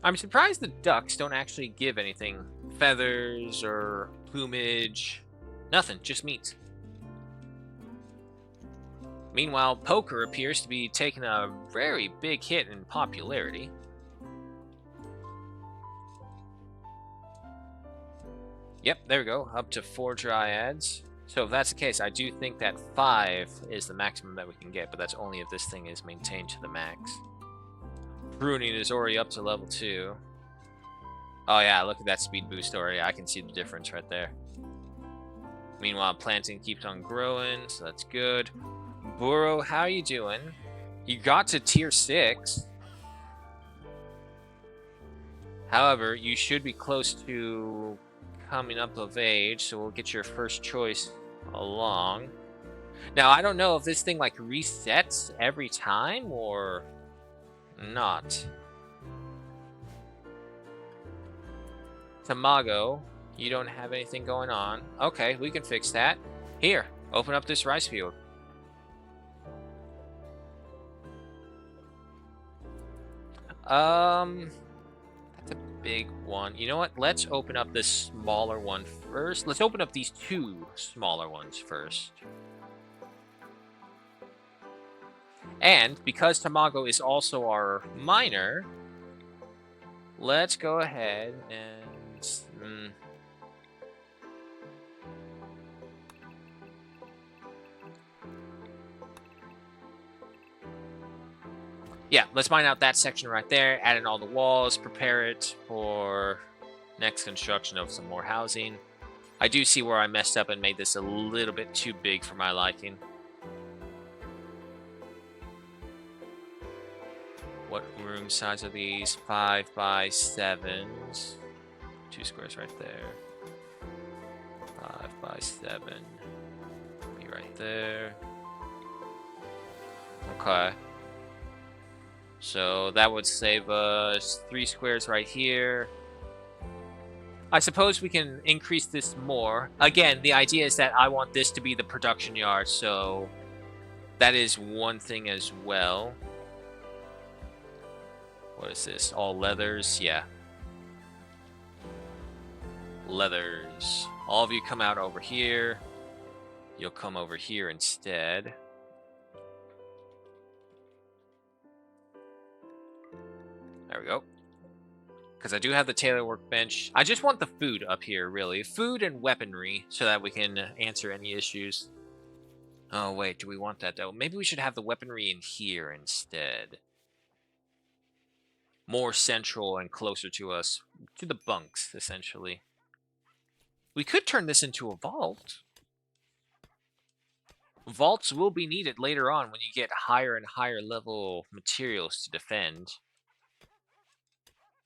I'm surprised the ducks don't actually give anything. Feathers or plumage. Nothing, just meat. Meanwhile, poker appears to be taking a very big hit in popularity. Yep, there we go. Up to 4 dryads. So if that's the case, I do think that 5 is the maximum that we can get, but that's only if this thing is maintained to the max. Pruning is already up to level 2. Oh yeah, look at that speed boost already. I can see the difference right there. Meanwhile, planting keeps on growing, so that's good. Burrow, how you doing? You got to tier 6. However, you should be close to coming up of age, so we'll get your first choice along. Now, I don't know if this thing like resets every time or not. Tamago, you don't have anything going on. Okay, we can fix that. Here, open up this rice field. That's a big one. You know what? Let's open up this smaller one first. Let's open up these 2 smaller ones first. And because Tamago is also our miner, let's go ahead and... yeah, let's mine out that section right there, add in all the walls, prepare it for next construction of some more housing. I do see where I messed up and made this a little bit too big for my liking. What room size are these? 5 by 7s. 2 squares right there. 5 by 7. Be right there. Okay. So that would save us 3 squares right here. I suppose we can increase this more. Again, the idea is that I want this to be the production yard, so that is one thing as well. What is this? All leathers? Yeah. Leathers. All of you come out over here. You'll come over here instead. There we go. Because I do have the tailor workbench. I just want the food up here, really. Food and weaponry, so that we can answer any issues. Oh, wait, do we want that, though? Maybe we should have the weaponry in here instead. more central and closer to us, to the bunks, essentially. We could turn this into a vault. Vaults will be needed later on when you get higher and higher level materials to defend.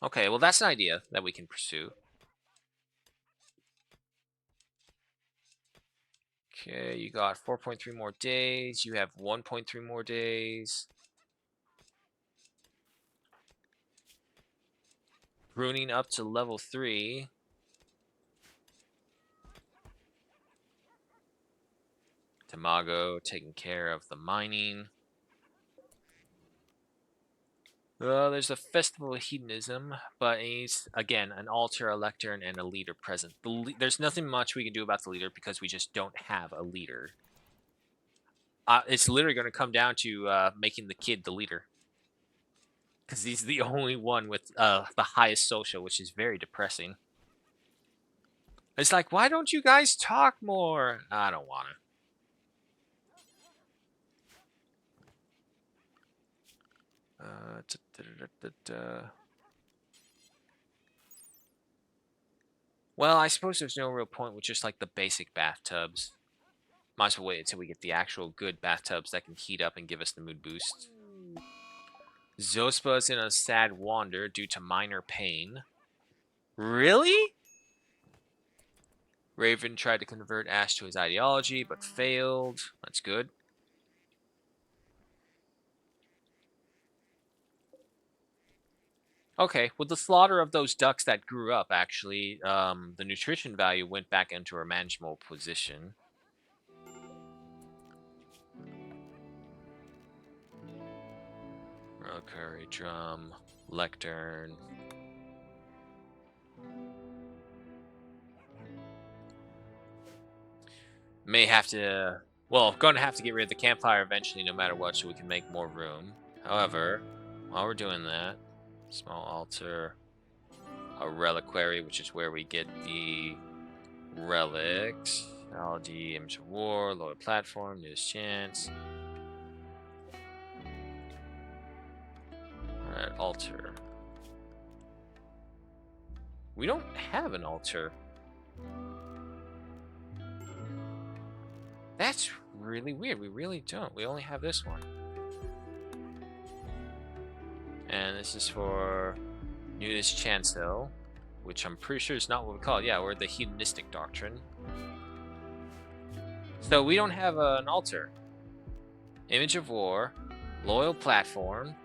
Okay, well that's an idea that we can pursue. Okay, you got 4.3 more days. You have 1.3 more days. Pruning up to level 3. Tamago taking care of the mining. There's a festival of hedonism, but it needs, again, an altar, a lectern, and a leader present. There's nothing much we can do about the leader because we just don't have a leader. It's literally going to come down to making the kid the leader. Because he's the only one with the highest social, which is very depressing. It's like, why don't you guys talk more? I don't want to. Well, I suppose there's no real point with just like the basic bathtubs. Might as well wait until we get the actual good bathtubs that can heat up and give us the mood boost. Zospa's in a sad wander due to minor pain. Really? Raven tried to convert Ash to his ideology, but failed. That's good. Okay, with the slaughter of those ducks that grew up, actually, the nutrition value went back into a manageable position. Reliquary drum, lectern. May have to, well, going to have to get rid of the campfire eventually, no matter what, so we can make more room. However, while we're doing that, small altar, a reliquary, which is where we get the relics. Algae, Image of War, lower platform, newest chance. Alright, altar. We don't have an altar. That's really weird. We really don't. We only have this one. And this is for newest chancel, which I'm pretty sure is not what we call it. Yeah, we're the hedonistic doctrine. So we don't have an altar. Image of War, loyal platform.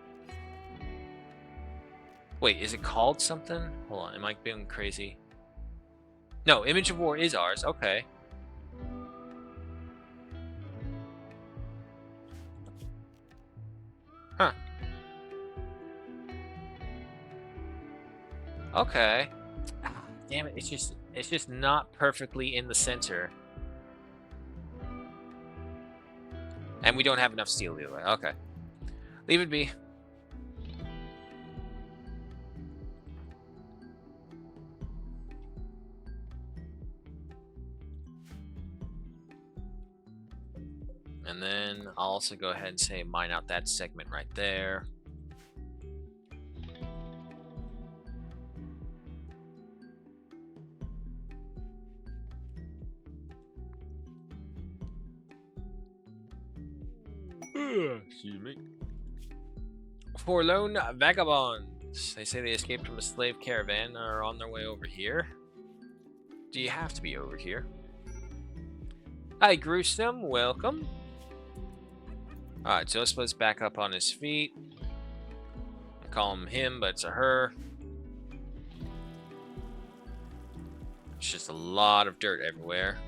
Wait, is it called something? Hold on, am I being crazy? No, Image of War is ours. Okay. Huh. Okay. Damn it, it's just not perfectly in the center. And we don't have enough steel either way. Okay. Leave it be. And then I'll also go ahead and say mine out that segment right there. Excuse me. Forlorn vagabonds. They say they escaped from a slave caravan and are on their way over here. Do you have to be over here? Hi, Gruesome. Welcome. Alright, Jospa's back up on his feet. I call him, but it's a her. It's just a lot of dirt everywhere.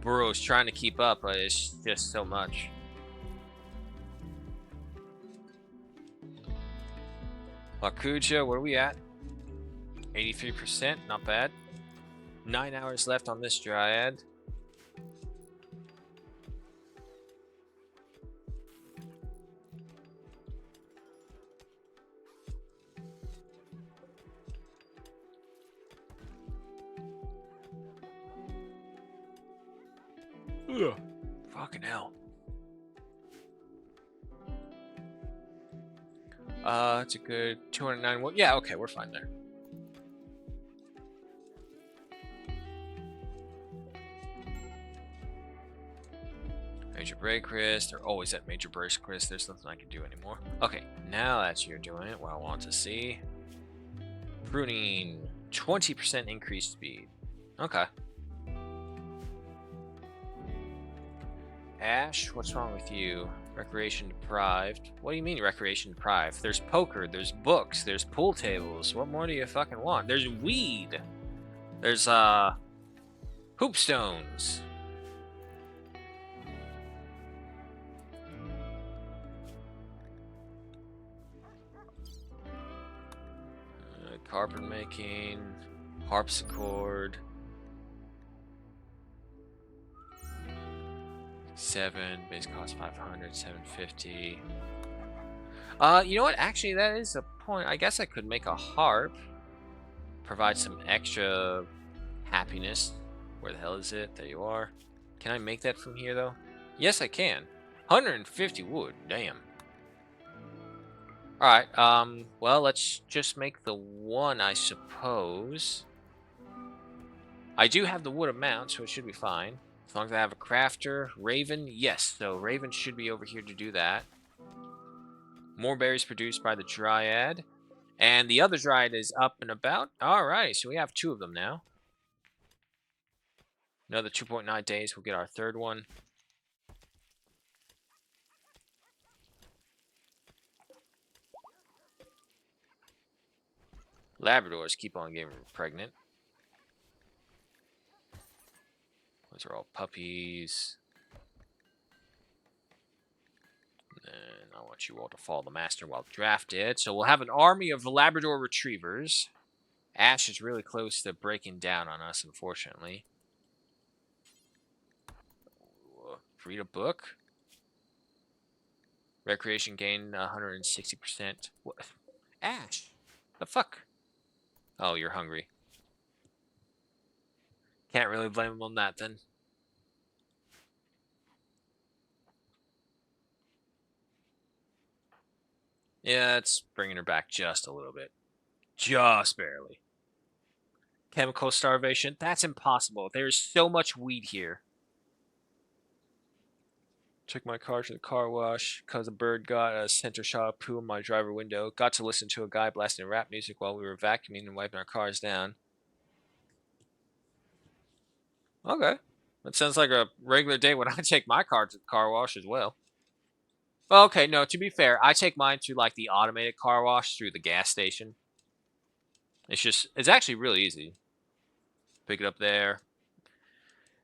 Burrow's trying to keep up, but it's just so much. Lakuja, where are we at? 83%, not bad. 9 hours left on this dryad. Ugh. Fucking hell. It's a good 209. Well, yeah, okay, we're fine there. Major break risk. They're always at major break risk. There's nothing I can do anymore. Okay, now that you're doing it, what I want to see. Pruning. 20% increased speed. Okay. Ash, what's wrong with you? Recreation deprived. What do you mean recreation deprived? There's poker, there's books, there's pool tables. What more do you fucking want? There's weed. There's hoop stones. Carpet making, harpsichord. 7, base cost 500, 750. You know what? Actually, that is a point. I guess I could make a harp. Provide some extra happiness. Where the hell is it? There you are. Can I make that from here, though? Yes, I can. 150 wood. Damn. Alright, well, let's just make the one, I suppose. I do have the wood amount, so it should be fine. As long as I have a crafter. Raven, yes. So Raven should be over here to do that. More berries produced by the Dryad. And the other Dryad is up and about. Alright, so we have 2 of them now. Another 2.9 days, we'll get our 3rd one. Labradors keep on getting pregnant. Those are all puppies. And I want you all to follow the master while drafted. So we'll have an army of Labrador retrievers. Ash is really close to breaking down on us, unfortunately. Read a book. Recreation gain 160%. What? Ash! The fuck? Oh, you're hungry. Can't really blame him on that, then. Yeah, it's bringing her back just a little bit. Just barely. Chemical starvation? That's impossible. There's so much weed here. Took my car to the car wash because a bird got a center shot of poo in my driver window. Got to listen to a guy blasting rap music while we were vacuuming and wiping our cars down. Okay. That sounds like a regular day when I take my car to the car wash as well. Well, okay, no, to be fair, I take mine to like the automated car wash through the gas station. It's actually really easy. Pick it up there.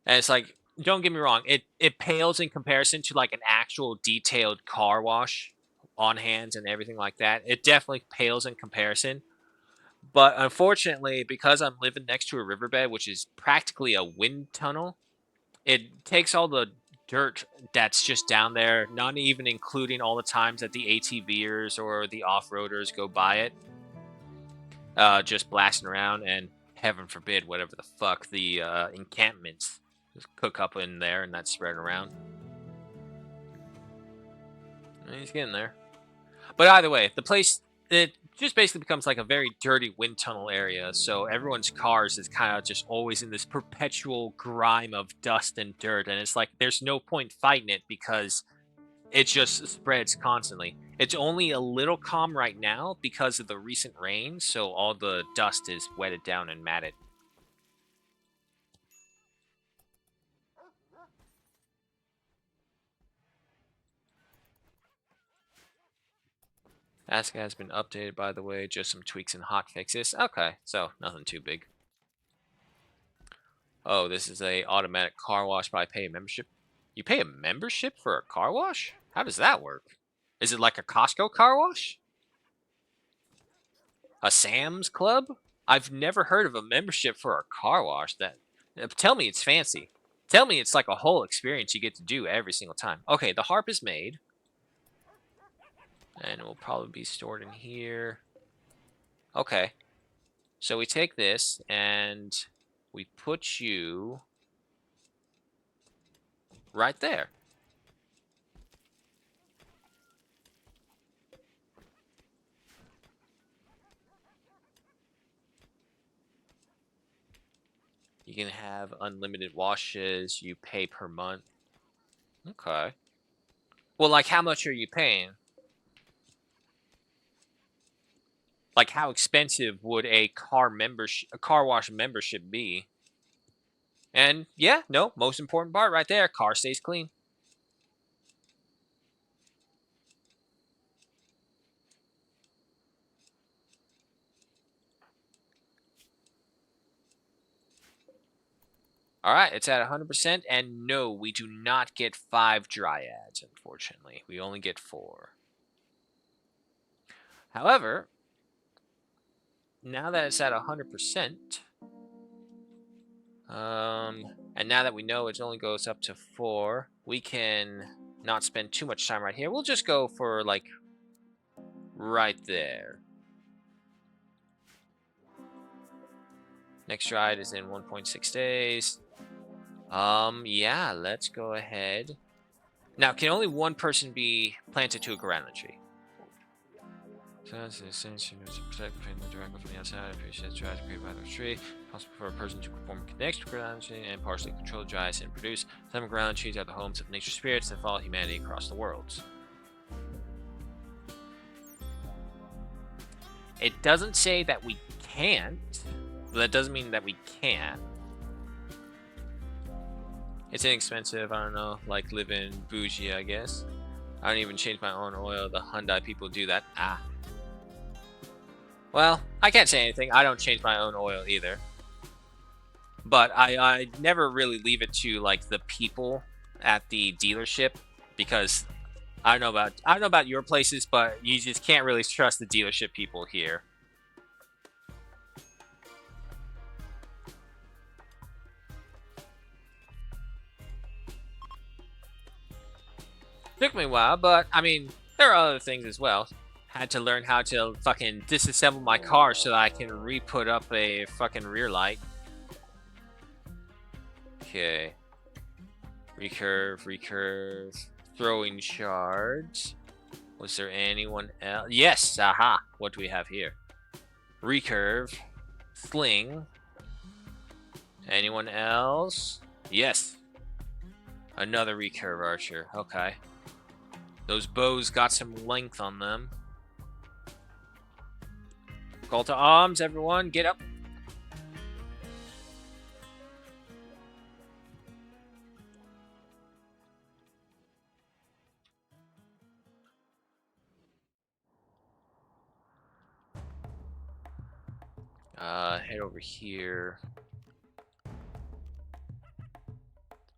And it's like, don't get me wrong, it pales in comparison to like an actual detailed car wash on hands and everything like that. It definitely pales in comparison. But unfortunately, because I'm living next to a riverbed, which is practically a wind tunnel, it takes all the dirt that's just down there, not even including all the times that the ATVers or the off-roaders go by it, just blasting around, and heaven forbid, whatever the fuck the encampments cook up in there and that's spread around. And he's getting there. But either way, the place, it just basically becomes like a very dirty wind tunnel area. So everyone's cars is kind of just always in this perpetual grime of dust and dirt. And it's like there's no point fighting it because it just spreads constantly. It's only a little calm right now because of the recent rain. So all the dust is wetted down and matted. Ask has been updated, by the way, just some tweaks and hotfixes. Okay, so nothing too big. Oh, this is a automatic car wash by pay a membership. You pay a membership for a car wash? How does that work? Is it like a Costco car wash? A Sam's Club? I've never heard of a membership for a car wash. Tell me it's fancy. Tell me it's like a whole experience you get to do every single time. Okay, the harp is made. And it will probably be stored in here. Okay. So we take this and we put you right there. You can have unlimited washes. You pay per month. Okay. Well, like, how much are you paying? Like, how expensive would a car wash membership be? And yeah, no, most important part right there, car stays clean. All right, it's at 100%, and no, we do not get 5 dryads, unfortunately. We only get 4. However, now that it's at 100%, and now that we know it only goes up to 4, we can not spend too much time right here. We'll just go for, like, right there. Next dryad is in 1.6 days. Yeah, let's go ahead. Now, can only one person be planted to a groundnut tree? So that's the essential to protect the dragon from the outside. Appreciate dry to create by the tree. Possible for a person to perform connect to groundnut tree and partially control the dryas and produce. Some groundnut trees are the homes of nature spirits that follow humanity across the worlds. It doesn't say that we can't, but that doesn't mean that we can't. It's inexpensive, I don't know, like living bougie, I guess. I don't even change my own oil. The Hyundai people do that. Ah. Well, I can't say anything. I don't change my own oil either. But I never really leave it to like the people at the dealership because I don't know about your places, but you just can't really trust the dealership people here. Took me a while, but I mean, there are other things as well. Had to learn how to fucking disassemble my car so that I can re-put up a fucking rear light. Okay. Recurve. Throwing shards. Was there anyone else? Yes! Aha! What do we have here? Recurve. Sling. Anyone else? Yes. Another recurve archer. Okay. Those bows got some length on them. Call to arms, everyone. Get up. Head over here.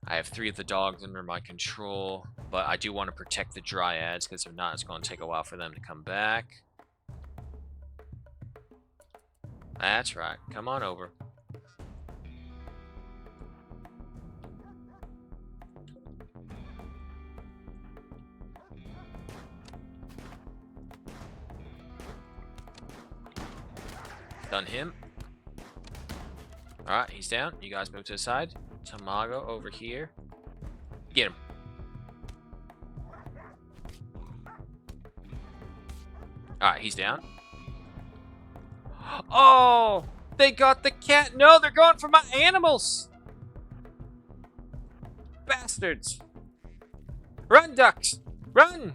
I have 3 of the dogs under my control, but I do want to protect the dryads, because if not, it's going to take a while for them to come back. That's right. Come on over. Done him. Alright, he's down. You guys move to the side. Tamago over here. Get him. Alright, he's down. Oh! They got the cat! No, they're going for my animals! Bastards! Run, ducks! Run!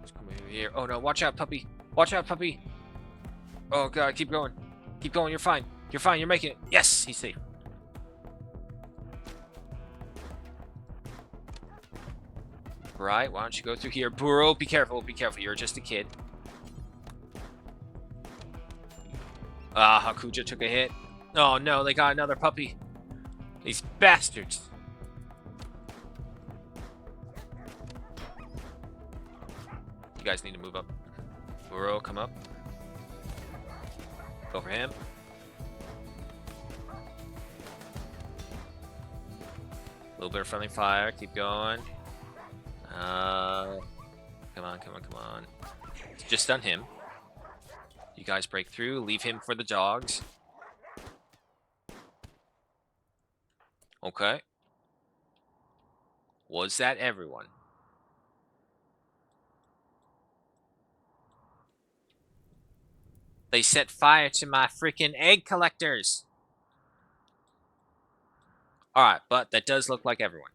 Let's come over here. Oh no, watch out, puppy! Watch out, puppy! Oh god, keep going. Keep going, you're fine. You're fine, you're making it. Yes, he's safe. Right, why don't you go through here? Burrow, be careful, you're just a kid. Ah, Hakuja took a hit. Oh no, they got another puppy. These bastards. You guys need to move up. Burrow, come up. Go for him. A little bit of friendly fire. Keep going. Come on. Just stun him. You guys break through. Leave him for the dogs. Okay. Was that everyone? They set fire to my freaking egg collectors. Alright, but that does look like everyone.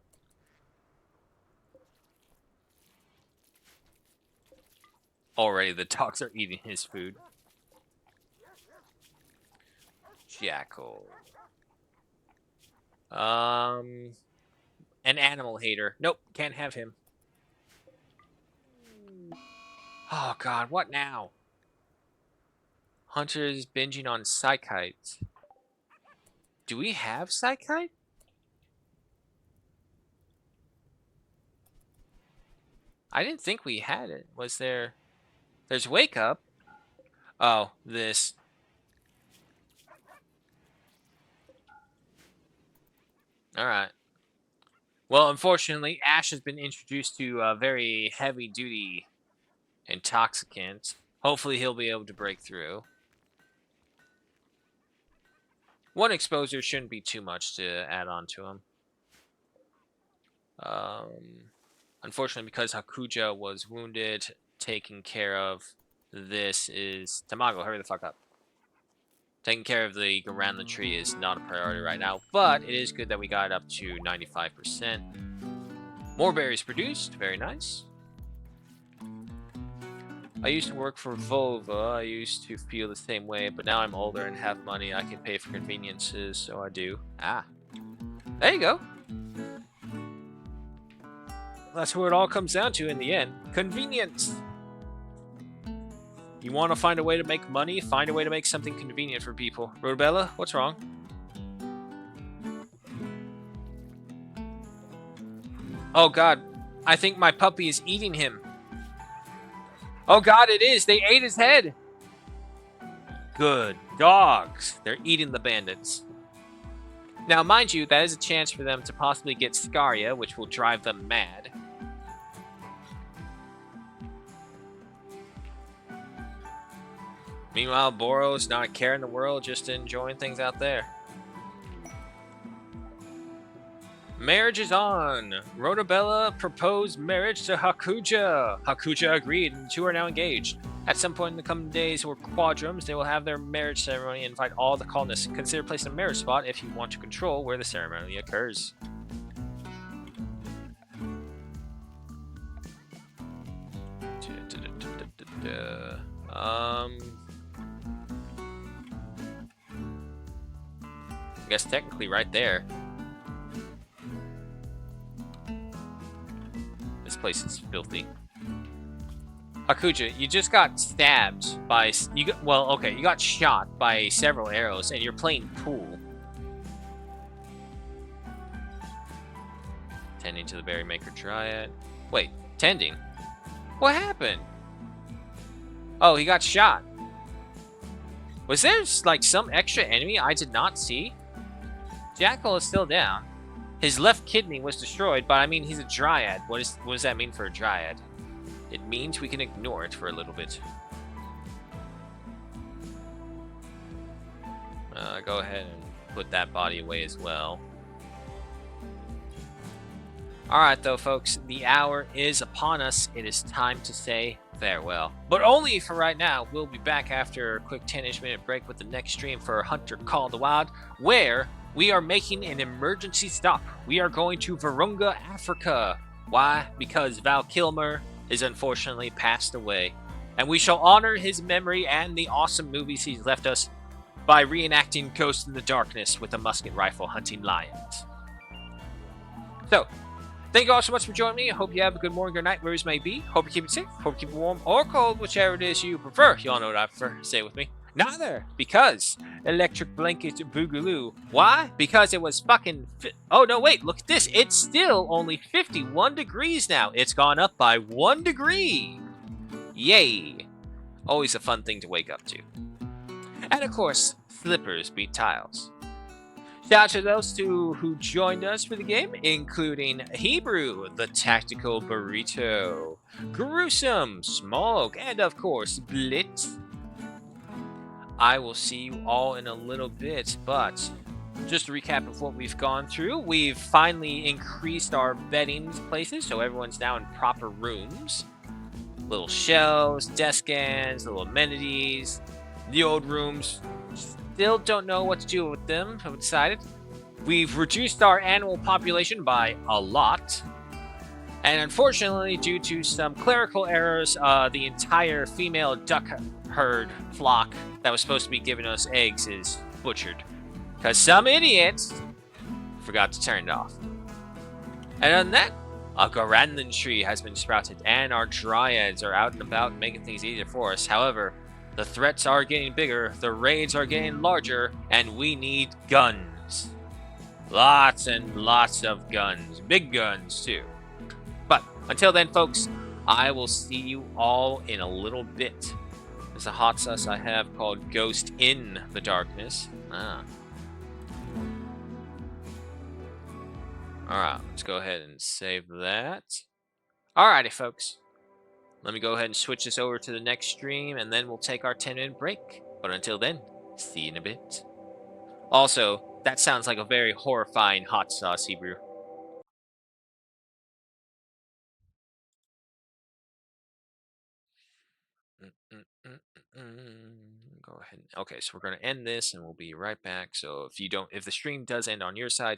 Already the dogs are eating his food. Jackal. An animal hater. Nope, can't have him. Oh god, what now? Hunter's binging on psychites. Do we have psychite? I didn't think we had it. Was there... There's wake up. Oh, this. Alright. Well, unfortunately, Ash has been introduced to a very heavy-duty intoxicant. Hopefully he'll be able to break through. One exposure shouldn't be too much to add on to him. Unfortunately, because Hakuja was wounded, taken care of, this is... Tamago, hurry the fuck up. Taking care of the around the tree is not a priority right now, but it is good that we got it up to 95%. More berries produced, very nice. I used to work for Volva. I used to feel the same way, but now I'm older and have money. I can pay for conveniences, so I do. Ah. There you go. That's what it all comes down to in the end. Convenience. You want to find a way to make money? Find a way to make something convenient for people. Rotobella, what's wrong? Oh god, I think my puppy is eating him. Oh god, it is! They ate his head! Good dogs! They're eating the bandits. Now, mind you, that is a chance for them to possibly get Scaria, which will drive them mad. Meanwhile, Boros not a care in the world, just enjoying things out there. Marriage is on! Rotobella proposed marriage to Hakuja. Hakuja agreed, and the two are now engaged. At some point in the coming days or quadrums, they will have their marriage ceremony and invite all the colonists. Consider placing a marriage spot if you want to control where the ceremony occurs. I guess technically right there. This place is filthy. Hakuja, you just got stabbed by... you got shot by several arrows, and you're playing pool. Tending to the Berry Maker Dryad. Wait, tending? What happened? Oh, he got shot. Was there, like, some extra enemy I did not see? Jackal is still down. His left kidney was destroyed, but I mean, he's a Dryad. What does that mean for a Dryad? It means we can ignore it for a little bit. Go ahead and put that body away as well. Alright though, folks, the hour is upon us. It is time to say farewell. But only for right now. We'll be back after a quick 10-ish minute break with the next stream for Hunter Call the Wild, where we are making an emergency stop. We are going to Virunga, Africa. Why? Because Val Kilmer is unfortunately passed away. And we shall honor his memory and the awesome movies he's left us by reenacting Ghost in the Darkness with a musket rifle hunting lions. So, thank you all so much for joining me. I hope you have a good morning or night, wherever you may be. Hope you keep it safe. Hope you keep it warm or cold, whichever it is you prefer. You all know what I prefer. Say it with me. Neither, because electric blanket boogaloo. Why? Because it was fucking... oh, no, wait, look at this. It's still only 51 degrees now. It's gone up by 1 degree. Yay. Always a fun thing to wake up to. And, of course, slippers beat tiles. Shout out to those two who joined us for the game, including Hebrew, the Tactical Burrito, Gruesome, Smoke, and, of course, Blitz. I will see you all in a little bit, but just to recap of what we've gone through, we've finally increased our bedding places, so everyone's now in proper rooms. Little shelves, desk ends, little amenities. The old rooms still don't know what to do with them, have decided. We've reduced our animal population by a lot. And unfortunately, due to some clerical errors, the entire female duck herd flock that was supposed to be giving us eggs is butchered. Because some idiots forgot to turn it off. And on that, a Garandan tree has been sprouted, and our dryads are out and about making things easier for us. However, the threats are getting bigger, the raids are getting larger, and we need guns. Lots and lots of guns. Big guns, too. But until then, folks, I will see you all in a little bit. There's a hot sauce I have called Ghost in the Darkness. Alright, let's go ahead and save that. Alrighty, folks. Let me go ahead and switch this over to the next stream, and then we'll take our 10-minute break. But until then, see you in a bit. Also, that sounds like a very horrifying hot sauce, Hebrew. Mm, mm, mm, Go ahead. Okay, so we're going to end this, and we'll be right back. So if the stream does end on your side,